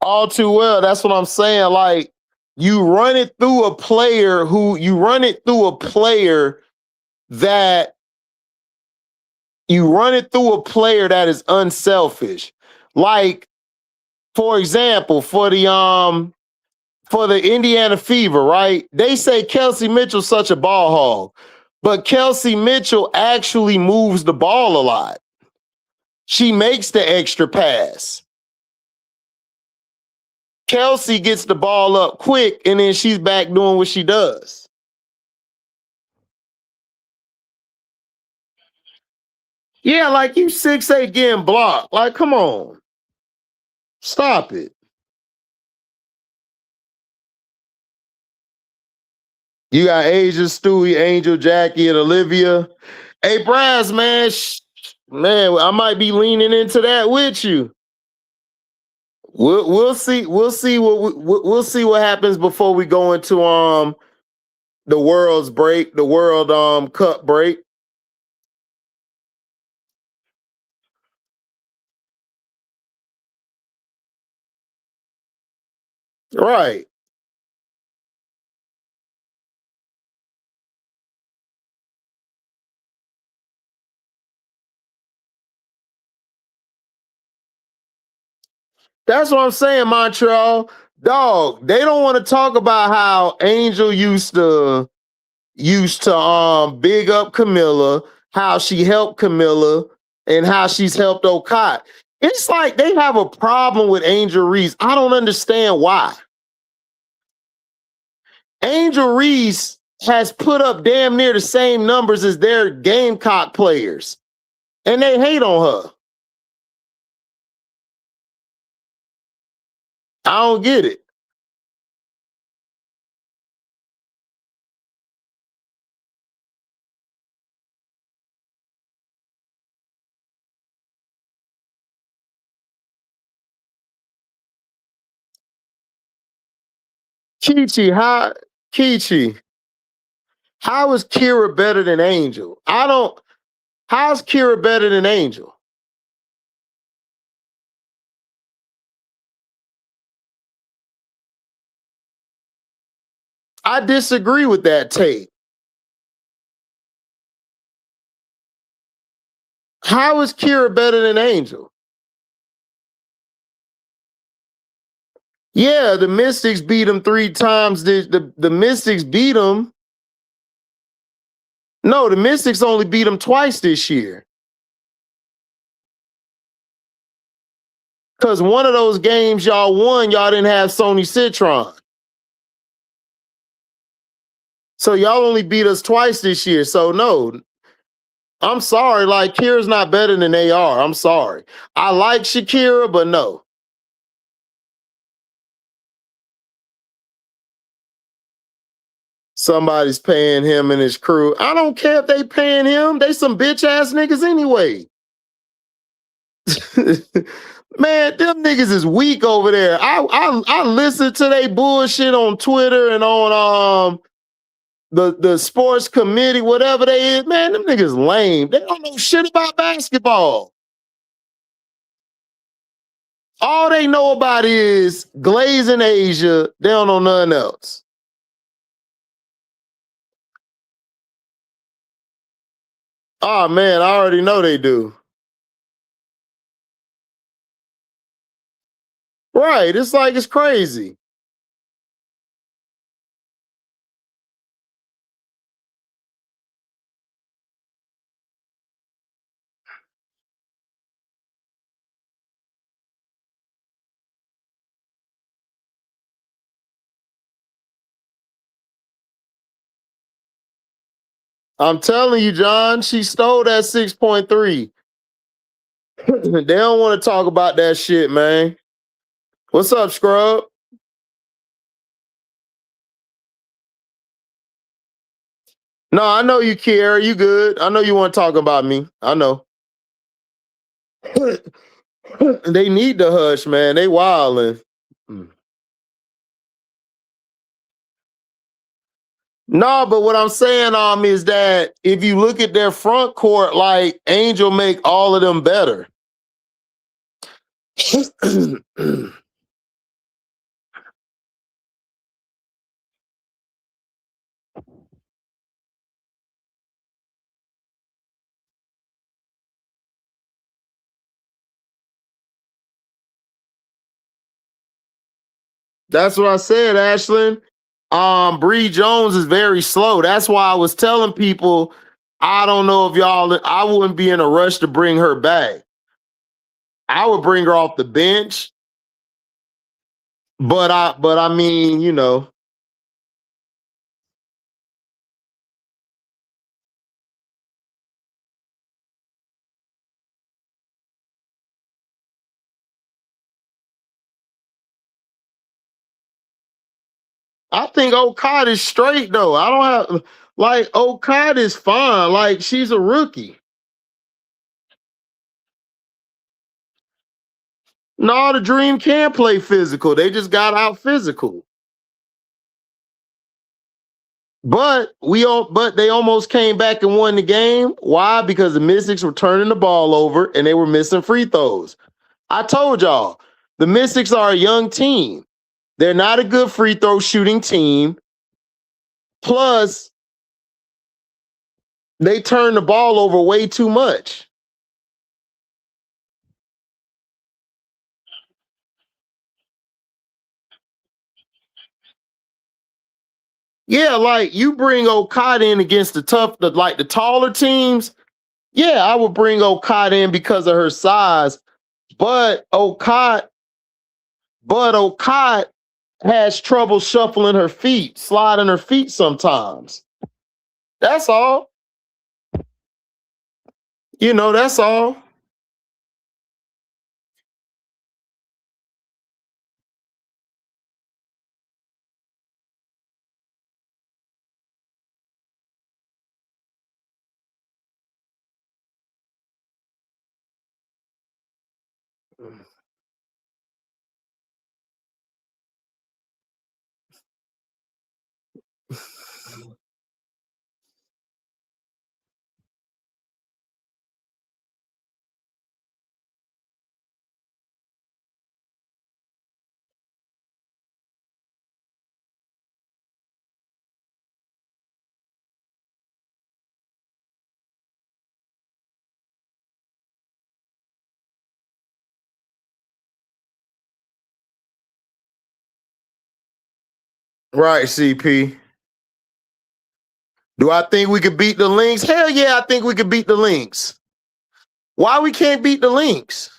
All too well. That's what I'm saying. Like, you run it through a player that is unselfish. Like, for example, for the Indiana Fever, right? They say Kelsey Mitchell's such a ball hog, but Kelsey Mitchell actually moves the ball a lot. She makes the extra pass. Kelsey gets the ball up quick, and then she's back doing what she does. Yeah, like you 6'8" getting blocked. Like, come on. Stop it. You got Asia, Stewie, Angel, Jackie, and Olivia. Hey, Brass, man, man, I might be leaning into that with you. We'll see. We'll see what happens before we go into the world cup break. Right. That's what I'm saying, Montreal. Dog, they don't want to talk about how Angel used to big up Camilla, how she helped Camilla, and how she's helped Okot. It's like they have a problem with Angel Reese. I don't understand why. Angel Reese has put up damn near the same numbers as their Gamecock players, and they hate on her. I don't get it. Kichi, Kichi, how is Kira better than Angel? I don't. How's Kira better than Angel? I disagree with that take. How is Kira better than Angel? Yeah, the Mystics beat them 3 times. The Mystics beat them. No, the Mystics only beat them twice this year. Because one of those games y'all won, y'all didn't have Sony Citron. So y'all only beat us twice this year. So no, I'm sorry. Like, Kira's not better than they are. I'm sorry. I like Shakira, but no. Somebody's paying him and his crew. I don't care if they paying him. They some bitch ass niggas anyway. Man, them niggas is weak over there. I listen to they bullshit on Twitter and on the sports committee, whatever they is. Man, them niggas lame. They don't know shit about basketball. All they know about is glazing Asia. They don't know nothing else. Oh man, I already know they do. Right. It's like it's crazy. I'm telling you, John, she stole that 6.3. They don't want to talk about that shit, man. What's up, Scrub? No, I know you care. You good. I know you want to talk about me. I know. They need the hush, man. They wilding. No, but what I'm saying is that if you look at their front court, like Angel make all of them better. That's what I said, Ashlyn. Bree Jones is very slow. That's why I was telling people, I don't know if I wouldn't be in a rush to bring her back. I would bring her off the bench, but I mean, you know, I think Okada is straight though. I don't have like Okada is fine. Like she's a rookie. No, the Dream can play physical. They just got out physical. But they almost came back and won the game. Why? Because the Mystics were turning the ball over and they were missing free throws. I told y'all, the Mystics are a young team. They're not a good free throw shooting team. Plus, they turn the ball over way too much. Yeah, like you bring Okada in against the taller teams. Yeah, I would bring Okada in because of her size. But Okada has trouble shuffling her feet, sliding her feet sometimes. That's all. You know, that's all. Right, CP. Do I think we could beat the Lynx? Hell yeah, I think we could beat the Lynx. Why we can't beat the Lynx?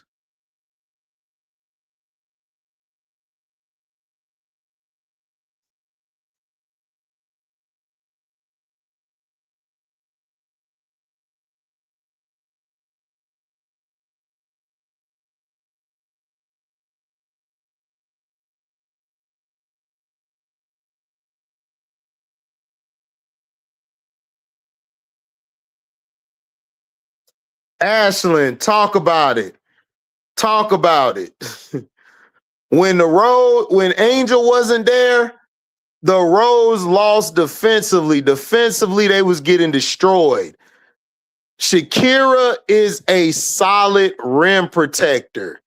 Ashlyn, talk about it. Talk about it. When Angel wasn't there, the Rose lost defensively. Defensively, they was getting destroyed. Shakira is a solid rim protector.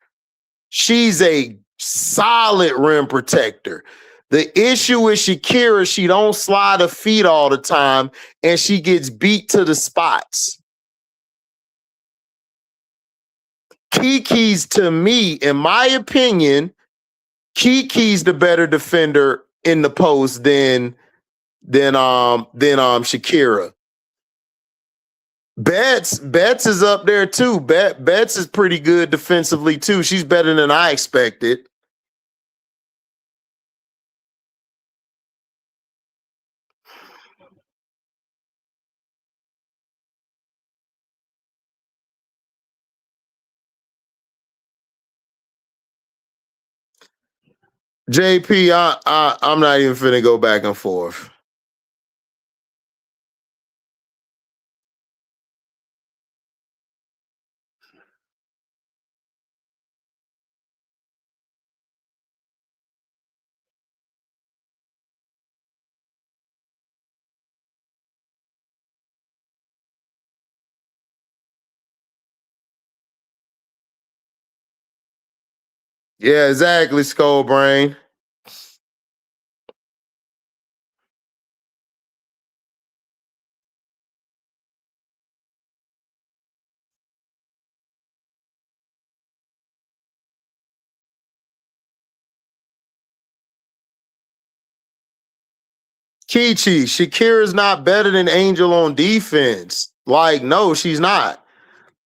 She's a solid rim protector. The issue with Shakira, she don't slide her feet all the time, and she gets beat to the spots. Kiki's, to me, in my opinion, Kiki's the better defender in the post than Shakira. Betts is up there too. Betts is pretty good defensively too. She's better than I expected. JP, I'm not even finna go back and forth. Yeah, exactly, Skull Brain. Kichi, Shakira's not better than Angel on defense. Like, no, she's not.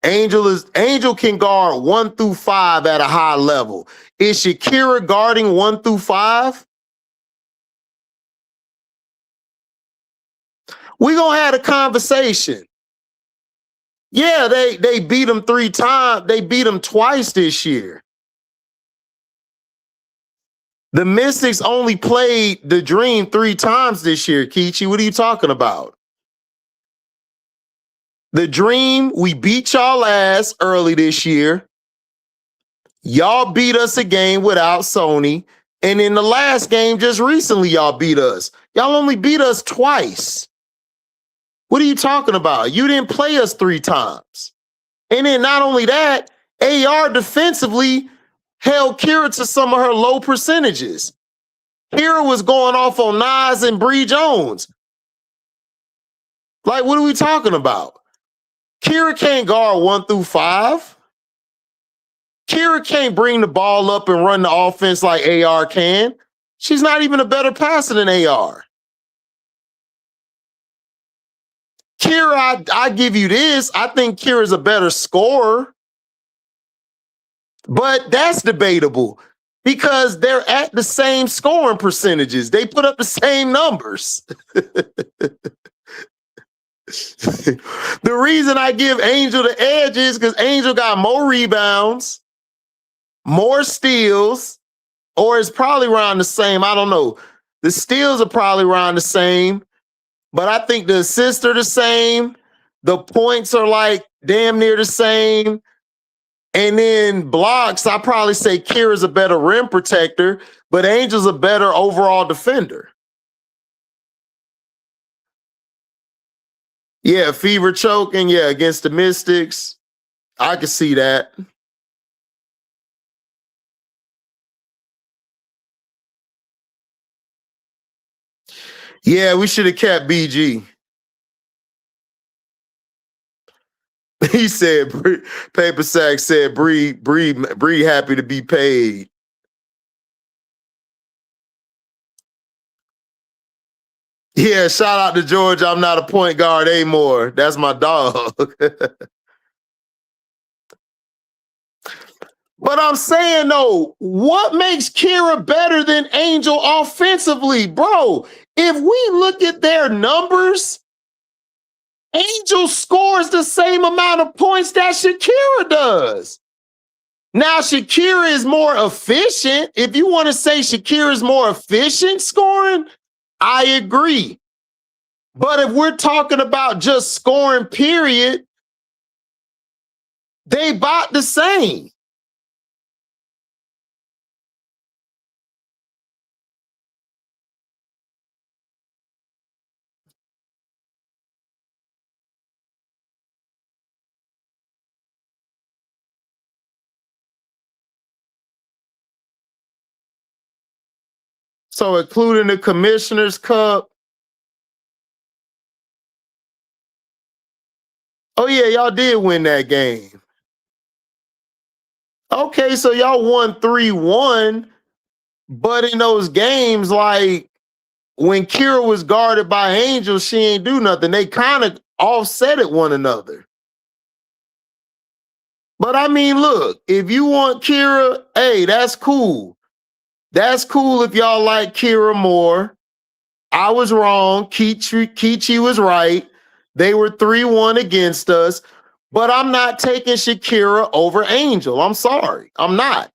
Angel can guard 1 through 5 at a high level. Is Shakira guarding 1 through 5? We gonna have a conversation. Yeah, they beat them 3 times. They beat them twice this year. The Mystics only played the Dream 3 times this year, Kichi. What are you talking about? The Dream, we beat y'all ass early this year. Y'all beat us a game without Sony. And in the last game, just recently, y'all beat us. Y'all only beat us twice. What are you talking about? You didn't play us 3 times. And then not only that, AR defensively held Kira to some of her low percentages. Kira was going off on Nas and Bree Jones. Like, what are we talking about? Kira can't guard 1 through 5. Kira can't bring the ball up and run the offense like AR can. She's not even a better passer than AR. Kira, I give you this. I think Kira's a better scorer. But that's debatable because they're at the same scoring percentages. They put up the same numbers. The reason I give Angel the edge is because Angel got more rebounds, more steals, or it's probably around the same. I don't know. The steals are probably around the same, but I think the assists are the same. The points are like damn near the same. And then blocks, I probably say Kira's a better rim protector, but Angel's a better overall defender. Yeah, fever choking, yeah, against the Mystics. I can see that. Yeah, we should have kept BG. He said, Paper Sack said, Bree happy to be paid. Yeah, shout out to George. I'm not a point guard anymore. That's my dog. But I'm saying though, what makes Kira better than Angel offensively, bro? If we look at their numbers, Angel scores the same amount of points that Shakira does. Now, Shakira is more efficient. If you want to say Shakira is more efficient scoring, I agree. But if we're talking about just scoring, period, they about the same. So including the Commissioner's Cup. Oh yeah, y'all did win that game. Okay, so y'all won 3-1, but in those games, like when Kira was guarded by Angel, she ain't do nothing. They kind of offset at one another. But I mean, look, if you want Kira, hey, that's cool. That's cool if y'all like Kira more. I was wrong. Kichi was right. They were 3-1 against us. But I'm not taking Shakira over Angel. I'm sorry. I'm not.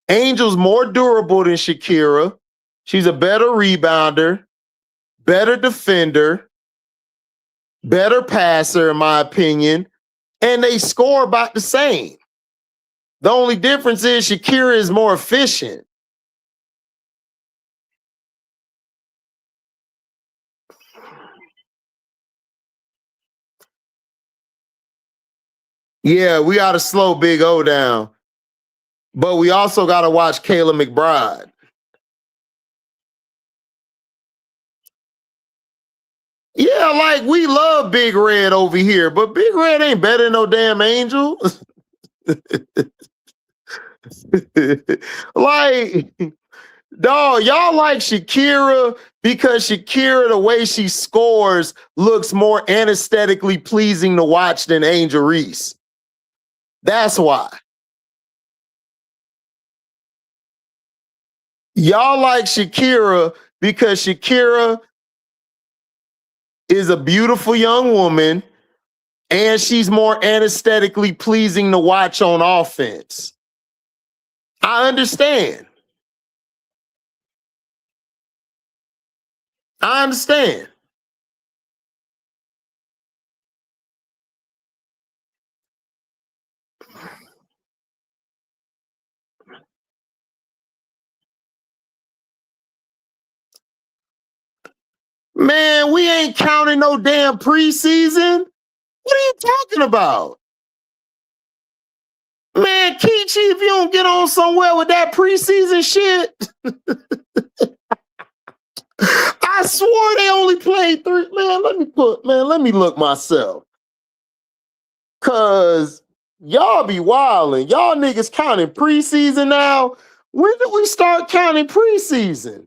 Angel's more durable than Shakira. She's a better rebounder, better defender, better passer, in my opinion. And they score about the same. The only difference is Shakira is more efficient. Yeah, we got to slow Big O down. But we also got to watch Kayla McBride. Yeah, like we love Big Red over here, but Big Red ain't better than no damn Angel. Like, dog, y'all like Shakira because Shakira, the way she scores, looks more aesthetically pleasing to watch than Angel Reese. That's why. Y'all like Shakira because Shakira is a beautiful young woman and she's more aesthetically pleasing to watch on offense. I understand. I understand. Man, we ain't counting no damn preseason. What are you talking about? Man, Kichi, if you don't get on somewhere with that preseason shit, I swore they only played 3. Man, let me look myself. Cause y'all be wilding. Y'all niggas counting preseason now. When did we start counting preseason?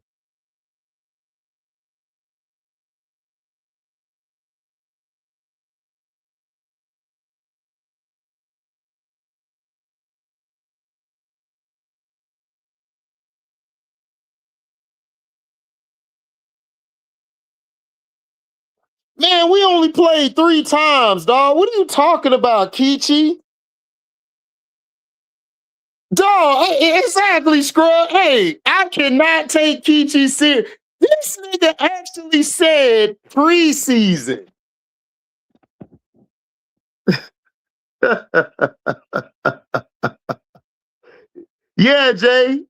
Man, we only played 3 times, dog. What are you talking about, Kichi? Dog, exactly, Scrub. Hey, I cannot take Kichi serious. This nigga actually said preseason. Yeah, Jay.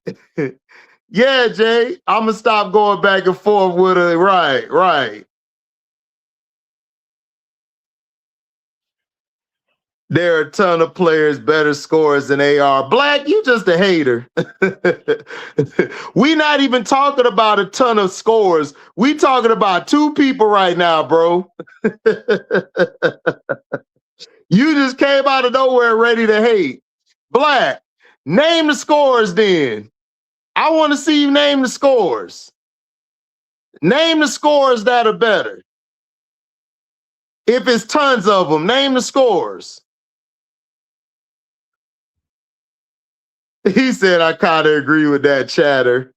Yeah, Jay. I'm gonna stop going back and forth with her. Right. There are a ton of players better scorers than they are. Black, you just a hater. We not even talking about a ton of scores. We talking about 2 people right now, bro. You just came out of nowhere ready to hate. Black, name the scores then. I want to see you name the scores. Name the scores that are better. If it's tons of them, name the scores. He said, I kind of agree with that chatter.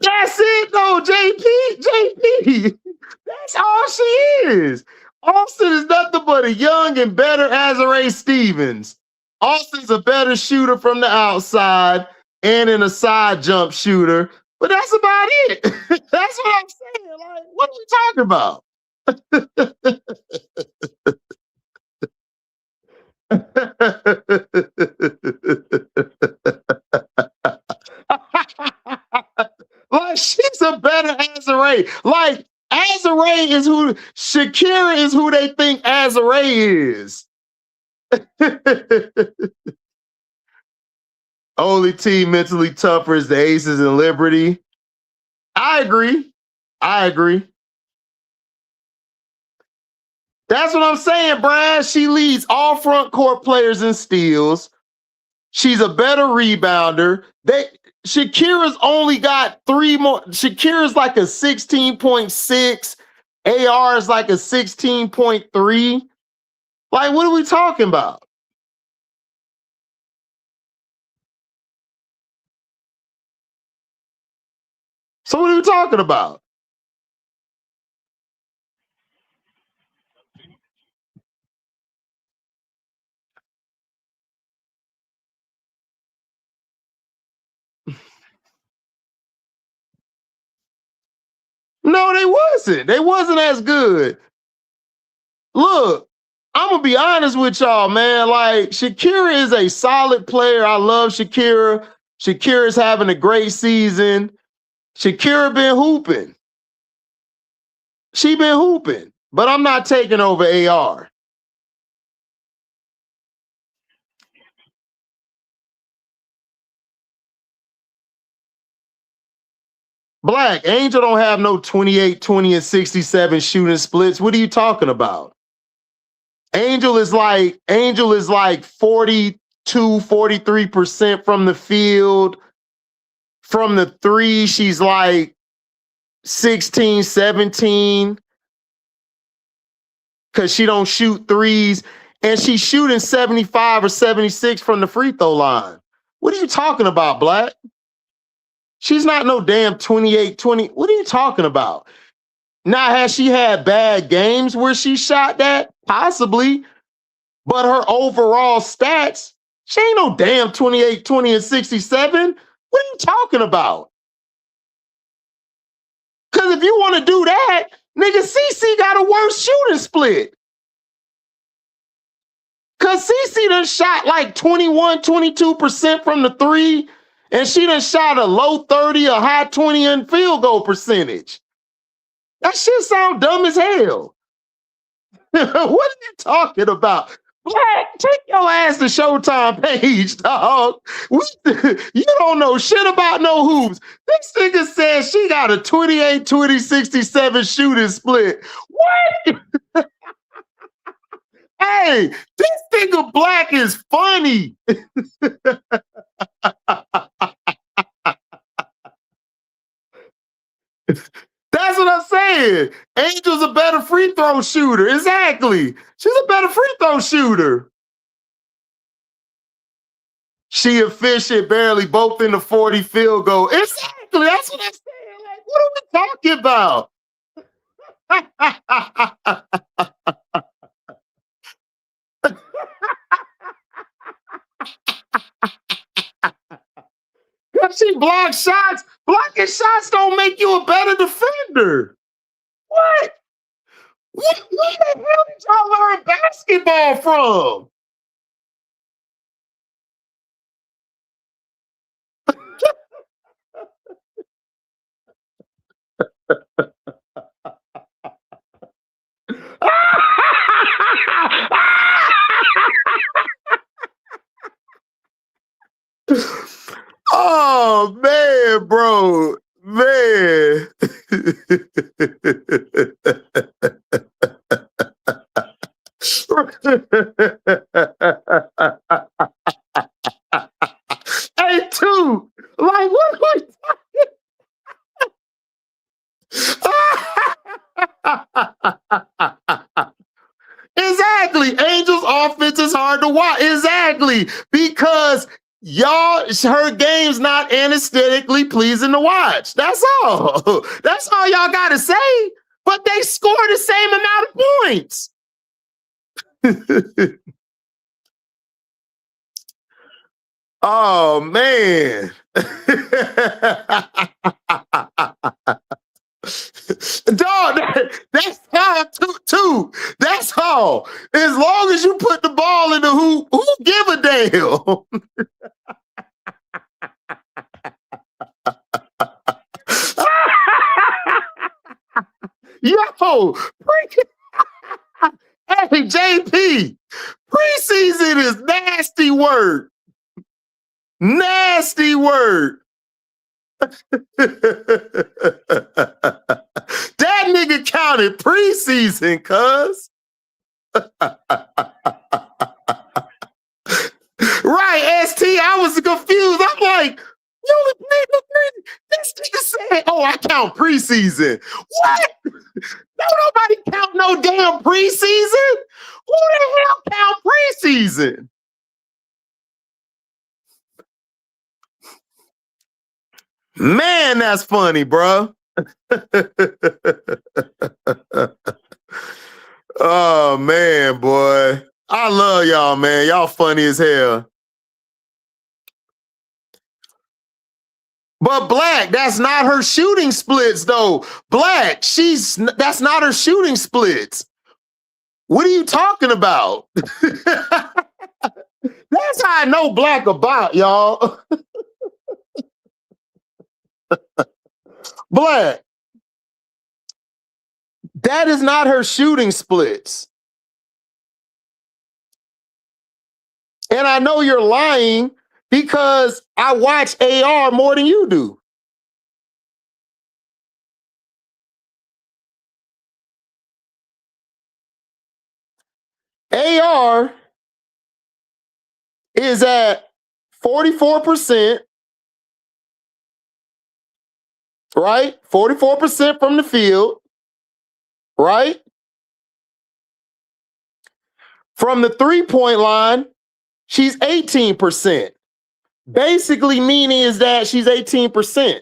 That's it, though, JP. That's all she is. Austin is nothing but a young and better Azarae Stevens. Austin's a better shooter from the outside and in a side jump shooter, but that's about it. That's what I'm saying. Like, what are we talking about? Like, she's a better Azarae. Like, Azarae is who Shakira is who they think Azarae is. Only team mentally tougher is the Aces and Liberty. I agree. That's what I'm saying, Brian. She leads all front court players in steals. She's a better rebounder. Shakira's only got 3 more. Shakira's like a 16.6. AR is like a 16.3. Like, what are we talking about? So what are we talking about? No, they wasn't. They wasn't as good. Look, I'm gonna be honest with y'all, man. Like, Shakira is a solid player. I love Shakira. Shakira's having a great season. Shakira been hooping. She been hooping, but I'm not taking over AR. Black, Angel don't have no 28, 20, and 67 shooting splits. What are you talking about? Angel is like 42, 43% from the field. From the three, she's like 16, 17. Because she don't shoot threes. And she's shooting 75 or 76 from the free throw line. What are you talking about, Black? She's not no damn 28, 20. What are you talking about? Now, has she had bad games where she shot that? Possibly. But her overall stats, she ain't no damn 28, 20, and 67. What are you talking about? Because if you want to do that, nigga, CC got a worse shooting split. Because CC done shot like 21, 22% from the three, and she done shot a low 30, a high 20 in field goal percentage. That shit sound dumb as hell. What are you talking about? Black, take your ass to Showtime page, dog. You don't know shit about no hoops. This nigga says she got a 28, 20, 67 shooting split. What? Hey, this nigga Black is funny. That's what I'm saying. Angel's a better free throw shooter. Exactly. She's a better free throw shooter. She efficient, barely both in the 40 field goal. Exactly. That's what I'm saying. Like, what are we talking about? Because she blocks shots. Blocking shots don't make you a better defender. What? Where the hell did y'all learn basketball from? Oh man, bro, man. Exactly. Angels offense is hard to watch. Exactly. Because her game's not aesthetically pleasing to watch. That's all. That's all y'all gotta say. But they score the same amount of points. Oh man. Dog, that's all too. That's all. As long as you put the ball in the hoop, who give a damn? Yo, hey JP, preseason is nasty word. Nasty word. That nigga counted preseason, cuz. Right, ST, I was confused. I'm like, you only played the three. This nigga said, oh, I count preseason. What? No, nobody count no damn preseason. Who the hell count preseason? Man, that's funny, bro. Oh, man, boy. I love y'all, man. Y'all funny as hell. But Black, that's not her shooting splits, though. Black, that's not her shooting splits. What are you talking about? That's how I know Black about, y'all. Black, that is not her shooting splits. And I know you're lying because I watch AR more than you do. AR is at 44%, right? 44% from the field, right? From the three-point line, she's 18%. Basically meaning is that she's 18%.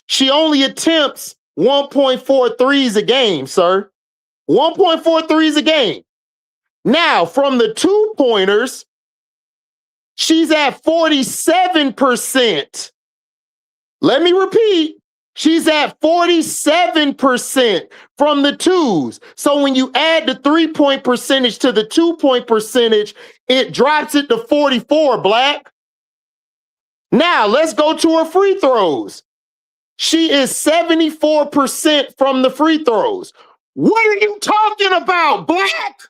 She only attempts 1.4 threes a game, sir. 1.4 threes a game. Now, from the two-pointers, she's at 47%. Let me repeat. She's at 47% from the twos. So when you add the three-point percentage to the two-point percentage, it drops it to 44, Black. Now, let's go to her free throws. She is 74% from the free throws. What are you talking about, Black?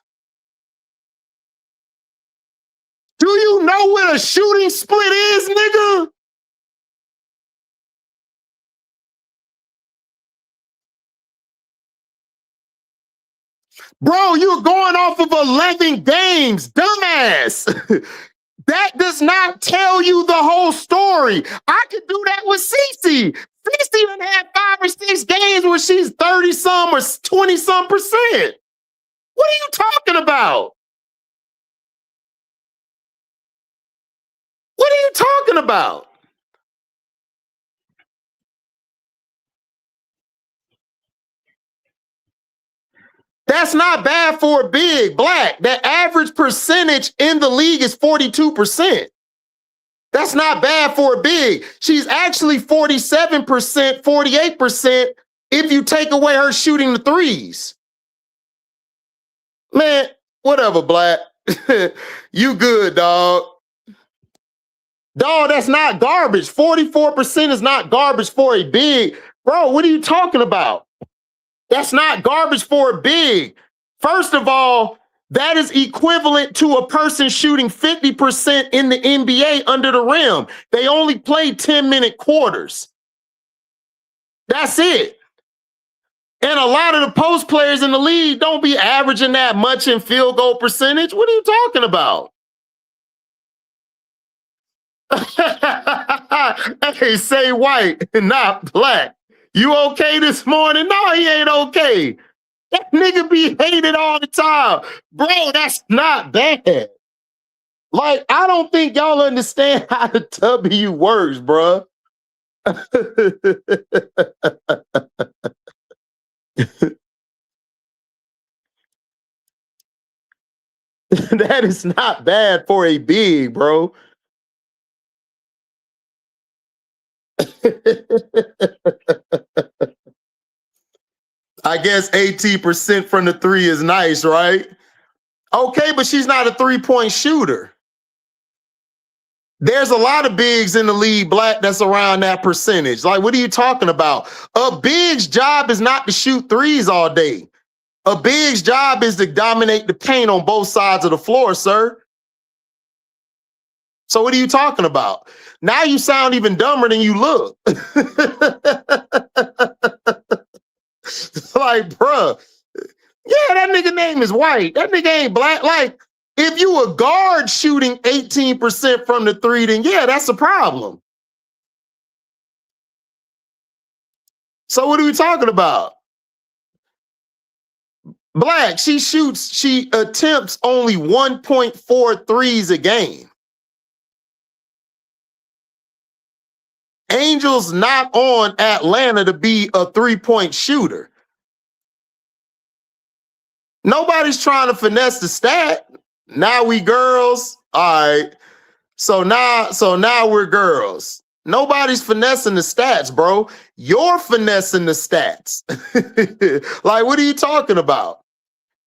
Do you know what a shooting split is, nigga? Bro, you're going off of 11 games, dumbass. That does not tell you the whole story. I could do that with Cece. Cece done had 5 or 6 games where she's 30-some or 20-some percent. What are you talking about? What are you talking about? That's not bad for a big, Black. The average percentage in the league is 42%. That's not bad for a big. She's actually 47%, 48% if you take away her shooting the threes. Man, whatever, Black. You good, dog. Dog, that's not garbage. 44% is not garbage for a big. Bro, what are you talking about? That's not garbage for a big. First of all, that is equivalent to a person shooting 50% in the NBA under the rim. They only play 10-minute quarters. That's it. And a lot of the post players in the league don't be averaging that much in field goal percentage. What are you talking about? Hey, say white, not Black. You okay this morning? No, he ain't okay. That nigga be hated all the time. Bro, that's not bad. Like, I don't think y'all understand how the W works, bro. That is not bad for a big, bro. I guess 18% from the three is nice, right? Okay, but she's not a three-point shooter. There's a lot of bigs in the league, Black, that's around that percentage. Like, what are you talking about? A big's job is not to shoot threes all day. A big's job is to dominate the paint on both sides of the floor, sir. So what are you talking about? Now you sound even dumber than you look. Like, bruh, yeah, that nigga name is White. That nigga ain't Black. Like, if you a guard shooting 18% from the three, then yeah, that's a problem. So what are we talking about? Black, she attempts only 1.4 threes a game. Angel's not on Atlanta to be a three-point shooter. Nobody's trying to finesse the stat. Now we girls. All right. So now we're girls. Nobody's finessing the stats, bro. You're finessing the stats. Like, what are you talking about?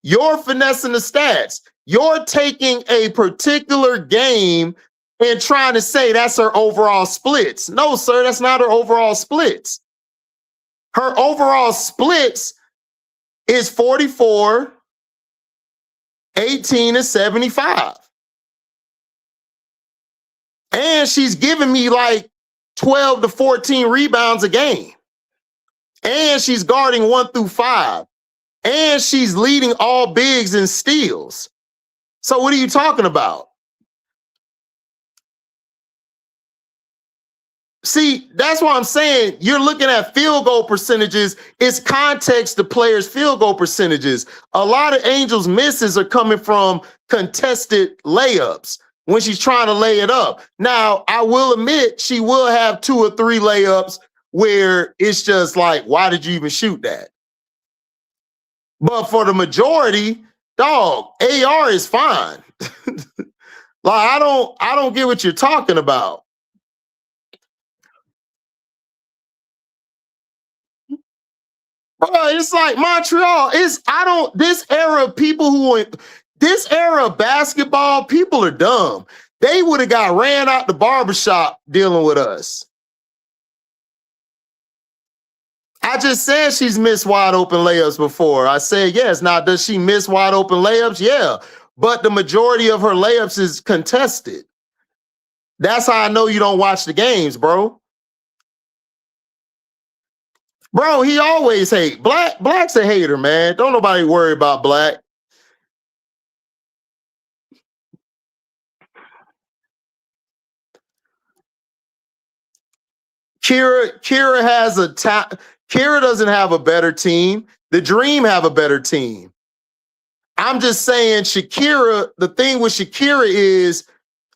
You're finessing the stats. You're taking a particular game and trying to say that's her overall splits. No, sir, that's not her overall splits. Her overall splits is 44, 18, and 75. And she's giving me like 12 to 14 rebounds a game. And she's guarding 1 through 5. And she's leading all bigs in steals. So what are you talking about? See, that's why I'm saying you're looking at field goal percentages. It's context to players' field goal percentages. A lot of Angels misses are coming from contested layups when she's trying to lay it up. Now, I will admit she will have 2 or 3 layups where it's just like, why did you even shoot that? But for the majority, dog, AR is fine. Like, I don't get what you're talking about. Bro, it's like Montreal. This era of basketball, people are dumb. They would have got ran out the barbershop dealing with us. I just said she's missed wide open layups before. I said yes. Now, does she miss wide open layups? Yeah. But the majority of her layups is contested. That's how I know you don't watch the games, bro. Bro, he always hate. Black's a hater, man. Don't nobody worry about Black. Kira doesn't have a better team. The Dream have a better team. I'm just saying Shakira, the thing with Shakira is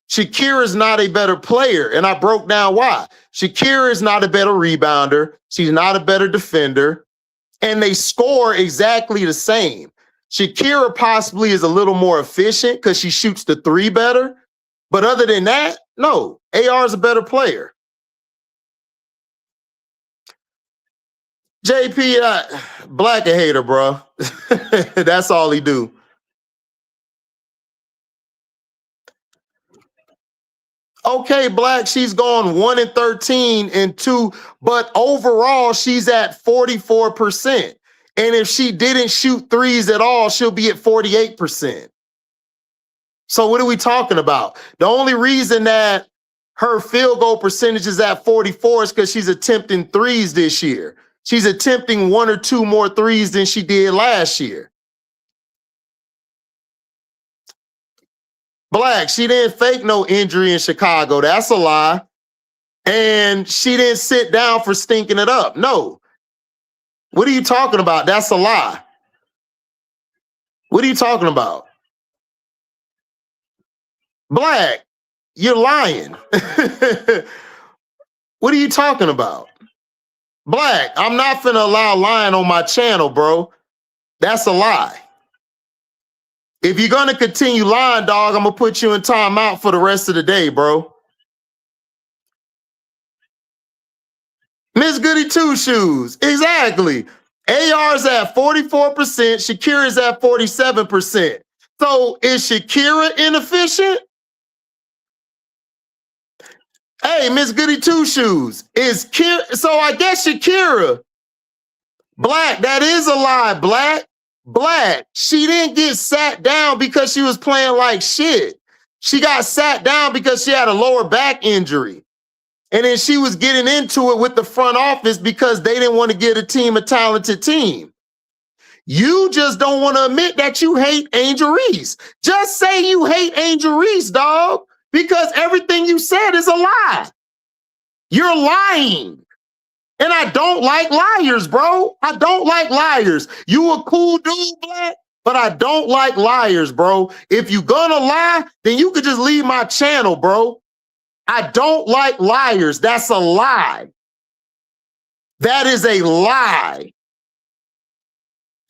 Shakira's not a better player. And I broke down why. Shakira is not a better rebounder. She's not a better defender. And they score exactly the same. Shakira possibly is a little more efficient because she shoots the 3 better. But other than that, no, AR is a better player. JP, Black a hater, bro. That's all he do. Okay, Black, she's gone 1 and 13 and 2, but overall she's at 44%. And if she didn't shoot threes at all, she'll be at 48%. So what are we talking about? The only reason that her field goal percentage is at 44 is because she's attempting threes this year. She's attempting 1 or 2 more threes than she did last year. Black, she didn't fake no injury in Chicago. That's a lie. And she didn't sit down for stinking it up. No. What are you talking about? That's a lie. What are you talking about? Black, you're lying. What are you talking about? Black, I'm not finna allow lying on my channel, bro. That's a lie. If you're gonna continue lying, dog, I'm gonna put you in timeout for the rest of the day, bro. Miss Goody Two Shoes, exactly. AR's at 44%, Shakira's at 47%. So is Shakira inefficient? Hey, Miss Goody Two Shoes, so I guess Shakira, Black, that is a lie, Black, she didn't get sat down because she was playing like shit. She got sat down because she had a lower back injury. And then she was getting into it with the front office because they didn't want to give a team a talented team. You just don't want to admit that you hate Angel Reese. Just say you hate Angel Reese, dog, because everything you said is a lie. You're lying. And I don't like liars, bro. I don't like liars. You a cool dude, Black, but I don't like liars, bro. If you gonna lie, then you could just leave my channel, bro. I don't like liars. That's a lie. That is a lie.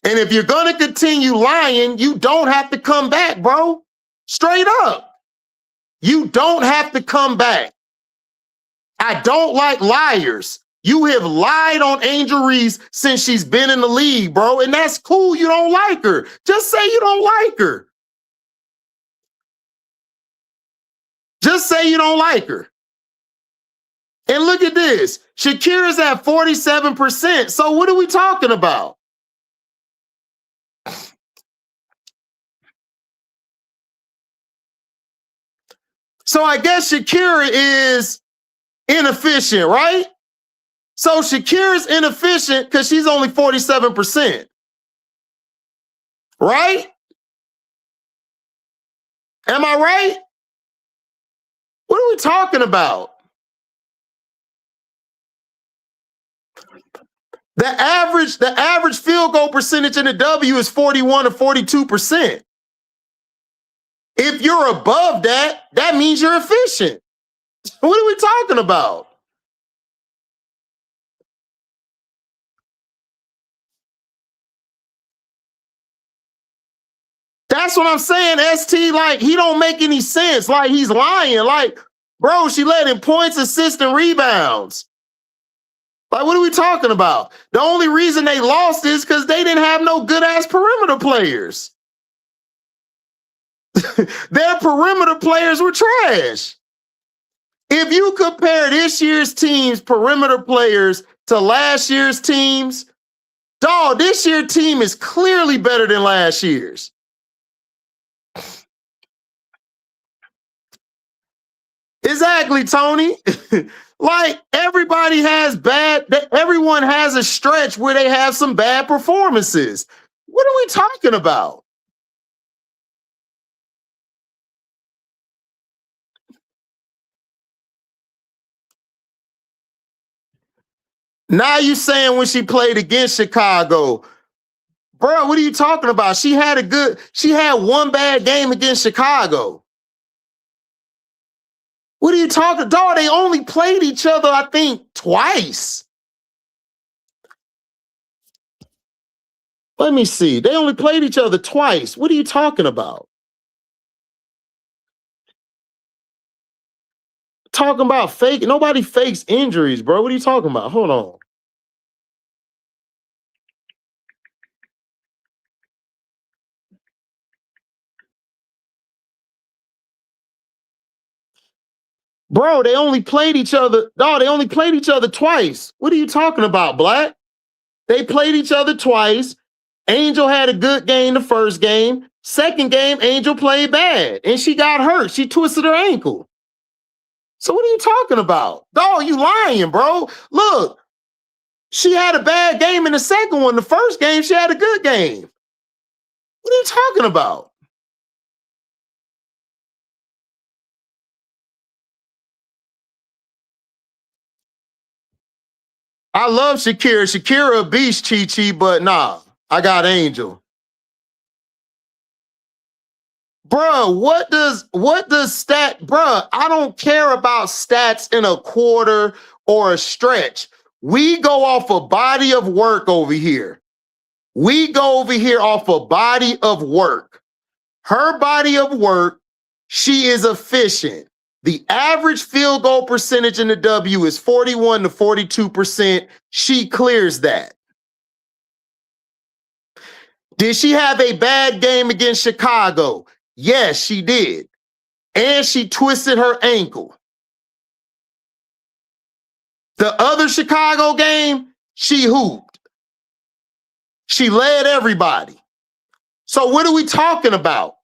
And if you're gonna continue lying, you don't have to come back, bro. Straight up. You don't have to come back. I don't like liars. You have lied on Angel Reese since she's been in the league, bro. And that's cool. You don't like her. Just say you don't like her. Just say you don't like her. And look at this. Shakira's at 47%. So what are we talking about? So I guess Shakira is inefficient, right? So Shakira's inefficient because she's only 47%. Right? Am I right? What are we talking about? The average field goal percentage in the W is 41 to 42%. If you're above that, that means you're efficient. What are we talking about? That's what I'm saying, ST. Like, he don't make any sense. Like, he's lying. Like, bro, she led in points, assists, and rebounds. Like, what are we talking about? The only reason they lost is because they didn't have no good-ass perimeter players. Their perimeter players were trash. If you compare this year's team's perimeter players to last year's teams, dog, this year's team is clearly better than last year's. Exactly, Tony. Like, everyone has a stretch where they have some bad performances. What are we talking about? Now you saying when she played against Chicago, bro, what are you talking about? She had one bad game against Chicago. What are you talking about? Dog, they only played each other, I think, twice. Let me see. They only played each other twice. What are you talking about? Talking about fake. Nobody fakes injuries, bro. What are you talking about? Hold on. Bro, they only played each other. No, they only played each other twice. What are you talking about, Black? They played each other twice. Angel had a good game the first game. Second game, Angel played bad, and she got hurt. She twisted her ankle. So what are you talking about? Dog, you lying, bro. Look, she had a bad game in the second one. The first game, she had a good game. What are you talking about? I love Shakira. Shakira a beast, Chi-Chi, but nah, I got Angel. Bruh, what does stat, bruh? I don't care about stats in a quarter or a stretch. We go off a body of work over here. We go over here off a body of work. Her body of work, she is efficient. The average field goal percentage in the W is 41 to 42%. She clears that. Did she have a bad game against Chicago? Yes, she did. And she twisted her ankle. The other Chicago game, she hooped. She led everybody. So what are we talking about?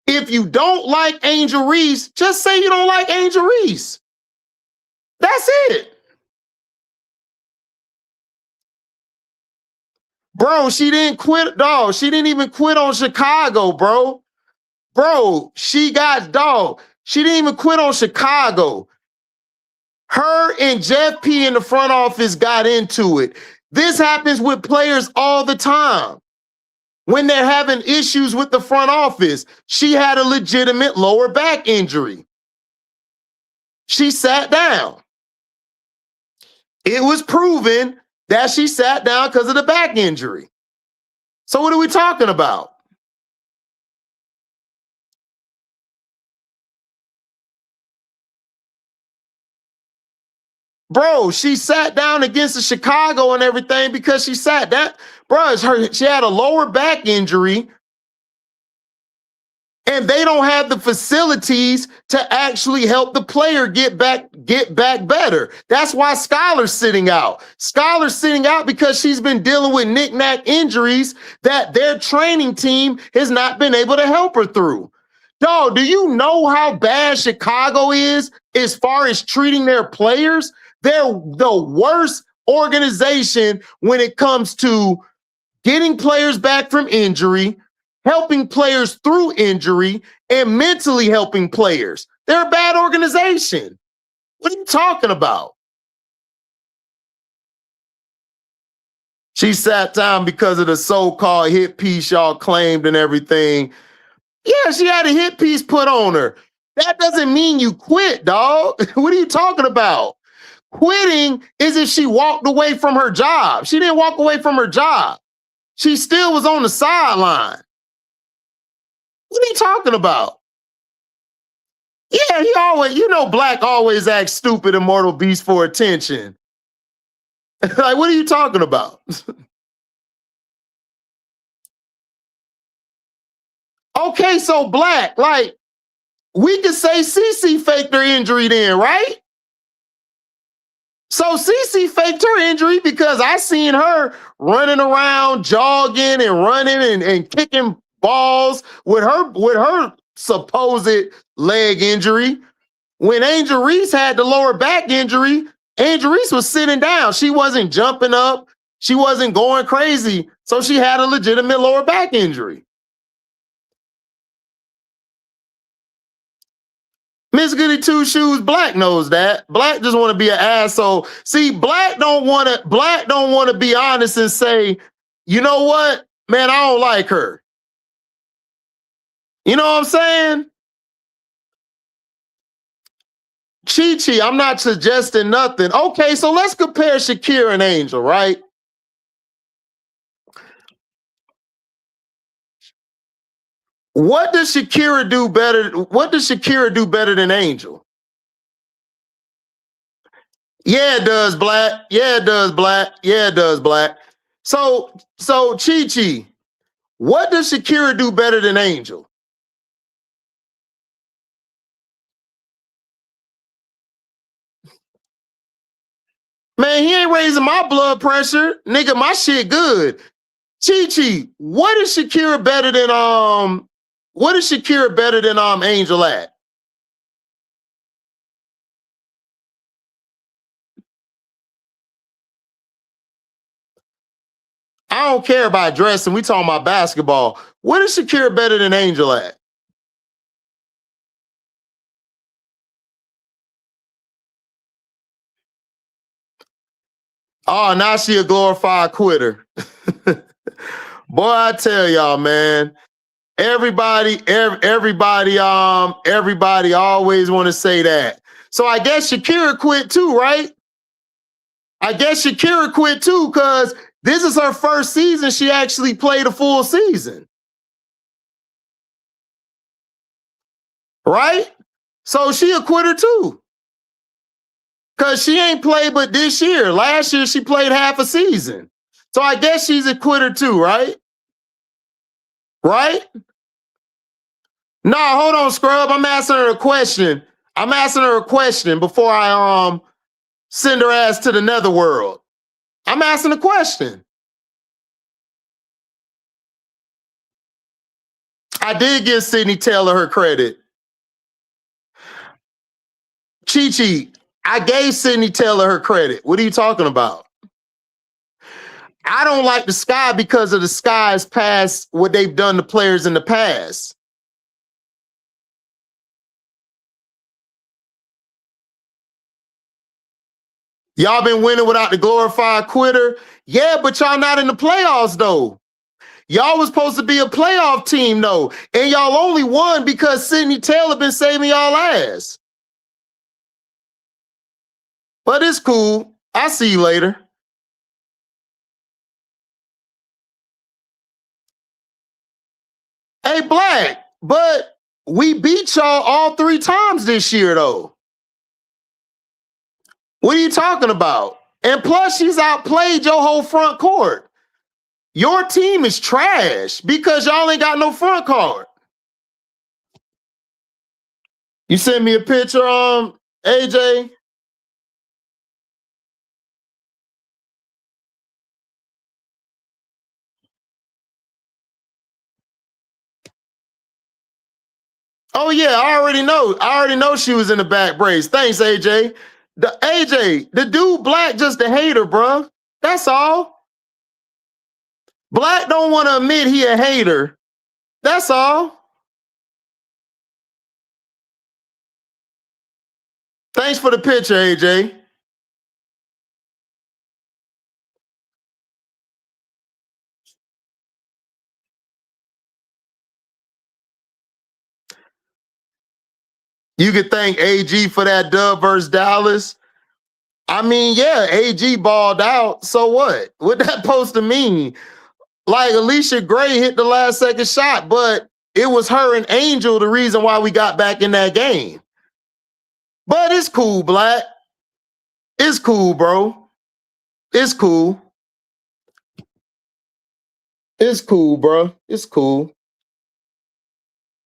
If you don't like Angel Reese, just say you don't like Angel Reese. That's it. Bro, she didn't quit, dog. She didn't even quit on Chicago, bro. Bro, she got, dog. She didn't even quit on Chicago. Her and Jeff P in the front office got into it. This happens with players all the time. When they're having issues with the front office, she had a legitimate lower back injury. She sat down. It was proven that she sat down because of the back injury. So what are we talking about? Bro, she sat down against the Chicago and everything because she sat down. Bro, she had a lower back injury, and they don't have the facilities to actually help the player get back better. That's why Skylar's sitting out. Skylar's sitting out because she's been dealing with knick-knack injuries that their training team has not been able to help her through. Dog, do you know how bad Chicago is as far as treating their players? They're the worst organization when it comes to getting players back from injury, helping players through injury, and mentally helping players. They're a bad organization. What are you talking about? She sat down because of the so-called hit piece y'all claimed and everything. Yeah, she had a hit piece put on her. That doesn't mean you quit, dog. What are you talking about? Quitting is if she walked away from her job. She didn't walk away from her job. She still was on the sideline. What are you talking about? Yeah, he always, you know, Black always acts stupid in Mortal Beast for attention. Like, what are you talking about? Okay, so Black, like, we could say CC faked her injury then, right? So CC faked her injury because I seen her running around, jogging and running and kicking balls with her supposed leg injury. When Angel Reese had the lower back injury, Angel Reese was sitting down. She wasn't jumping up. She wasn't going crazy. So she had a legitimate lower back injury. Miss Goody Two Shoes Black knows that. Black just want to be an asshole. See, Black don't want to be honest and say, you know what, man, I don't like her. You know what I'm saying? Chi, I'm not suggesting nothing. Okay, so let's compare Shakira and Angel, right? What does Shakira do better? What does Shakira do better than Angel? Yeah, it does, Black. Yeah, it does, Black. Yeah, it does, Black. So Chi, what does Shakira do better than Angel? Man, he ain't raising my blood pressure. Nigga, my shit good. Chi, what is Shakira better than Angel at? I don't care about dressing. We talking about basketball. What is Shakira better than Angel at? Oh, now she a glorified quitter. Boy, I tell y'all, man. Everybody always want to say that. So I guess Shakira quit too, right? I guess Shakira quit too, because this is her first season she actually played a full season. Right? So she a quitter too. Because she ain't played but this year. Last year she played half a season. So I guess she's a quitter too, right? Right? No, hold on, Scrub. I'm asking her a question. I'm asking her a question before I send her ass to the netherworld. I'm asking a question. I did give Sydney Taylor her credit. Chi, I gave Sydney Taylor her credit. What are you talking about? I don't like the Sky because of the Sky's past, what they've done to players in the past. Y'all been winning without the glorified quitter? Yeah, but y'all not in the playoffs though. Y'all was supposed to be a playoff team though, and y'all only won because Sydney Taylor been saving y'all ass. But it's cool. I'll see you later. Hey, Black, but we beat y'all all 3 times this year though. What are you talking about? And plus, she's outplayed your whole front court. Your team is trash because y'all ain't got no front court. You sent me a picture, AJ? Oh yeah, I already know. I already know she was in the back brace. Thanks, AJ. The dude Black just a hater, bro. That's all. Black don't want to admit he a hater. That's all. Thanks for the picture, AJ. You could thank AG for that dub versus Dallas. I mean, yeah, AG balled out. So what? What that supposed to mean? Like Alicia Gray hit the last second shot, but it was her and Angel the reason why we got back in that game. But it's cool, Black. It's cool, bro. It's cool. It's cool, bro. It's cool.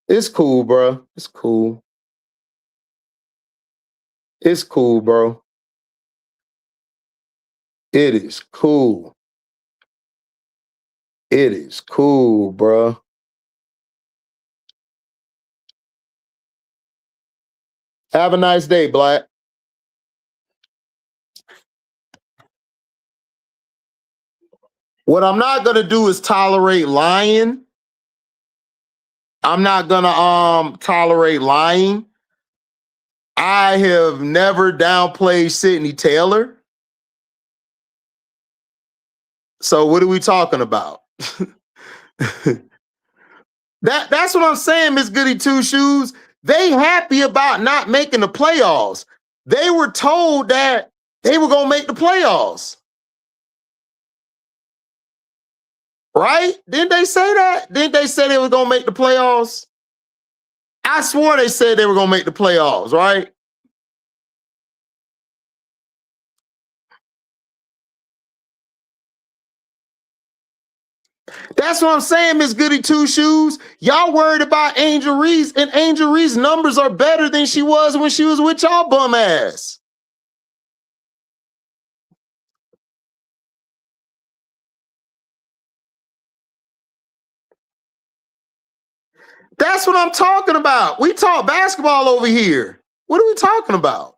It's cool, bro. It's cool. It's cool, bro. It is cool. It is cool, bro. Have a nice day, Black. What I'm not gonna do is tolerate lying. I'm not gonna tolerate lying. I have never downplayed Sydney Taylor. So what are we talking about? That's what I'm saying, Miss Goody Two Shoes. They happy about not making the playoffs. They were told that they were gonna make the playoffs. Right? Didn't they say that? Didn't they say they were gonna make the playoffs? I swore they said they were gonna make the playoffs, right? That's what I'm saying, Miss Goody Two Shoes. Y'all worried about Angel Reese, and Angel Reese's numbers are better than she was when she was with y'all bum ass. That's what I'm talking about. We talk basketball over here. What are we talking about?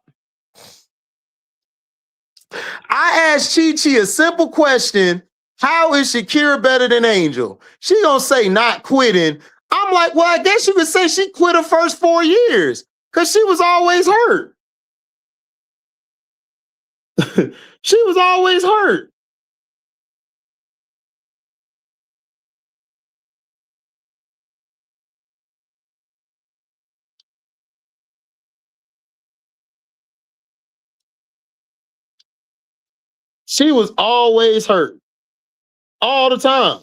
I asked Chi a simple question. How is Shakira better than Angel? She gonna say not quitting. I'm like, well, I guess you could say she quit her first 4 years because she was always hurt. She was always hurt. She was always hurt. All the time.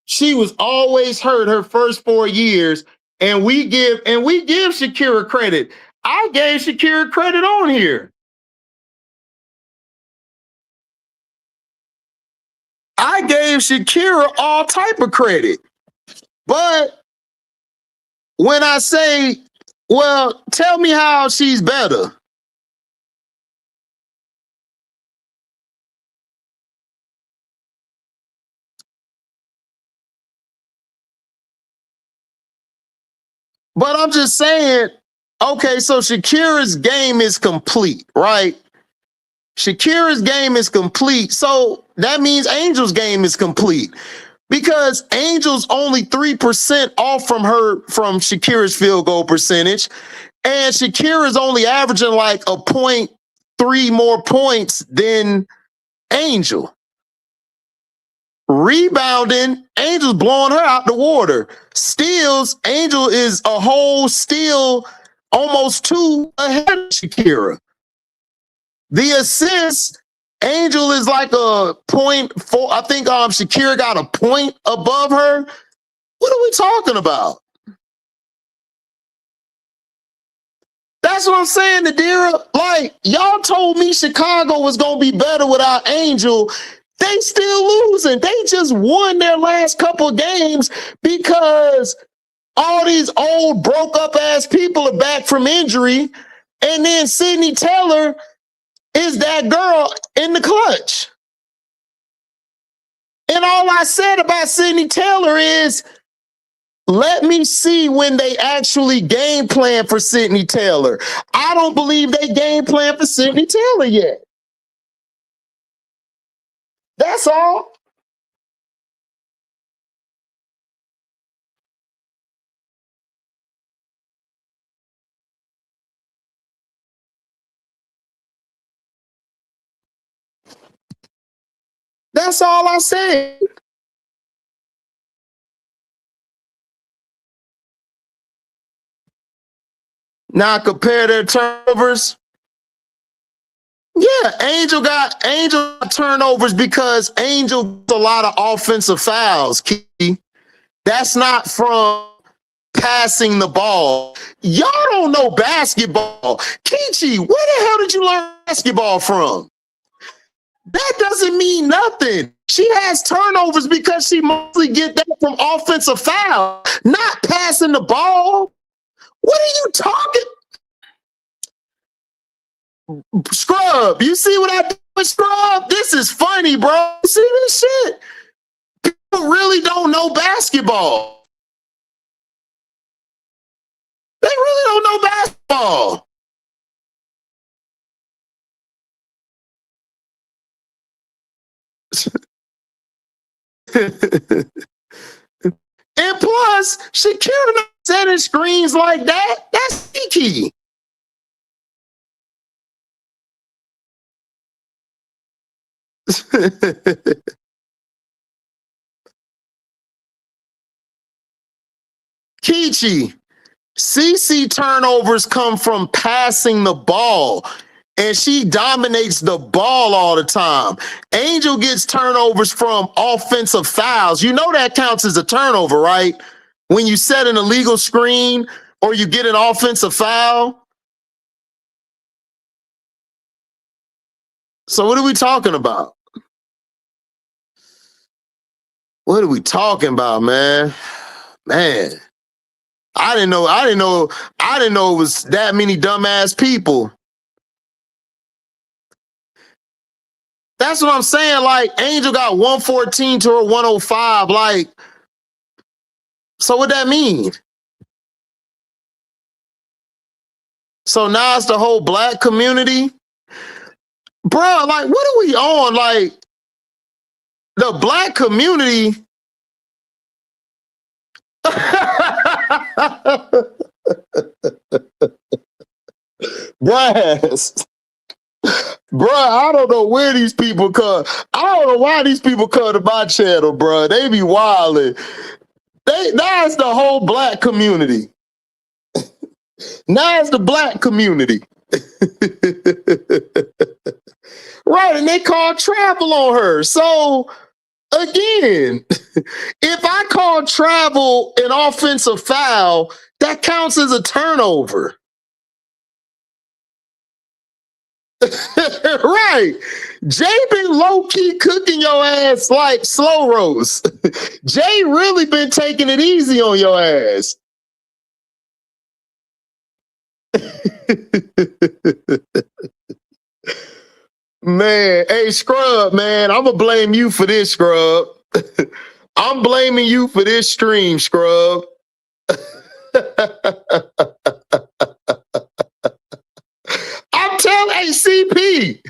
She was always hurt her first 4 years, and we give Shakira credit. I gave Shakira credit on here. I gave Shakira all type of credit. But when I say, well, tell me how she's better. But I'm just saying, okay, so Shakira's game is complete, right? Shakira's game is complete. So that means Angel's game is complete. Because Angel's only 3% off from Shakira's field goal percentage. And Shakira's only averaging like 0.3 more points than Angel. Rebounding, Angel's blowing her out the water. Steals, Angel is a whole steal, almost 2 ahead of Shakira. The assists, Angel is like a 0.4. I think Shakira got a point above her. What are we talking about? That's what I'm saying, Nadira. Like, y'all told me Chicago was going to be better without Angel. They still losing. They just won their last couple of games because all these old broke up ass people are back from injury. And then Sydney Taylor is that girl in the clutch. And all I said about Sydney Taylor is, let me see when they actually game plan for Sydney Taylor. I don't believe they game plan for Sydney Taylor yet. That's all. That's all I said. Now compare their turnovers. Yeah, Angel got turnovers because Angel gets a lot of offensive fouls, Key. That's not from passing the ball. Y'all don't know basketball. Kichi, where the hell did you learn basketball from? That doesn't mean nothing. She has turnovers because she mostly get that from offensive foul, not passing the ball. What are you talking? Scrub, you see what I do with Scrub? This is funny, bro. You see this shit? People really don't know basketball. They really don't know basketball. And plus, Shakira not setting screens like that. That's sneaky. Kichi, CC turnovers come from passing the ball, and she dominates the ball all the time. Angel gets turnovers from offensive fouls. You know that counts as a turnover, right? When you set an illegal screen or you get an offensive foul. So what are we talking about? What are we talking about, man? Man, I didn't know it was that many dumbass people. That's what I'm saying. Like, Angel got 114 to her 105. Like, so what that mean? So now it's the whole black community? Bro, like, what are we on? Like, the black community. Brass. Bruh, I don't know where these people come. I don't know why these people come to my channel, bruh. They be wilding. Now it's the whole black community. Now it's the black community. Right, and they call travel on her. So again, if I call travel an offensive foul, that counts as a turnover. Right. Jay been low-key cooking your ass like slow roast. Jay really been taking it easy on your ass. Man, hey, Scrub, man, I'm gonna blame you for this, Scrub. I'm blaming you for this stream, Scrub. I'm telling ACP,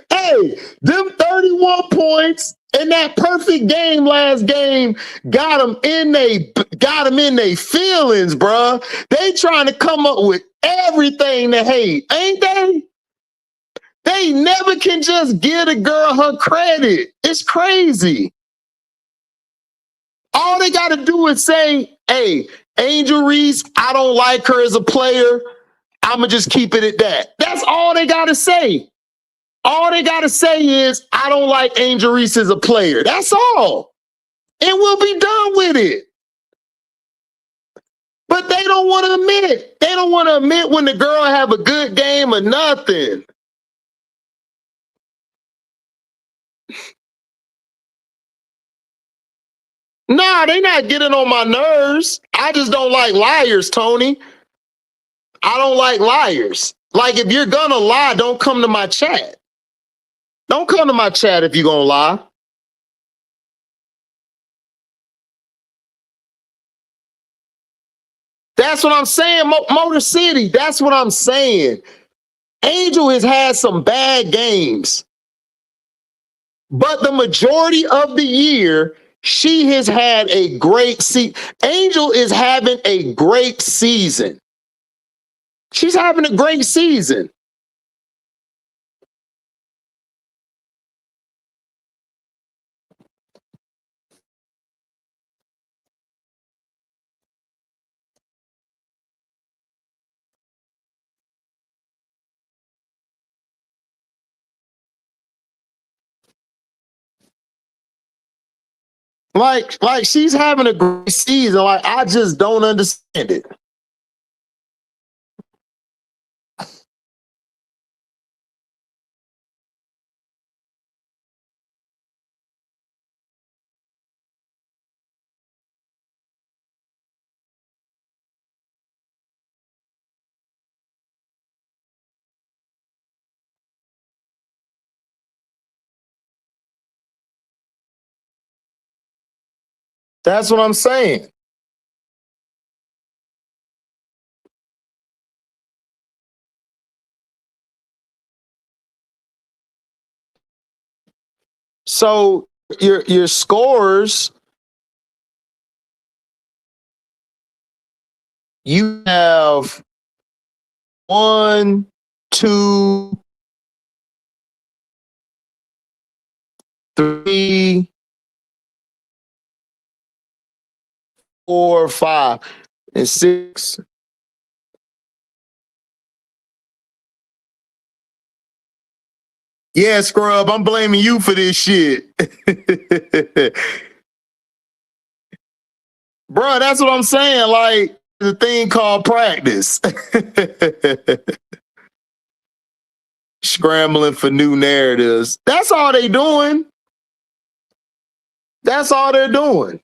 hey, them 31 points and that perfect game last game got them in they feelings, bruh. They trying to come up with everything to hate, ain't they? They never can just give a girl her credit. It's crazy. All they got to do is say, hey, Angel Reese, I don't like her as a player. I'm going to just keep it at that. That's all they got to say. All they got to say is, I don't like Angel Reese as a player. That's all. And we'll be done with it. But they don't want to admit. They don't want to admit when the girl have a good game or nothing. Nah, they not getting on my nerves. I just don't like liars, Tony. I don't like liars. Like, if you're gonna lie, don't come to my chat. Don't come to my chat if you're gonna lie. That's what I'm saying, Motor City. That's what I'm saying. Angel has had some bad games, but the majority of the year, she has had a great season. Angel is having a great season. She's having a great season. Like she's having a great season. Like, I just don't understand it. That's what I'm saying. So your scores, you have 1, 2, 3, 4, 5, and 6. Yeah, Scrub, I'm blaming you for this shit. Bro, that's what I'm saying. Like, the thing called practice. Scrambling for new narratives. That's all they doing. That's all they're doing.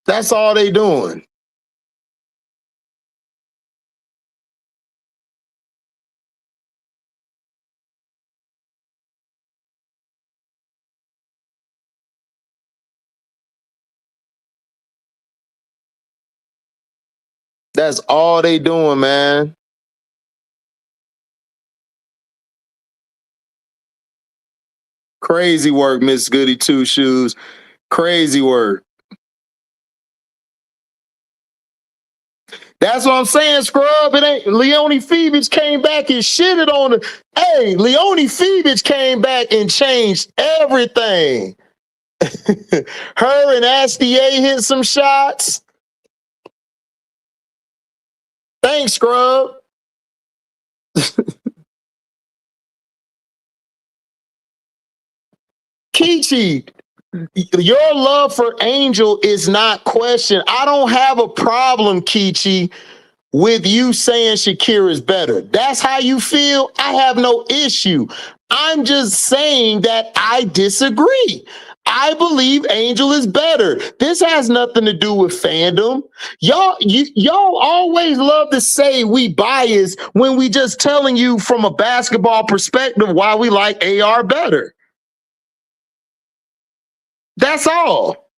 That's all they doing. That's all they doing, man. Crazy work, Miss Goody Two Shoes. Crazy work. That's what I'm saying, Scrub. It ain't Leone Phoebus came back and shitted on it. Hey, Leone Phoebus came back and changed everything. Her and SDA hit some shots. Thanks, Scrub. Kichi, your love for Angel is not questioned. I don't have a problem, Kichi, with you saying Shakira is better. That's how you feel. I have no issue. I'm just saying that I disagree. I believe Angel is better. This has nothing to do with fandom. Y'all always love to say we bias when we just telling you from a basketball perspective why we like AR better. That's all.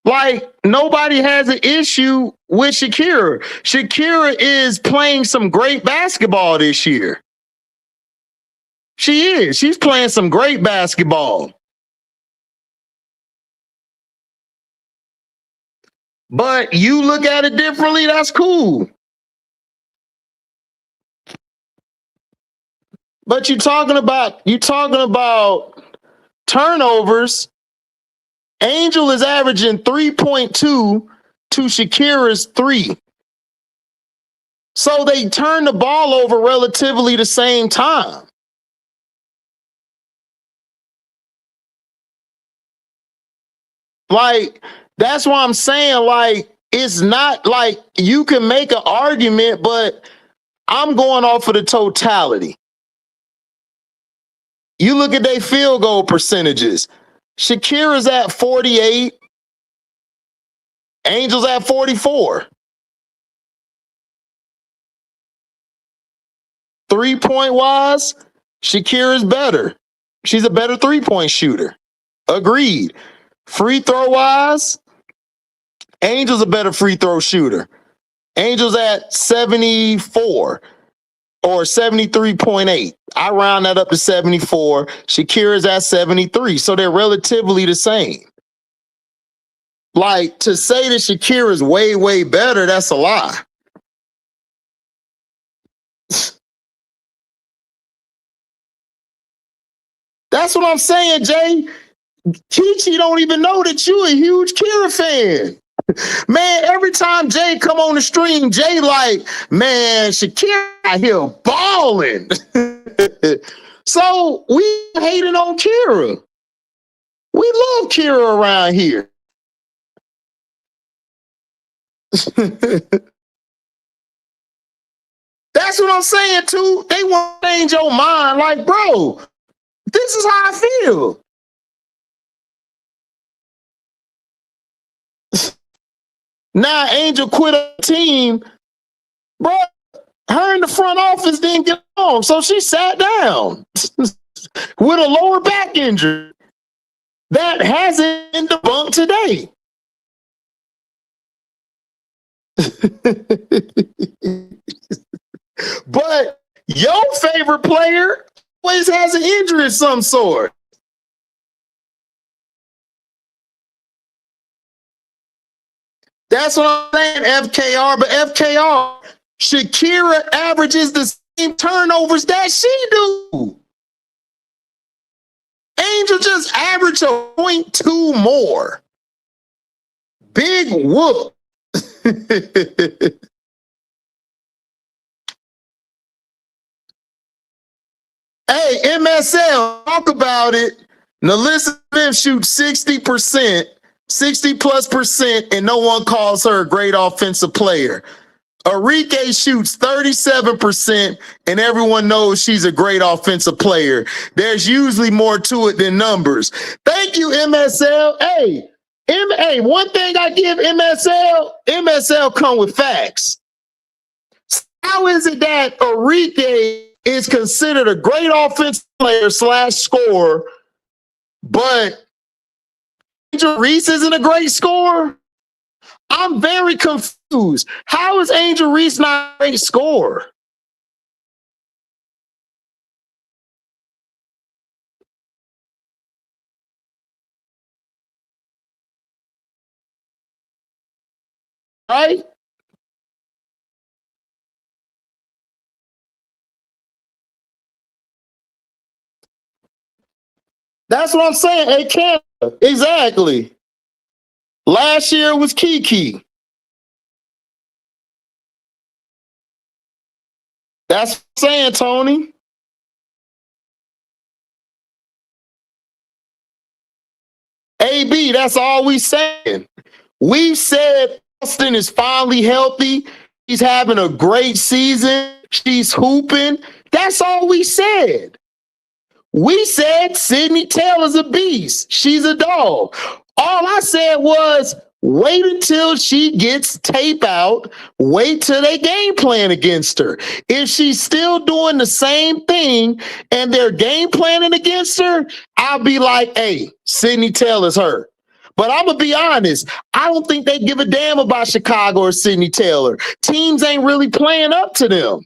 Like, nobody has an issue with Shakira. Shakira is playing some great basketball this year. She is. She's playing some great basketball. But you look at it differently, that's cool. But you're talking about turnovers. Angel is averaging 3.2 to Shakira's 3. So they turn the ball over relatively the same time. Like, that's why I'm saying, like, it's not like you can make an argument, but I'm going off of the totality. You look at their field goal percentages. Shakira's at 48. Angel's at 44. 3-point wise, Shakira's better. She's a better 3-point shooter. Agreed. Free throw wise, Angel's a better free throw shooter. Angel's at 74 or 73.8. I round that up to 74. Shakira's at 73. So they're relatively the same. Like, to say that Shakira's way, way better, that's a lie. That's what I'm saying, Jay. Kichi don't even know that you a huge Kira fan. Man, every time Jay come on the stream, Jay like, man, Shakira out here balling. So we hating on Kira. We love Kira around here. That's what I'm saying too. They want to change your mind. Like, bro, this is how I feel. Now Angel quit a team, bro. Her in the front office didn't get on, so she sat down with a lower back injury. That hasn't been debunked today. But your favorite player always has an injury of some sort. That's what I'm saying, FKR. But FKR, Shakira averages the same turnovers that she do. Angel just averaged a 0.2 more. Big whoop. Hey, MSL, talk about it. Nalissa Smith shoots 60%, 60+%, and no one calls her a great offensive player. Arike shoots 37%, and everyone knows she's a great offensive player. There's usually more to it than numbers. Thank you, MSL. Hey, one thing I give MSL come with facts. How is it that Arike is considered a great offensive player / scorer, but Angel Reese isn't a great scorer? I'm very confused. How is Angel Reese not a great scorer? Right? That's what I'm saying. It can't. Exactly. Last year was Kiki. That's what I'm saying, Tony. AB, that's all we saying. We said Austin is finally healthy. He's having a great season. She's hooping. That's all we said. We said Sydney Taylor's a beast. She's a dog. All I said was wait until she gets tape out. Wait till they game plan against her. If she's still doing the same thing and they're game planning against her, I'll be like, hey, Sydney Taylor's her. But I'm going to be honest. I don't think they give a damn about Chicago or Sydney Taylor. Teams ain't really playing up to them.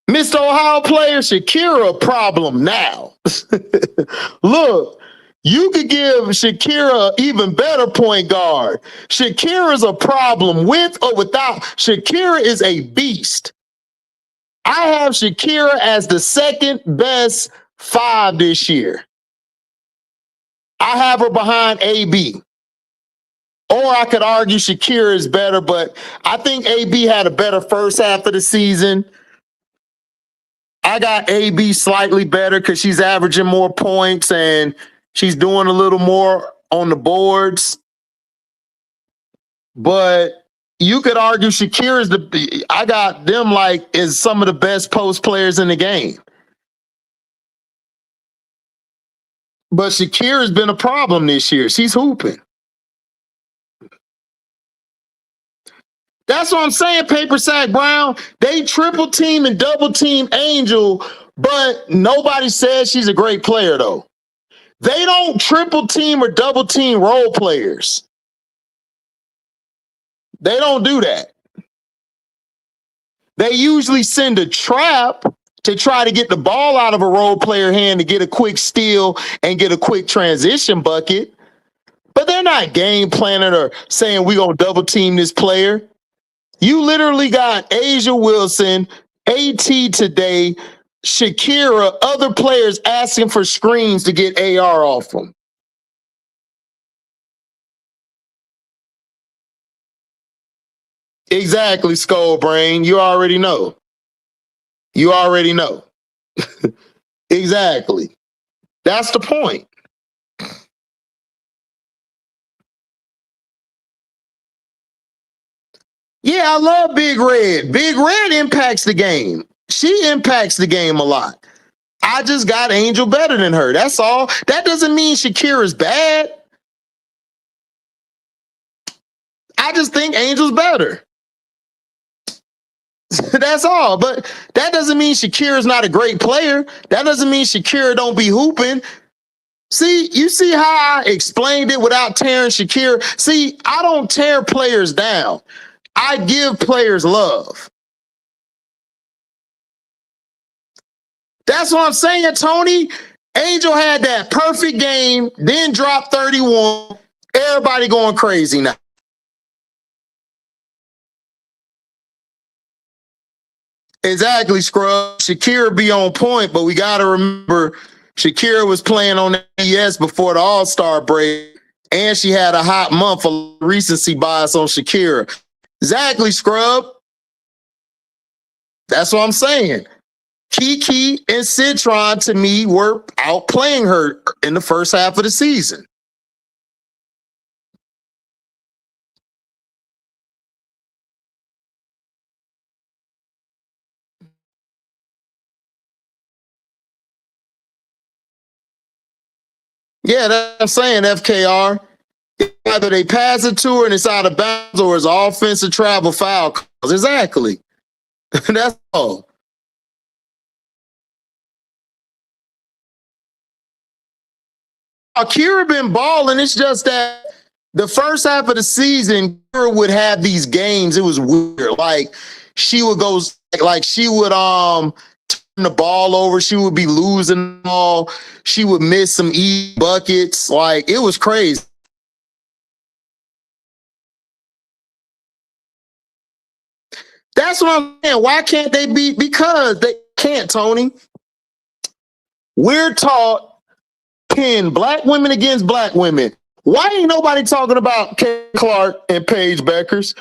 Mr. Ohio player, Shakira a problem now. Look, you could give Shakira an even better point guard. Shakira's a problem with or without. Shakira is a beast. I have Shakira as the second best 5 this year. I have her behind AB. Or I could argue Shakira is better, but I think AB had a better first half of the season. I got AB slightly better because she's averaging more points and she's doing a little more on the boards. But you could argue Shakira's I got them like is some of the best post players in the game. But Shakira's been a problem this year. She's hooping. That's what I'm saying, Paper Sack Brown. They triple team and double team Angel, but nobody says she's a great player, though. They don't triple team or double team role players. They don't do that. They usually send a trap to try to get the ball out of a role player hand to get a quick steal and get a quick transition bucket. But they're not game planning or saying we're going to double team this player. You literally got Asia Wilson, AT today, Shakira, other players asking for screens to get AR off them. Exactly, Skull Brain. You already know. You already know. Exactly. That's the point. Yeah, I love Big Red. Big Red impacts the game. She impacts the game a lot. I just got Angel better than her. That's all. That doesn't mean Shakira's bad. I just think Angel's better. That's all. But that doesn't mean Shakira's not a great player. That doesn't mean Shakira don't be hooping. See, you see how I explained it without tearing Shakira? See, I don't tear players down. I give players love. That's what I'm saying, Tony. Angel had that perfect game, then dropped 31. Everybody going crazy now. Exactly, Scrub. Shakira be on point, but we got to remember Shakira was playing on ES before the All-Star break, and she had a hot month of recency bias on Shakira. Exactly, Scrub. That's what I'm saying. Kiki and Citron, to me, were outplaying her in the first half of the season. Yeah, that's what I'm saying, FKR. Either they pass it to her and it's out of bounds or it's offensive travel foul calls. Exactly. That's all. Kira been balling. It's just that the first half of the season, Kira would have these games. It was weird. Like she would go, like she would turn the ball over. She would be losing the ball. She would miss some easy buckets. Like it was crazy. That's what I'm saying. Why can't they be? Because they can't, Tony. We're taught pin black women against black women, Why ain't nobody talking about Caitlin Clark and Paige Beckers?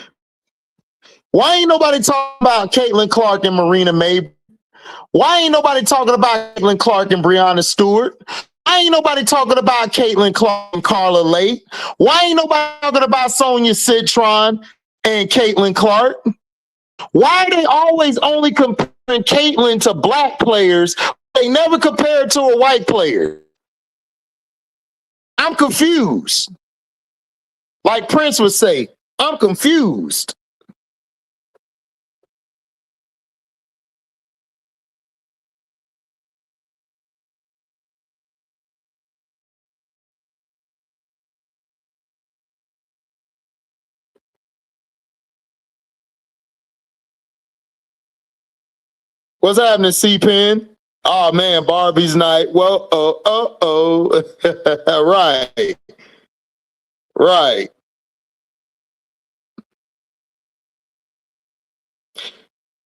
Why ain't nobody talking about Caitlin Clark and Marina May? Why ain't nobody talking about Caitlin Clark and Breonna Stewart? Why ain't nobody talking about Caitlin Clark and Carla Lake? Why ain't nobody talking about Sonia Citron and Caitlin Clark? Why are they always only comparing Caitlin to black players? They never compare it to a white player. I'm confused. Like Prince would say, I'm confused. What's happening, C-Pen? Oh, man, Barbie's night. Well, right. Right.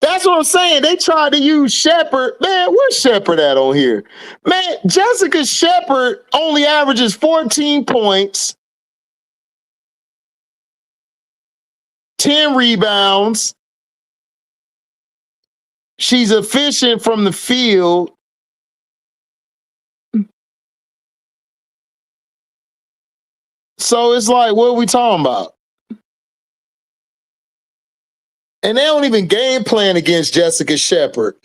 That's what I'm saying. They tried to use Shepard. Man, where's Shepard at on here? Man, Jessica Shepard only averages 14 points, 10 rebounds. She's efficient from the field. So it's like, what are we talking about? And they don't even game plan against Jessica Shepard.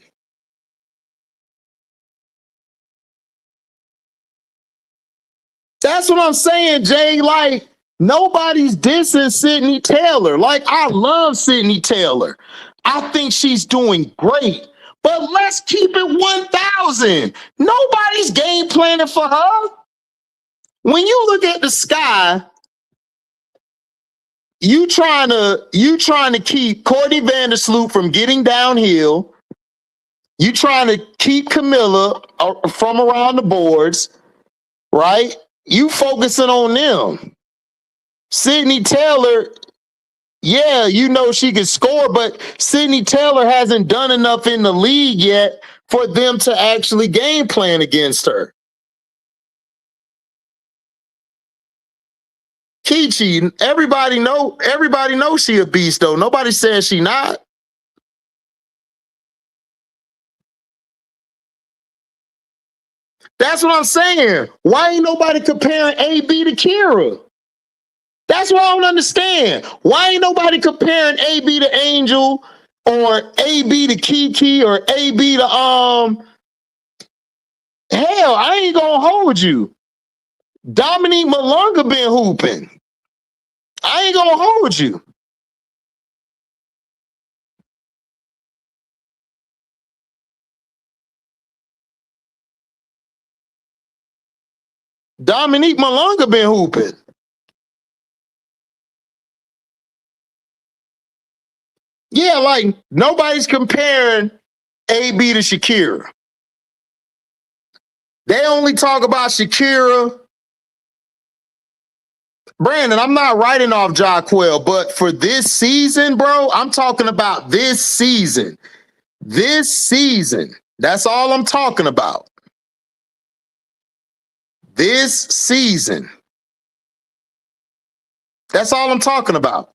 That's what I'm saying, Jay. Like, nobody's dissing Sydney Taylor. Like, I love Sydney Taylor. I think she's doing great. But let's keep it 1,000. Nobody's game planning for her. When you look at the sky, you trying to keep Courtney Vandersloot from getting downhill. You trying to keep Camilla from around the boards, right? You focusing on them. Sydney Taylor, yeah, you know she can score, but Sydney Taylor hasn't done enough in the league yet for them to actually game plan against her. Kichi, everybody knows she a beast though. Nobody says she not. That's what I'm saying. Why ain't nobody comparing AB to Kira? That's what I don't understand. Why ain't nobody comparing AB to Angel or AB to Kiki or AB to hell, I ain't gonna hold you. Dominique Malunga been hooping. I ain't gonna hold you. Dominique Malunga been hooping. Yeah, like nobody's comparing AB to Shakira. They only talk about Shakira. Brandon, I'm not writing off Jaquel, but for this season, bro, I'm talking about this season. This season. That's all I'm talking about. This season. That's all I'm talking about.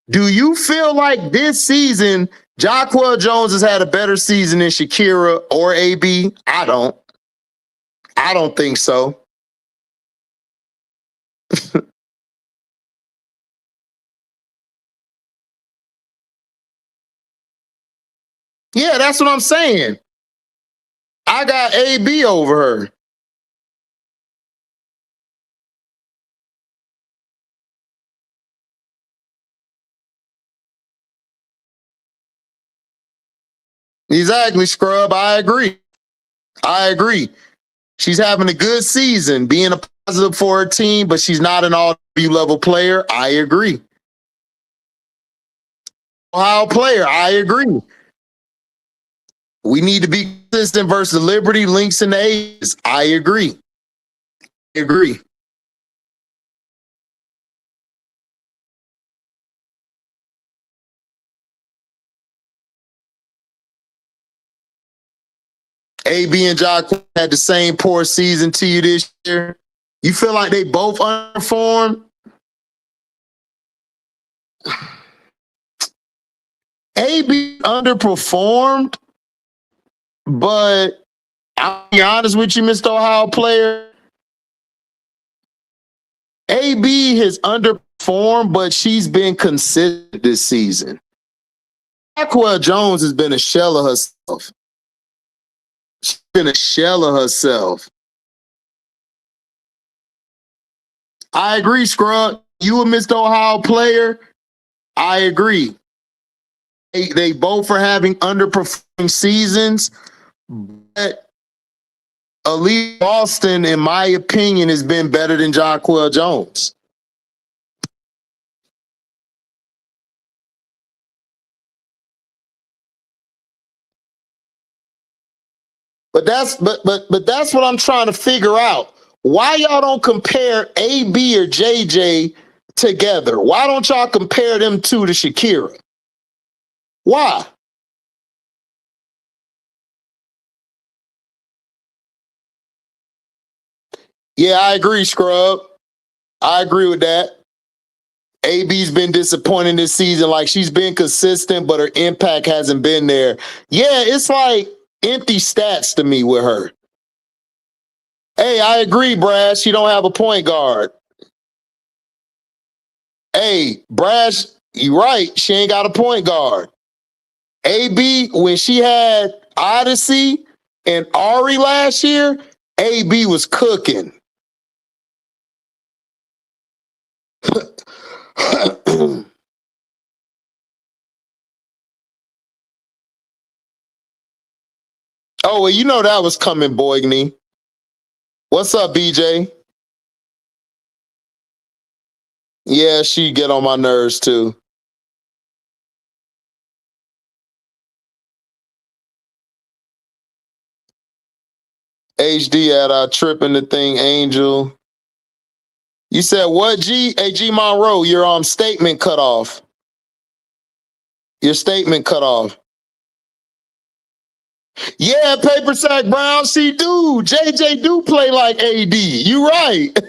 Do you feel like this season, Jaquel Jones has had a better season than Shakira or AB? I don't. I don't think so. Yeah, that's what I'm saying. I got AB over her. Exactly, Scrub. I agree. I agree. She's having a good season, being a positive for her team, but she's not an all-level player. I agree. Ohio player. I agree. We need to be consistent versus Liberty, Lynx, and the A's. I agree. I agree. AB and Jock had the same poor season to you this year. You feel like they both underperformed? AB underperformed, but I'll be honest with you, Mr. Ohio player. AB has underperformed, but she's been consistent this season. Aqua Jones has been a shell of herself. She's been a shell of herself. I agree, Scrub. You a Mr. Ohio player. I agree. They both are having underperforming seasons, but Elite Boston, in my opinion, has been better than Jonquel Jones. But that's what I'm trying to figure out. Why y'all don't compare AB or JJ together? Why don't y'all compare them two to Shakira? Why? Yeah, I agree, Scrub. I agree with that. AB's been disappointing this season. Like, she's been consistent, but her impact hasn't been there. Yeah, it's like empty stats to me with her. Hey, I agree, Brad. She don't have a point guard. Hey, Brad, you right. She ain't got a point guard. AB, when she had Odyssey and Ari last year, AB was cooking. Oh, well, you know that was coming, Boigny. What's up, BJ? Yeah, she get on my nerves too. HD at tripping the thing, Angel. You said what, G? Hey, G Monroe, your statement cut off. Your statement cut off. Yeah, Paper Sack Brown, she do. JJ do play like AD. You right.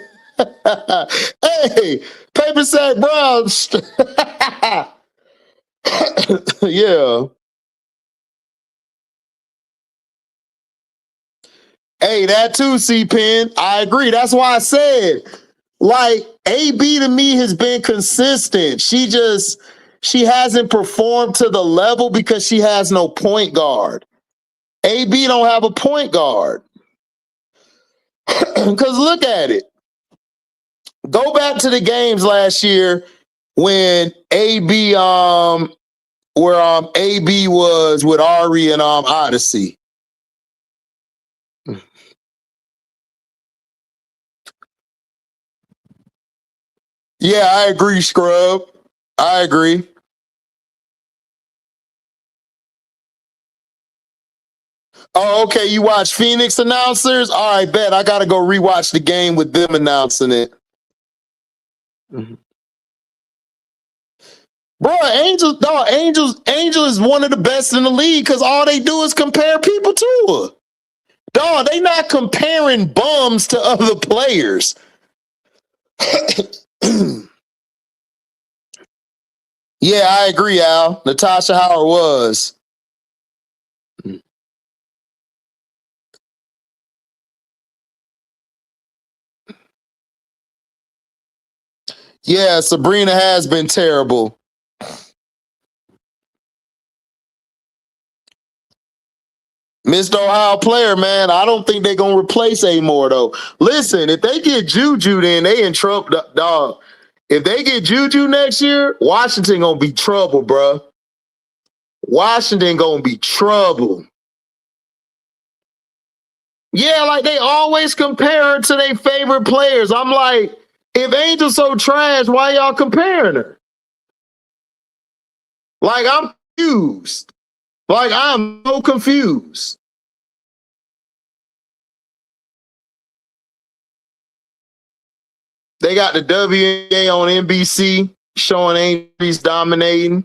Hey, Paper Sack Brown. Yeah. Hey, that too, C-Pen. I agree. That's why I said, like, AB to me has been consistent. She hasn't performed to the level because she has no point guard. AB don't have a point guard. Because look at it. Go back to the games last year when AB where AB was with Ari and Odyssey. Yeah, I agree, Scrub. I agree. Oh, okay. You watch Phoenix announcers? All right, bet. I gotta go rewatch the game with them announcing it. Bro, Angel is one of the best in the league because all they do is compare people to her. Dog, they not comparing bums to other players. Yeah, I agree, Al. Natasha Howard was. Yeah, Sabrina has been terrible. Mr. Ohio player, man, I don't think they're going to replace Amore, though. Listen, if they get Juju, then they in trouble, dog. If they get Juju next year, Washington going to be trouble, bro. Washington going to be trouble. Yeah, like they always compare her to their favorite players. I'm like, if Angel's so trash, why y'all comparing her? Like, I'm confused. Like, I'm so confused. They got the WNBA on NBC showing Angel's dominating.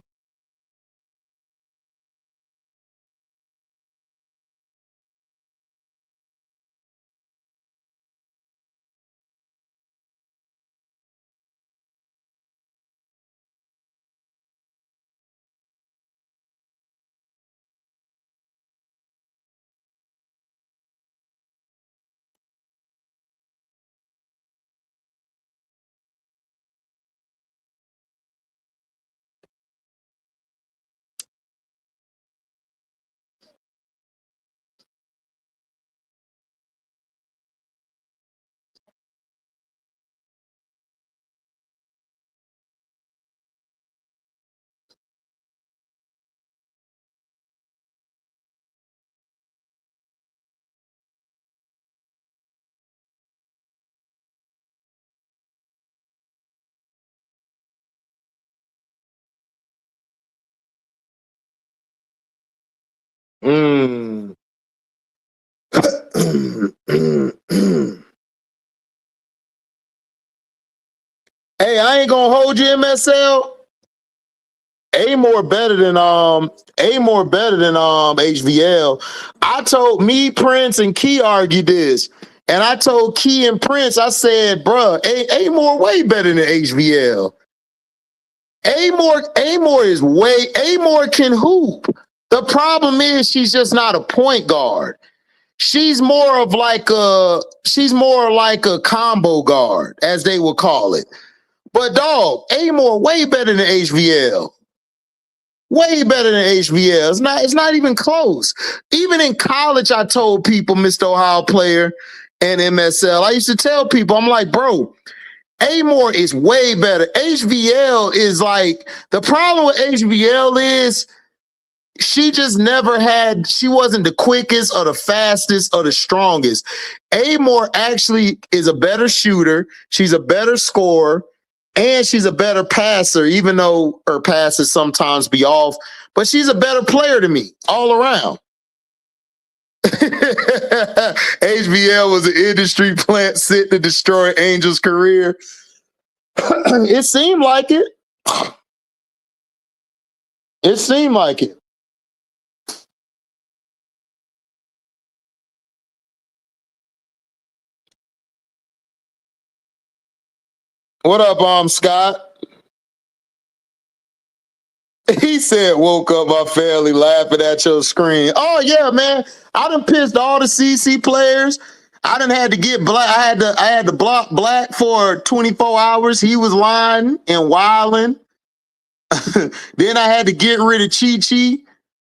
Hey, I ain't gonna hold you, MSL. A more better than HVL. I told me, Prince, and Key argued this. And I told Key and Prince, I said, bruh, A more way better than HVL. A more is way, A more can hoop. The problem is she's just not a point guard. She's more like a combo guard, as they would call it. But dog, A more way better than HVL. Way better than HVL. It's not even close. Even in college, I told people, Mr. Ohio player and MSL, I used to tell people, I'm like, bro, Amore is way better. HVL is like, the problem with HVL is she wasn't the quickest or the fastest or the strongest. Amore actually is a better shooter. She's a better scorer. And she's a better passer, even though her passes sometimes be off. But she's a better player to me all around. HBL was an industry plant sent to destroy Angel's career. It seemed like it. It seemed like it. What up, Scott? He said, woke up my family laughing at your screen. Oh, yeah, man. I done pissed all the CC players. I done had to get black. I had to block Black for 24 hours. He was lying and wilding. Then I had to get rid of Chi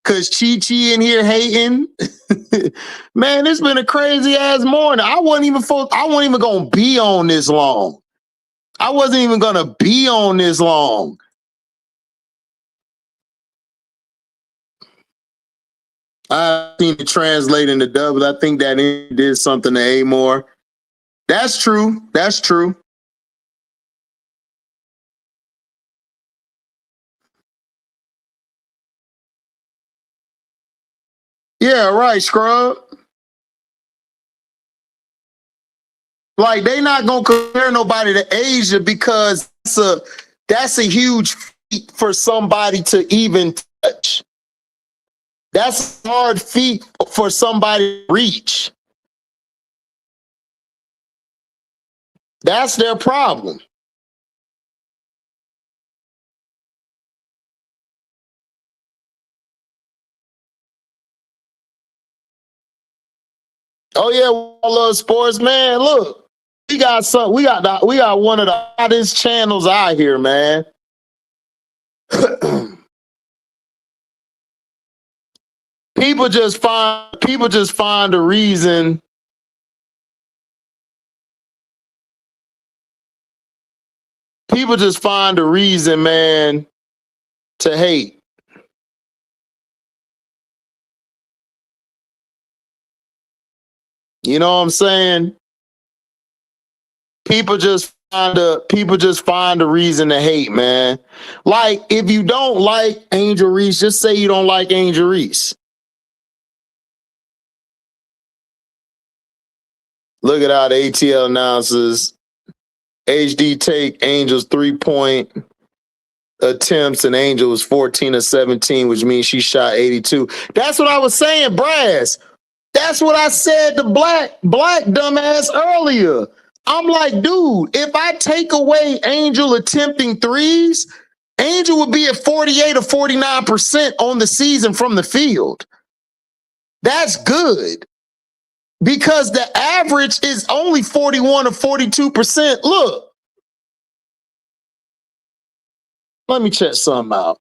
because Chi in here hating. Man, it's been a crazy ass morning. I wasn't even gonna be on this long. I wasn't even gonna be on this long. I seen it translate into double. I think that did something to Amore. That's true. That's true. Yeah, right, Scrub. Like, they not gonna compare nobody to Asia because that's a huge feat for somebody to even touch. That's a hard feat for somebody to reach. That's their problem. Oh yeah, I love sports, man. Look, we got one of the hottest channels out here, man. People just find a reason. People just find a reason, man, to hate. You know what I'm saying? People just find a reason to hate, man. Like, if you don't like Angel Reese, just say you don't like Angel Reese. Look at how the ATL announces HD take Angel's 3-point attempts, and Angel was 14 of 17, which means she shot 82. That's what I was saying, Brass. That's what I said to Black dumbass earlier. I'm like, dude, if I take away Angel attempting threes, Angel would be at 48 or 49% on the season from the field. That's good. Because the average is only 41 or 42%. Look, let me check something out.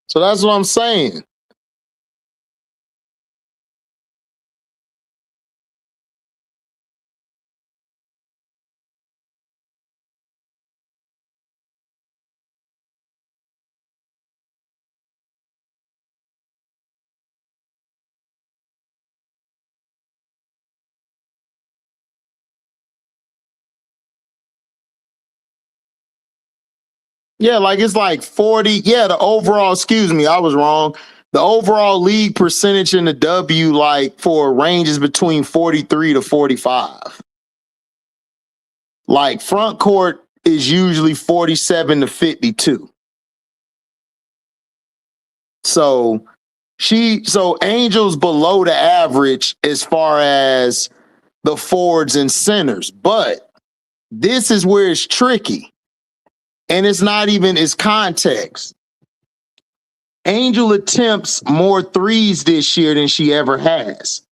So that's what I'm saying. Yeah, like it's like 40. Yeah, the overall, excuse me, I was wrong. The overall league percentage in the W, like for ranges between 43 to 45. Like front court is usually 47 to 52. So Angel's below the average as far as the forwards and centers, but this is where it's tricky. And it's not even its context. Angel attempts more threes this year than she ever has.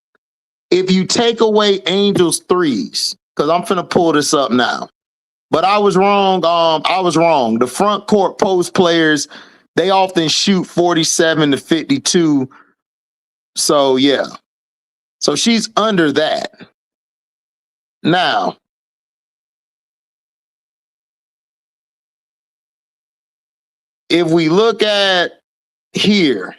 If you take away Angel's threes, because I'm finna pull this up now, but I was wrong. I was wrong. The front court post players, they often shoot 47 to 52. So yeah. So she's under that. Now, if we look at here,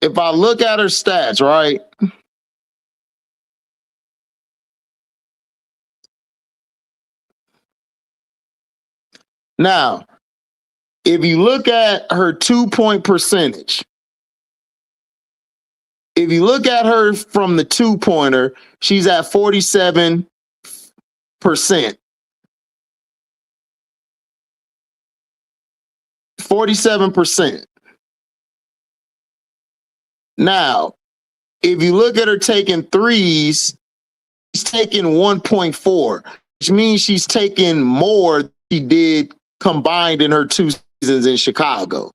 if I look at her stats, right? Now, if you look at her 2-point percentage, if you look at her from the 2-pointer, she's at 47%. 47%. Now, if you look at her taking threes, she's taking 1.4, which means she's taking more than she did combined in her 2 seasons in Chicago.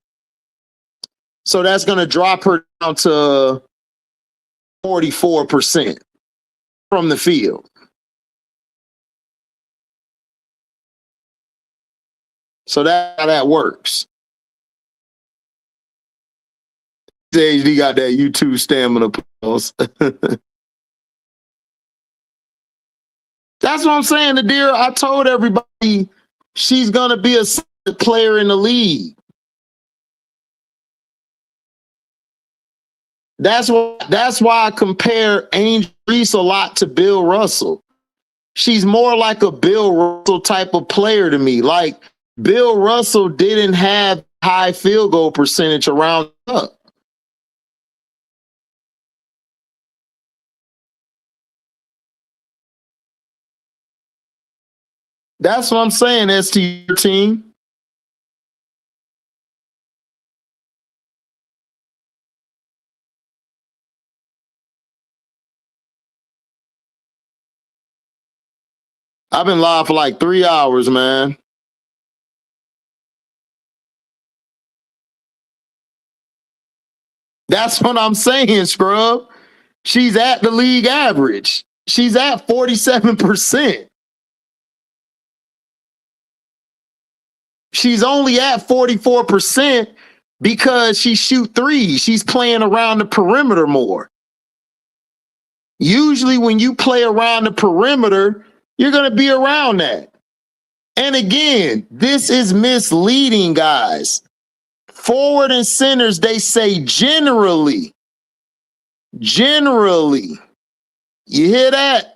So that's going to drop her down to 44% from the field. So that's how that works. HD got that YouTube stamina pulse. That's what I'm saying, Nadir. I told everybody she's going to be a player in the league. That's why I compare Angel Reese a lot to Bill Russell. She's more like a Bill Russell type of player to me. Like Bill Russell didn't have high field goal percentage around up. That's what I'm saying, ST team. I've been live for like 3 hours, man. That's what I'm saying, Scrub. She's at the league average. She's at 47%. She's only at 44% because she shoot threes. She's playing around the perimeter more. Usually when you play around the perimeter, you're going to be around that. And again, this is misleading, guys. Forward and centers, they say generally. Generally. You hear that?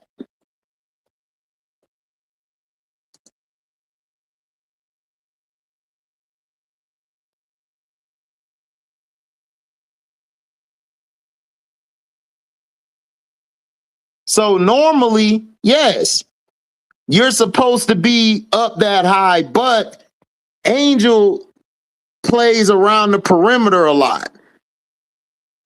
So normally, yes, you're supposed to be up that high, but Angel plays around the perimeter a lot.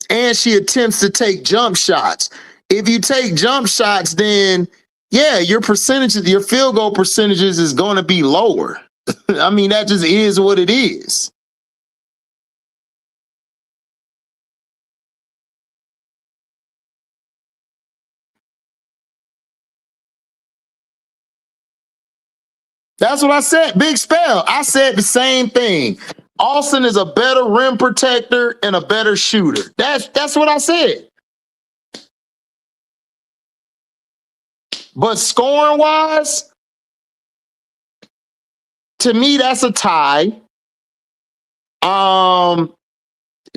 And she attempts to take jump shots. If you take jump shots, then yeah, your percentages, your field goal percentages is going to be lower. I mean, that just is what it is. That's what I said. Big spell. I said the same thing. Austin is a better rim protector and a better shooter. That's what I said. But scoring wise, to me, that's a tie.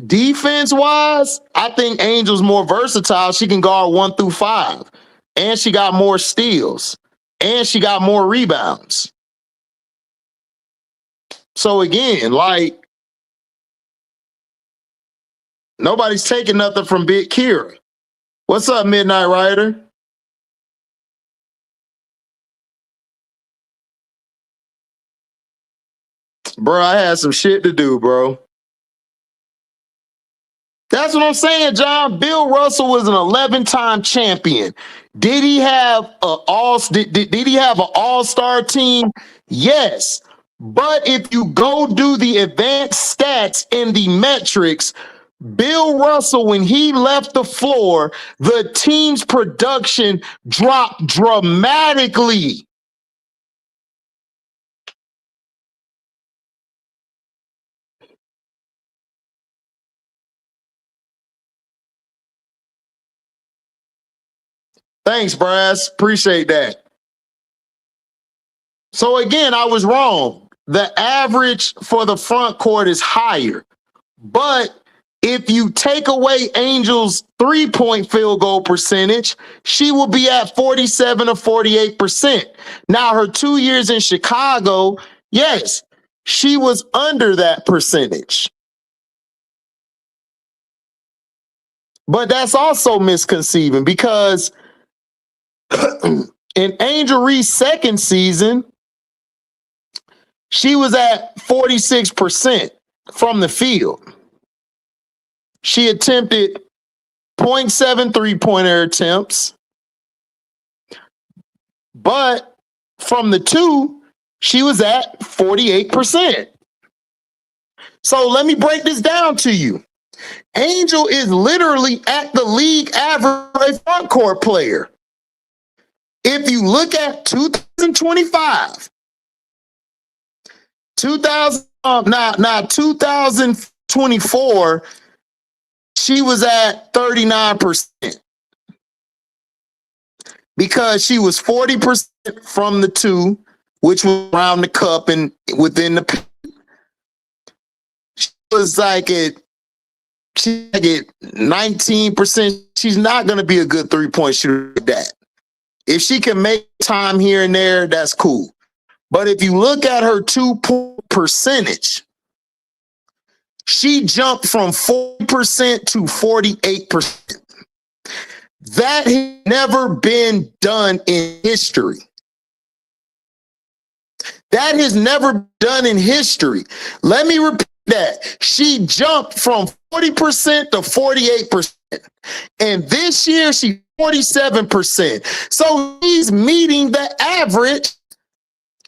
Defense wise, I think Angel's more versatile. She can guard 1 through 5, and she got more steals, and she got more rebounds. So again, like, nobody's taking nothing from Big Kira. What's up, Midnight Rider? Bro, I had some shit to do, bro. That's what I'm saying, John. Bill Russell was an 11-time champion. Did he have an all-star team? Yes. But if you go do the advanced stats and the metrics, Bill Russell, when he left the floor, the team's production dropped dramatically. Thanks, Brass. Appreciate that. So again, I was wrong. The average for the front court is higher. But if you take away Angel's 3-point field goal percentage, she will be at 47 or 48%. Now, her 2 years in Chicago, yes, she was under that percentage. But that's also misconceiving because in Angel Reese's second season, she was at 46% from the field. She attempted 0.7 three-pointer attempts, but from the two, she was at 48%. So let me break this down to you. Angel is literally at the league average front court player. If you look at 2025, 2024, she was at 39% because she was 40% from the two, which was around the cup and within the. She was like at 19%. She's not going to be a good 3-point shooter like that. If she can make time here and there, that's cool. But if you look at her 2-point percentage, she jumped from 40% to 48%. That has never been done in history. That has never been done in history. Let me repeat that. She jumped from 40% to 48%. And this year, she's 47%. So he's meeting the average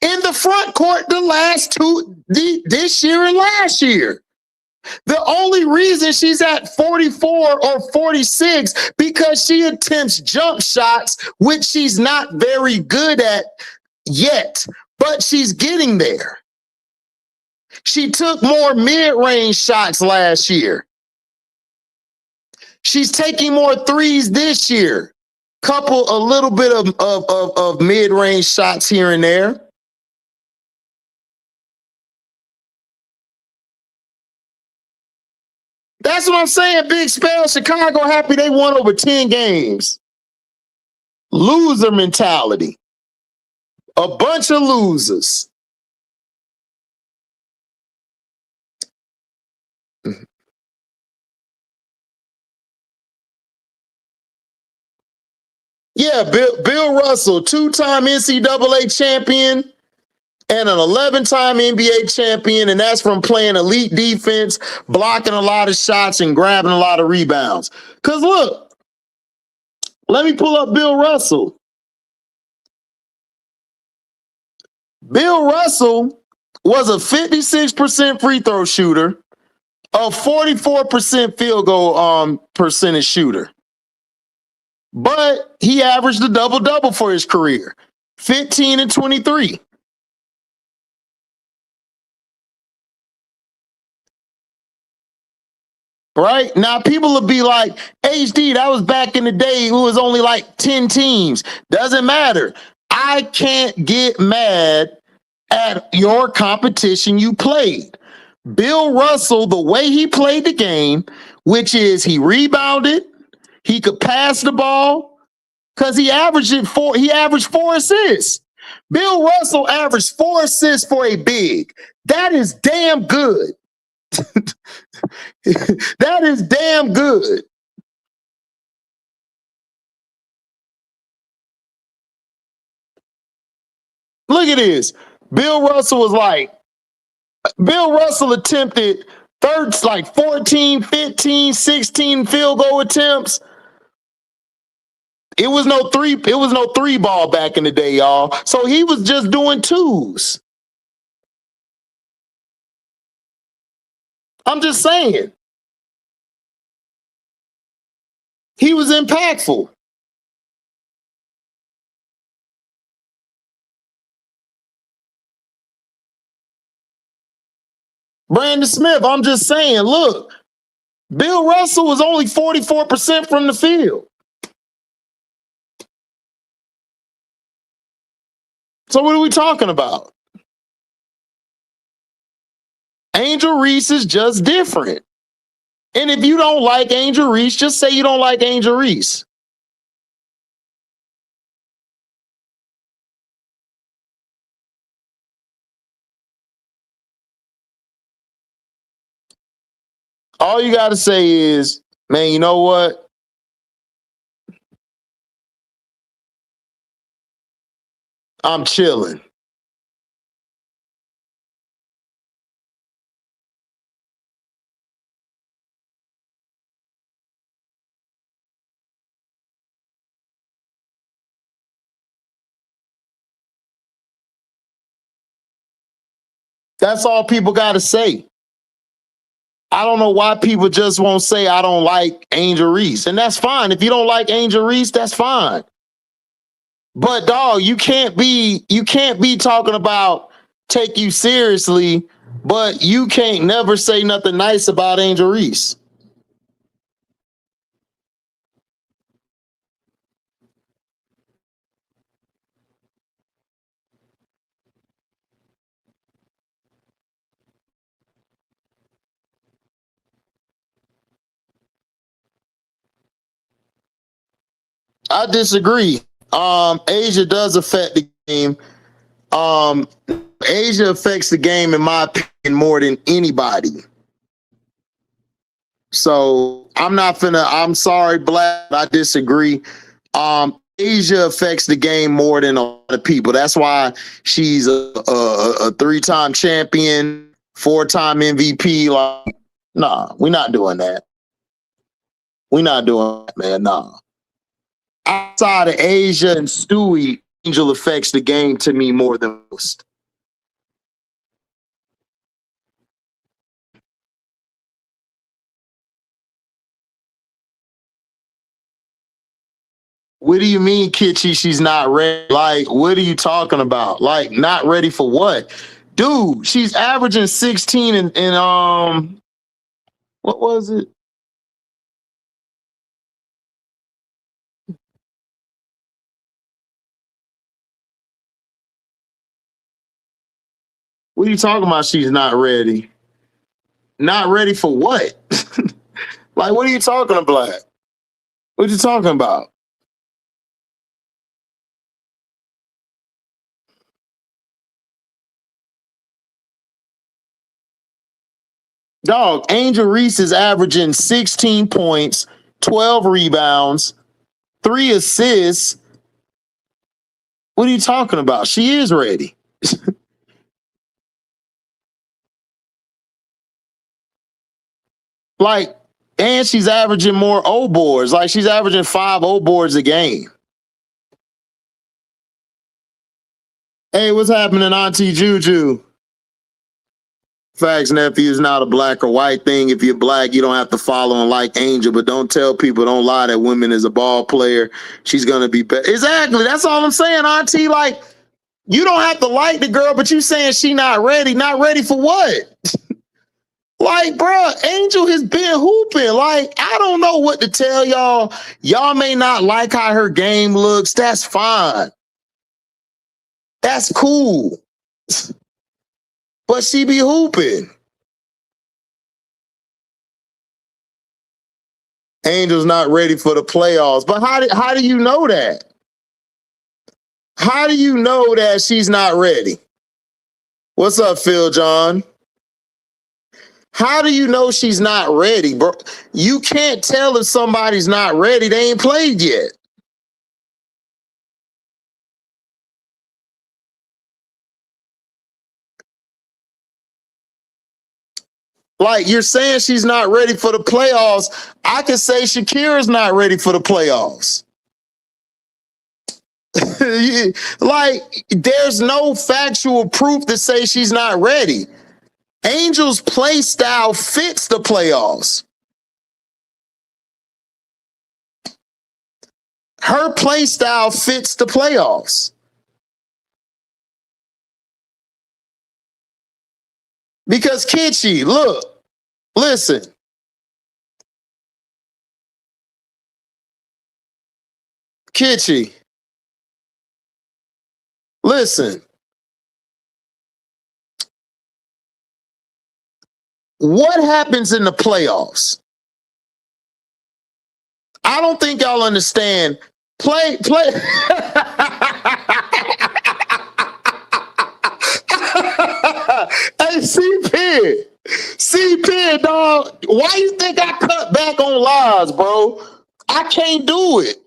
in the front court the last two, this year and last year. The only reason she's at 44 or 46 because she attempts jump shots, which she's not very good at yet, but she's getting there. She took more mid-range shots last year. She's taking more threes this year. A little bit of mid-range shots here and there. That's what I'm saying. Big spell. Chicago happy they won over 10 games. Loser mentality. A bunch of losers. Yeah, Bill Russell, 2-time NCAA champion and an 11-time NBA champion, and that's from playing elite defense, blocking a lot of shots, and grabbing a lot of rebounds. Because look, let me pull up Bill Russell. Bill Russell was a 56% free throw shooter, a 44% field goal percentage shooter. But he averaged a double-double for his career, 15 and 23. Right? Now people will be like, HD, that was back in the day. It was only like 10 teams. Doesn't matter. I can't get mad at your competition you played. Bill Russell, the way he played the game, which is he rebounded, he could pass the ball, because he averaged 4 assists. Bill Russell averaged 4 assists for a big. That is damn good. That is damn good. Look at this. Bill Russell attempted thirds like 14, 15, 16 field goal attempts. It was no three ball back in the day, y'all. So he was just doing twos. I'm just saying. He was impactful. Brandon Smith, I'm just saying, look, Bill Russell was only 44% from the field. So what are we talking about? Angel Reese is just different. And if you don't like Angel Reese, just say you don't like Angel Reese. All you got to say is, man, you know what? I'm chilling. That's all people got to say. I don't know why people just won't say I don't like Angel Reese. And that's fine. If you don't like Angel Reese, that's fine. But dog, you can't be talking about take you seriously, but you can't never say nothing nice about Angel Reese. I disagree. Asia does affect the game. Asia affects the game, in my opinion, more than anybody. So I'm sorry, Black, I disagree. Asia affects the game more than a lot of people. That's why she's a 3-time champion, 4-time MVP. Like, nah, we're not doing that. We're not doing that, man. Nah. Outside of Asia and Stewie, Angel affects the game to me more than most. What do you mean, Kitschy? She's not ready. Like, what are you talking about? Like, not ready for what? Dude, she's averaging 16 and what was it? What are you talking about? She's not ready. Not ready for what? Like, what are you talking about? What are you talking about? Dog, Angel Reese is averaging 16 points, 12 rebounds, 3 assists. What are you talking about? She is ready. Like, and she's averaging more O boards. Like, she's averaging 5 O boards a game. Hey, what's happening, Auntie Juju? Facts, nephew, is not a black or white thing. If you're black, you don't have to follow and like Angel, but don't tell people, don't lie that women is a ball player. She's going to be better. Exactly. That's all I'm saying, Auntie. Like, you don't have to like the girl, but you saying she not ready. Not ready for what? Like, bro, Angel has been hooping. Like, I don't know what to tell y'all. Y'all may not like how her game looks. That's fine. That's cool. But she be hooping. Angel's not ready for the playoffs. But how do you know that? How do you know that she's not ready? What's up, Phil John? How do you know she's not ready, bro? You can't tell if somebody's not ready. They ain't played yet. Like, you're saying she's not ready for the playoffs. I can say Shakira's not ready for the playoffs. Like, there's no factual proof to say she's not ready. Angel's play style fits the playoffs. Her play style fits the playoffs. Because Kitschy, look, listen. Kitschy, listen. What happens in the playoffs? I don't think y'all understand. Play. Hey, C-Pin, dog. Why you think I cut back on lives, bro? I can't do it.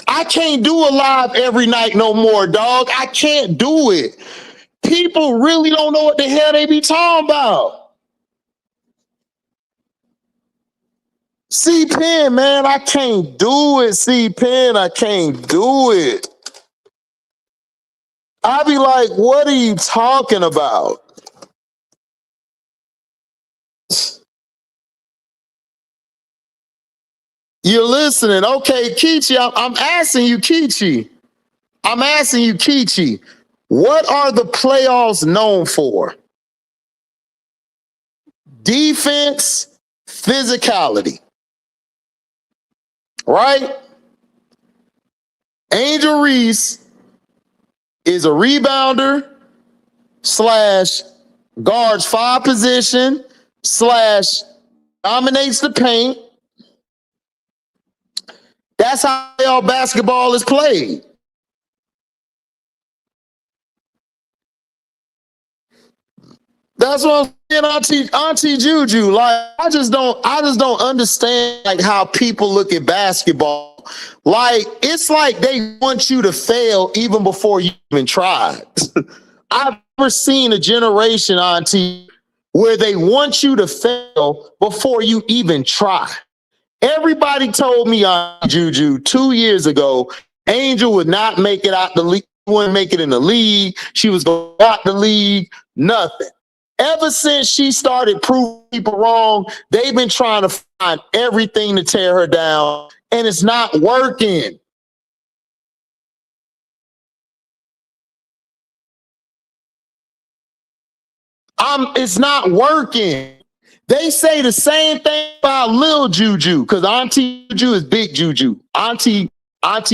I can't do a live every night no more, dog. I can't do it. People really don't know what the hell they be talking about. C-Pin, man, I can't do it, C-Pin. I can't do it. I be like, what are you talking about? You're listening. Okay, Kichi, I'm asking you, Kichi. I'm asking you, Kichi. What are the playoffs known for? Defense, physicality. Right? Angel Reese is a rebounder / guards 5 position / dominates the paint. That's how all basketball is played. That's what I'm saying, Auntie Juju. Like, I just don't understand like how people look at basketball. Like, it's like they want you to fail even before you even tried. I've never seen a generation, Auntie, where they want you to fail before you even try. Everybody told me, Auntie Juju, 2 years ago, Angel would not make it out the league. She wouldn't make it in the league. She was going out the league. Nothing. Ever since she started proving people wrong, they've been trying to find everything to tear her down, and it's not working. It's not working. They say the same thing about Lil Juju, because Auntie Juju is Big Juju. Auntie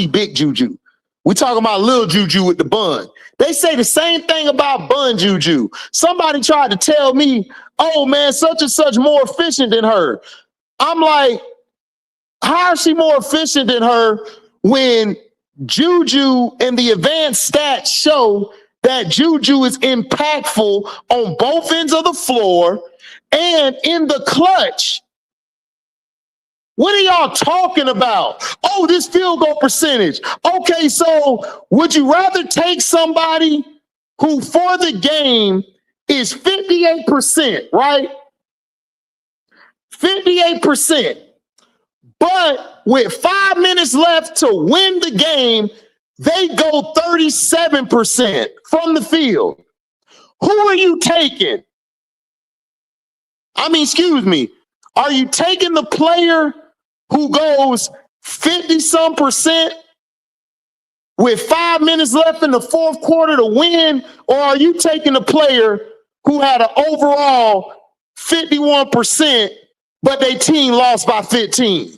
Big Juju. We talking about Lil Juju with the bun. They say the same thing about Bun Juju. Somebody tried to tell me, oh man, such and such more efficient than her. I'm like, how is she more efficient than her when Juju and the advanced stats show that Juju is impactful on both ends of the floor and in the clutch? What are y'all talking about? Oh, this field goal percentage. Okay, so would you rather take somebody who for the game is 58%, right? 58%. But with 5 minutes left to win the game, they go 37% from the field. Who are you taking? I mean, excuse me. Are you taking the player who goes 50-some% with 5 minutes left in the fourth quarter to win? Or are you taking the player who had an overall 51%, but their team lost by 15.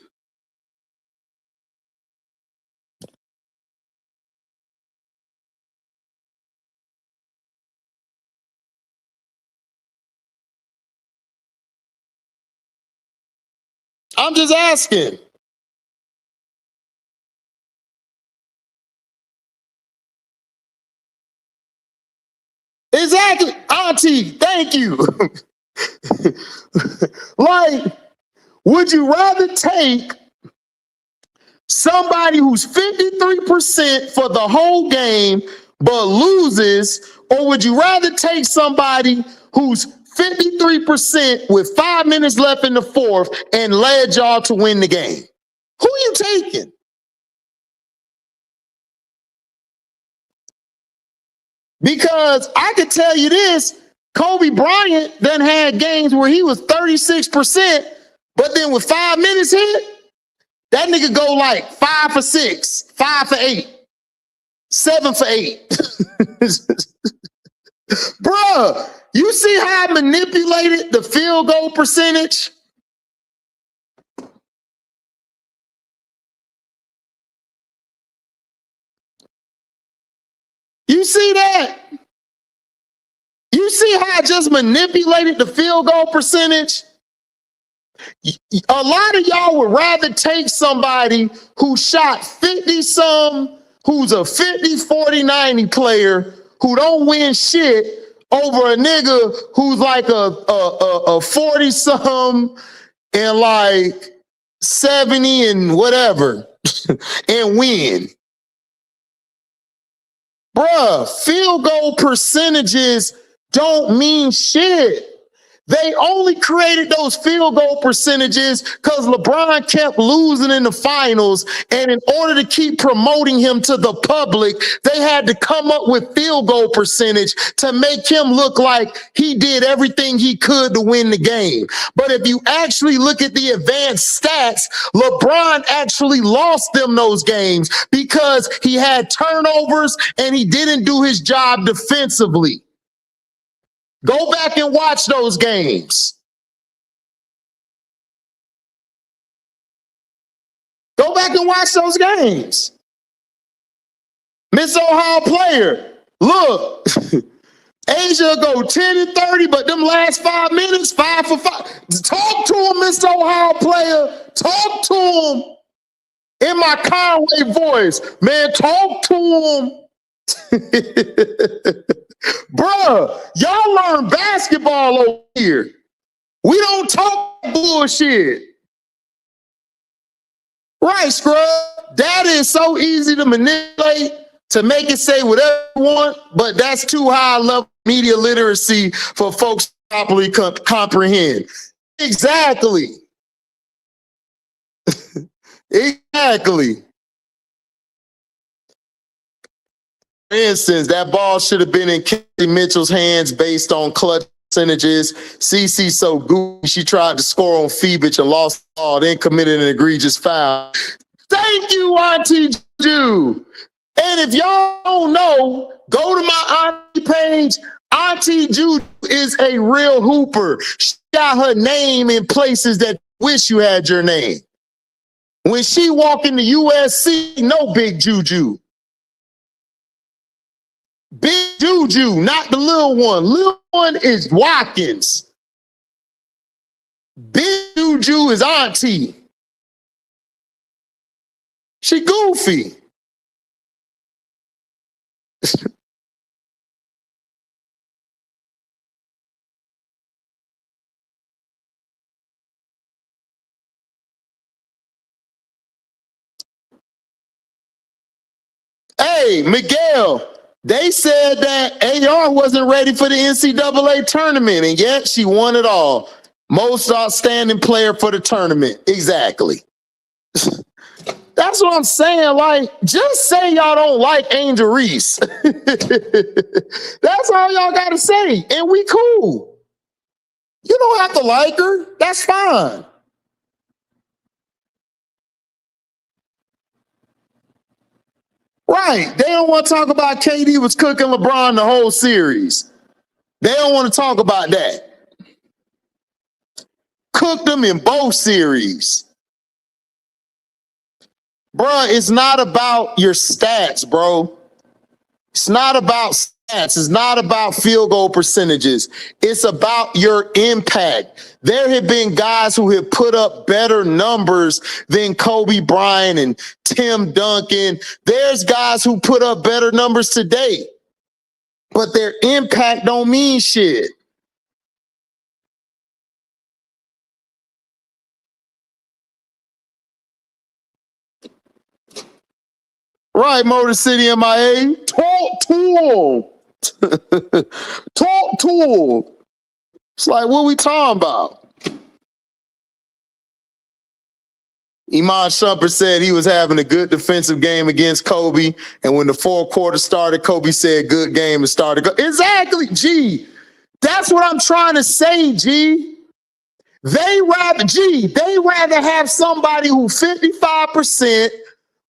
I'm just asking. Exactly, Auntie, thank you. Like, would you rather take somebody who's 53% for the whole game but loses, or would you rather take somebody who's 53% with 5 minutes left in the fourth and led y'all to win the game? Who are you taking? Because I could tell you this, Kobe Bryant then had games where he was 36%, but then with 5 minutes hit, that nigga go like 5 for 6, 5 for 8, 7 for 8. Bruh, you see how I manipulated the field goal percentage? You see that? You see how I just manipulated the field goal percentage? A lot of y'all would rather take somebody who shot 50-some, who's a 50, 40, 90 player who don't win shit over a nigga who's like a 40-some and like 70 and whatever and win. Bruh, field goal percentages don't mean shit. They only created those field goal percentages because LeBron kept losing in the finals. And in order to keep promoting him to the public, they had to come up with field goal percentage to make him look like he did everything he could to win the game. But if you actually look at the advanced stats, LeBron actually lost them those games because he had turnovers and he didn't do his job defensively. Go back and watch those games. Go back and watch those games. Miss Ohio player, look, Asia go 10 and 30, but them last 5 minutes, 5 for 5. Talk to him, Miss Ohio player. Talk to him in my Conway voice. Man, talk to him. Bruh, y'all learn basketball over here. We don't talk bullshit. Right, scrub. Data is so easy to manipulate to make it say whatever you want, but that's too high level media literacy for folks to properly comprehend. Exactly. Exactly. For instance, that ball should have been in Kelly Mitchell's hands based on clutch percentages. CC so goofy, she tried to score on Phoebich and lost the ball, then committed an egregious foul. Thank you, Auntie Ju. And if y'all don't know, go to my Auntie page. Auntie Ju is a real hooper. She got her name in places that wish you had your name. When she walk into USC, no big Juju. Big Juju, not the little one. Little one is Watkins. Big Juju is Auntie. She goofy. Hey, Miguel, they said that AR wasn't ready for the NCAA tournament, and yet she won it all. Most outstanding player for the tournament. Exactly. That's what I'm saying. Like, just say y'all don't like Angel Reese. That's all y'all got to say, and we cool. You don't have to like her. That's fine. Right. They don't want to talk about KD was cooking LeBron the whole series. They don't want to talk about that. cooked them in both series. Bruh, it's not about your stats, bro. It's not about stats. It's not about field goal percentages. It's about your impact. There have been guys who have put up better numbers than Kobe Bryant and Tim Duncan. There's guys who put up better numbers today, but their impact don't mean shit. Right, Motor City MIA. Talk to him. Talk to him. It's like, what we talking about? Iman Shumpert said he was having a good defensive game against Kobe, and when the fourth quarter started, Kobe said, good game, and started. Exactly, G. That's what I'm trying to say, G. They rather have somebody who 55%,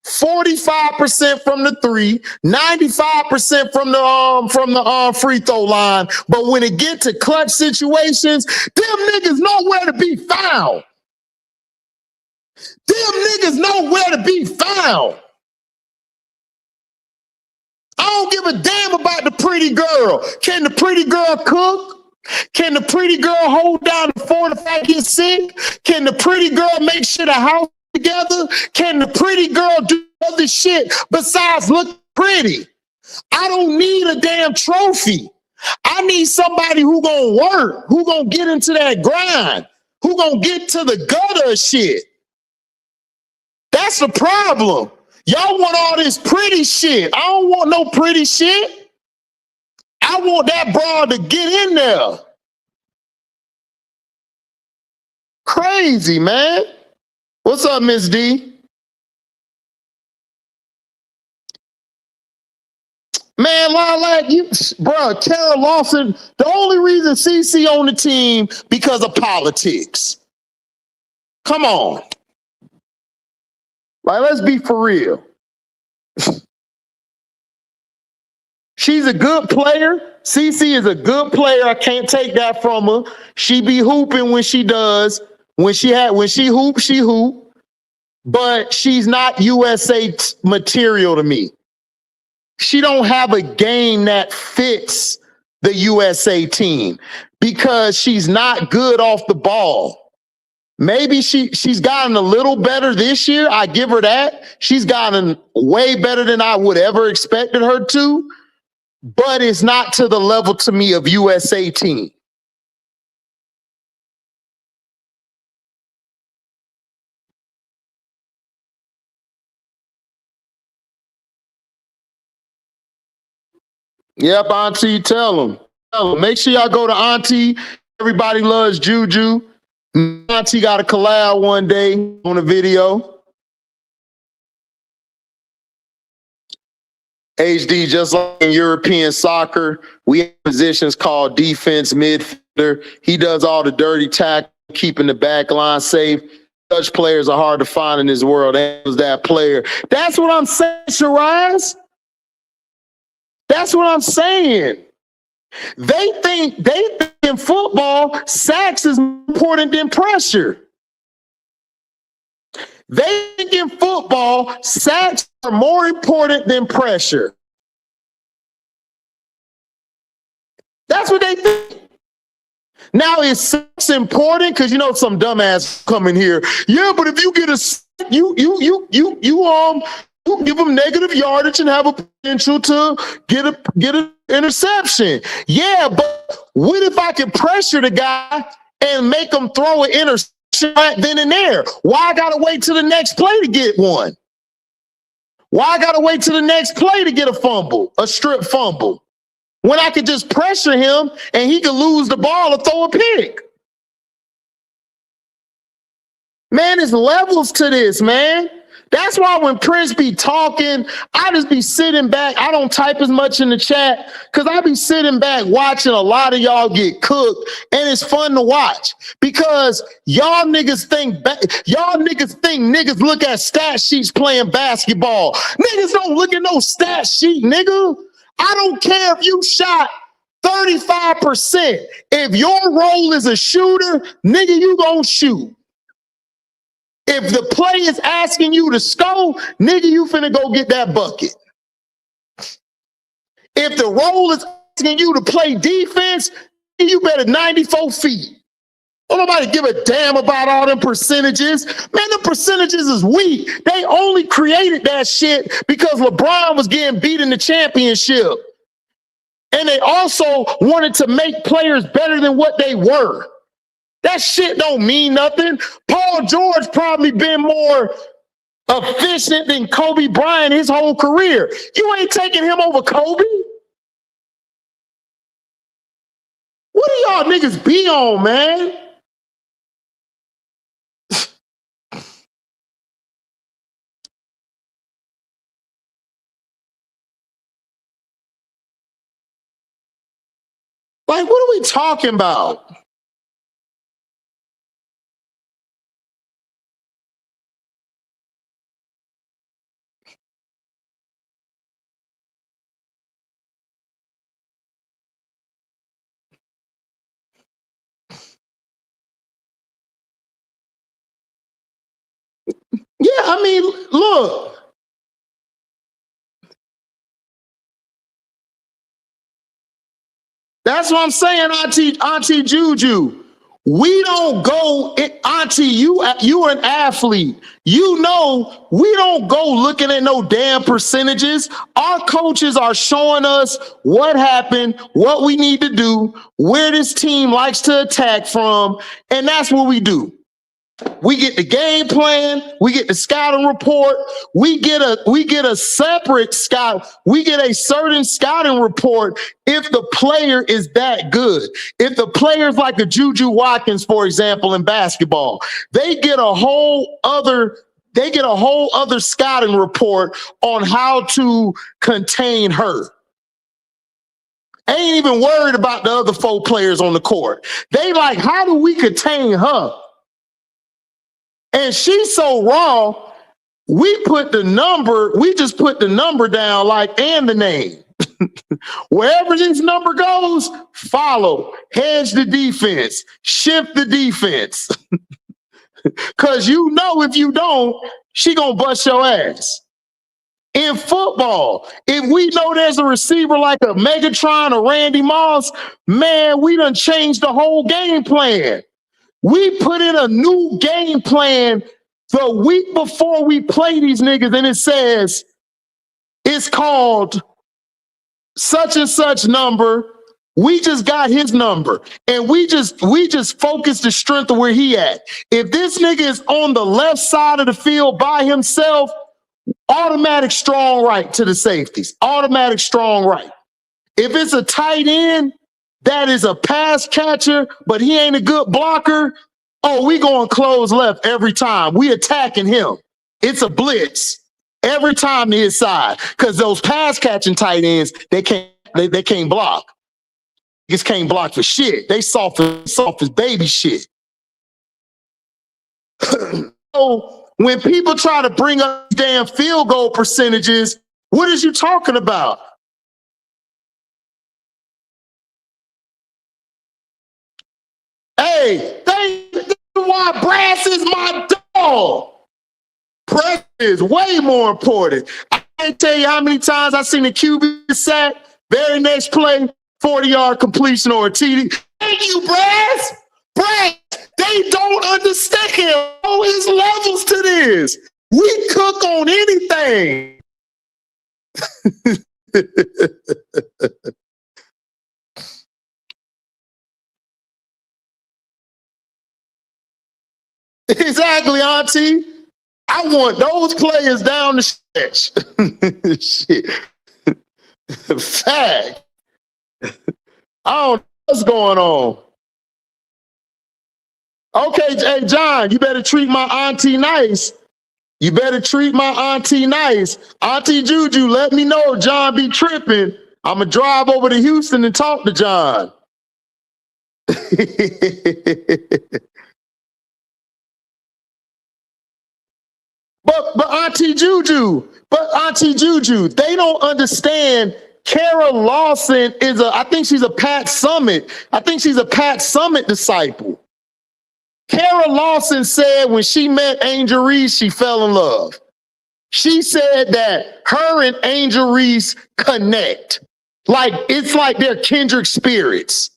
45% from the three, 95% from the free throw line. But when it get to clutch situations, them niggas nowhere to be found. Them niggas nowhere to be found. I don't give a damn about the pretty girl. Can the pretty girl cook? Can the pretty girl hold down the fort if I get sick? Can the pretty girl make sure the house together? Can the pretty girl do other shit besides look pretty? I don't need a damn trophy. I need somebody who gonna work, who gonna get into that grind, who gonna get to the gutter of shit. That's the problem. Y'all want all this pretty shit. I don't want no pretty shit. I want that broad to get in there. Crazy, man. What's up, Miss D? Man, like you, bro, Kara Lawson, the only reason CC on the team because of politics. Come on. Like, let's be for real. She's a good player. CC is a good player. I can't take that from her. She be hooping when she does. When she hoops, she hoop. But she's not USA material to me. She don't have a game that fits the USA team because she's not good off the ball. Maybe she's gotten a little better this year. I give her that. She's gotten way better than I would ever expected her to, but it's not to the level to me of USA team. Yep, Auntie, tell them. Make sure y'all go to Auntie. Everybody loves Juju. Auntie got a collab one day on a video. HD, just like in European soccer, we have positions called defense midfielder. He does all the dirty tackle, keeping the back line safe. Such players are hard to find in this world. And was that player. That's what I'm saying, Shiraz. That's what I'm saying. They think in football, sacks is more important than pressure. They think in football, sacks are more important than pressure. That's what they think. Now, is sacks important? Because you know some dumbass come in here. Yeah, but if you get a you give them negative yardage and have a potential to get an interception. Yeah, but what if I can pressure the guy and make him throw an interception right then and there? Why I gotta wait till the next play to get one? Why I gotta wait till the next play to get a fumble, a strip fumble, when I could just pressure him and he could lose the ball or throw a pick? Man, there's levels to this, man. That's why when Prince be talking, I just be sitting back. I don't type as much in the chat because I be sitting back watching a lot of y'all get cooked, and it's fun to watch because y'all niggas think niggas look at stat sheets playing basketball. Niggas don't look at no stat sheet, nigga. I don't care if you shot 35%. If your role is a shooter, nigga, you gonna shoot. If the play is asking you to score, nigga, you finna go get that bucket. If the role is asking you to play defense, you better 94 feet. Don't nobody give a damn about all them percentages. Man, the percentages is weak. They only created that shit because LeBron was getting beat in the championship. And they also wanted to make players better than what they were. That shit don't mean nothing. Paul George probably been more efficient than Kobe Bryant his whole career. You ain't taking him over Kobe. What do y'all niggas be on, man? Like, what are we talking about? Yeah, I mean, look. That's what I'm saying, Auntie Juju. We don't go, Auntie, you are an athlete. You know, we don't go looking at no damn percentages. Our coaches are showing us what happened, what we need to do, where this team likes to attack from, and that's what we do. We get the game plan, we get the scouting report, we get a separate scout, we get a certain scouting report if the player is that good. If the player's like a Juju Watkins, for example, in basketball, they get a whole other scouting report on how to contain her. Ain't even worried about the other 4 players on the court. They like, how do we contain her? And she's so raw, we just put the number down, like, and the name. Wherever this number goes, follow, hedge the defense, shift the defense. Cause you know, if you don't, she gonna bust your ass. In football, if we know there's a receiver like a Megatron or Randy Moss, man, we done changed the whole game plan. We put in a new game plan the week before we play these niggas, and it says it's called such and such number. We just got his number, and we just focus the strength of where he at. If this nigga is on the left side of the field by himself, automatic strong right to the safeties, automatic strong right. If it's a tight end that is a pass catcher, but he ain't a good blocker, oh, we going close left every time. We attacking him. It's a blitz every time to his side, because those pass catching tight ends, they can't block. Just can't block for shit. They soft as baby shit. So when people try to bring up damn field goal percentages, what is you talking about? Hey, that's why Brass is my dog. Brass is way more important. I can't tell you how many times I've seen the QB sack, very next play, 40-yard completion or a TD. Thank you, Brass. Brass, they don't understand. Oh, there's levels to this. We cook on anything. Exactly, Auntie. I want those players down the stretch. Shit. Fact. I don't know what's going on. Okay, hey, John, you better treat my auntie nice. You better treat my auntie nice. Auntie Juju, let me know if John be tripping. I'm going to drive over to Houston and talk to John. But Auntie Juju, they don't understand Kara Lawson is I think she's a Pat Summitt. I think she's a Pat Summitt disciple. Kara Lawson said when she met Angel Reese, she fell in love. She said that her and Angel Reese connect. Like, it's like they're kindred spirits.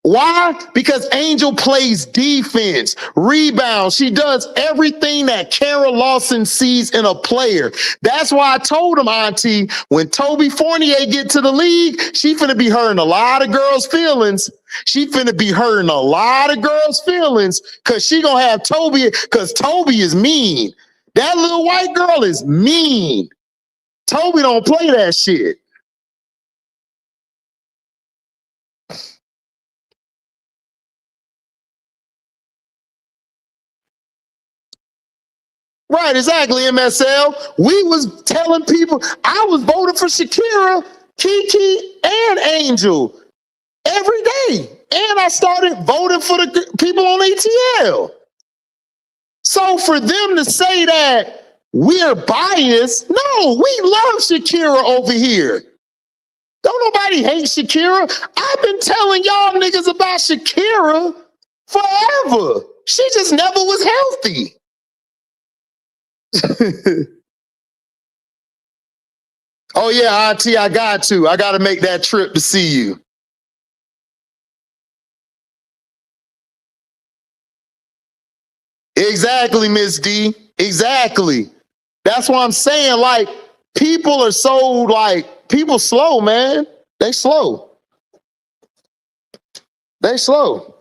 Why? Because Angel plays defense, rebounds. She does everything that Kara Lawson sees in a player. That's why I told him, Auntie, when Toby Fournier get to the league, she finna be hurting a lot of girls' feelings. She finna be hurting a lot of girls' feelings because she gonna have Toby, because Toby is mean. That little white girl is mean. Toby don't play that shit. Right, exactly, MSL. We was telling people, I was voting for Shakira, Kiki, and Angel every day. And I started voting for the people on ATL. So for them to say that we're biased, no, we love Shakira over here. Don't nobody hate Shakira. I've been telling y'all niggas about Shakira forever. She just never was healthy. Oh yeah, Auntie, I got to make that trip to see you. Exactly, Miss D. Exactly. That's what I'm saying. Like, people are so, like, people slow, man. They slow. They slow.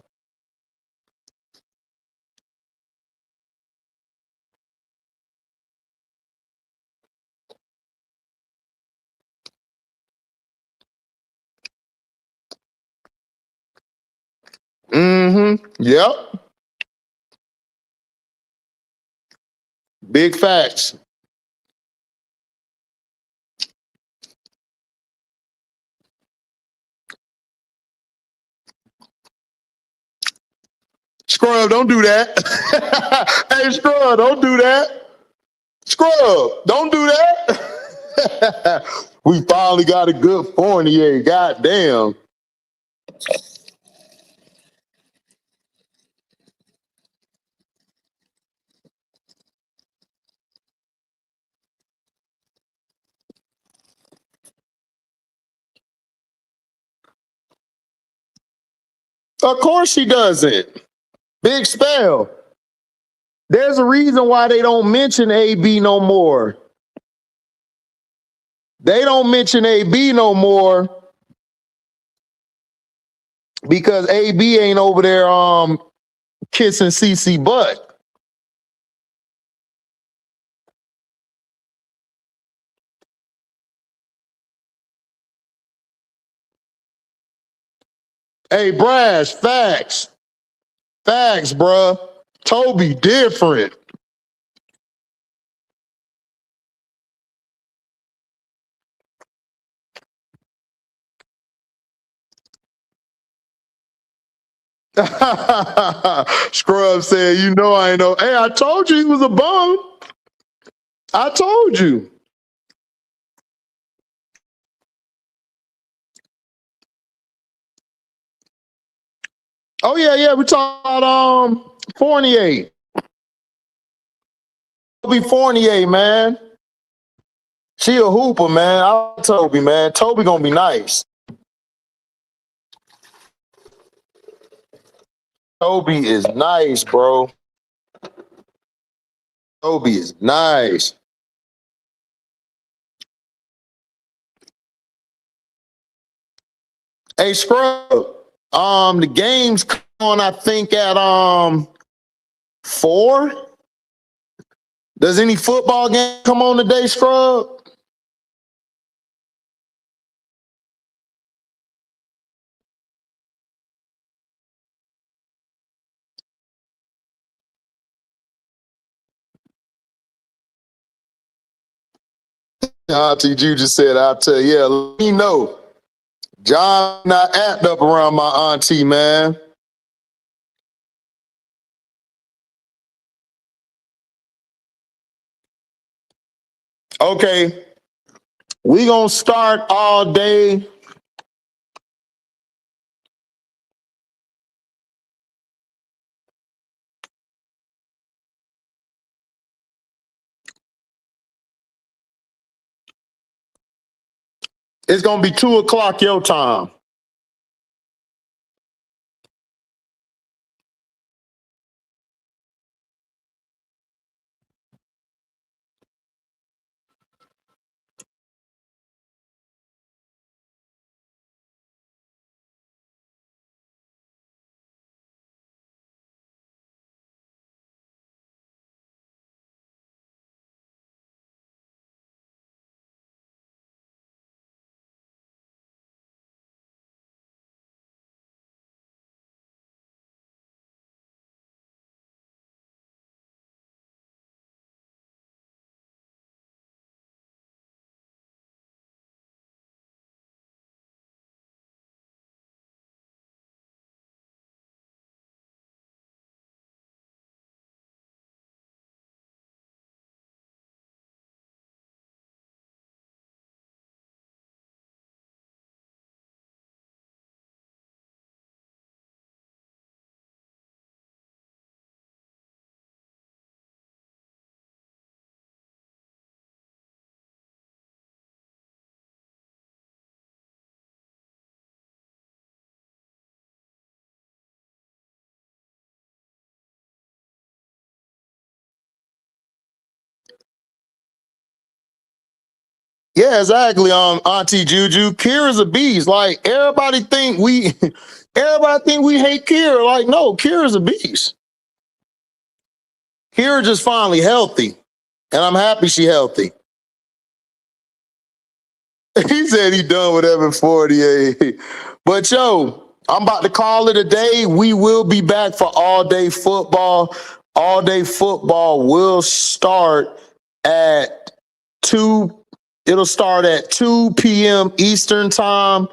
Mm-hmm. Yep. Big facts. Scrub, don't do that. Hey, Scrub, don't do that. Scrub, don't do that. We finally got a good Fournier. Goddamn. Of course she doesn't. Big spell. There's a reason why they don't mention AB no more. They don't mention AB no more because AB ain't over there kissing CC butt. Hey, Brash, facts. Facts, bruh. Toby different. Scrub said, you know I ain't know. Hey, I told you he was a bum. I told you. Oh yeah, we talking about Fournier. Toby Fournier, man. She a hooper, man. I like Toby, man. Toby gonna be nice. Toby is nice, bro. Toby is nice. Hey, Scrub. The game's on, I think, at 4. Does any football game come on today, Scrub? Auntie Ju just said, I'll tell you, yeah, let me know. John not act up around my auntie, man. Okay. We gonna start all day. It's gonna be 2 o'clock your time. Yeah, exactly. Auntie Juju, Kira's a beast. Like everybody think we hate Kira. Like, no, Kira's a beast. Kira just finally healthy. And I'm happy she healthy. He said he done with Evan 48. But yo, I'm about to call it a day. We will be back for all day football. All day football will start at 2. It'll start at 2 p.m. Eastern time,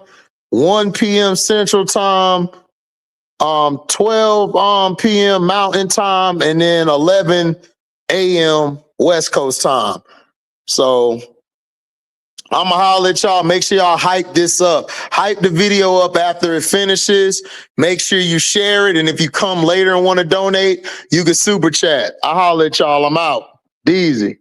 1 p.m. Central time, 12 p.m. Mountain time, and then 11 a.m. West Coast time. So I'm gonna holler at y'all. Make sure y'all hype this up. Hype the video up after it finishes. Make sure you share it. And if you come later and want to donate, you can super chat. I holler at y'all. I'm out. DEEZYii.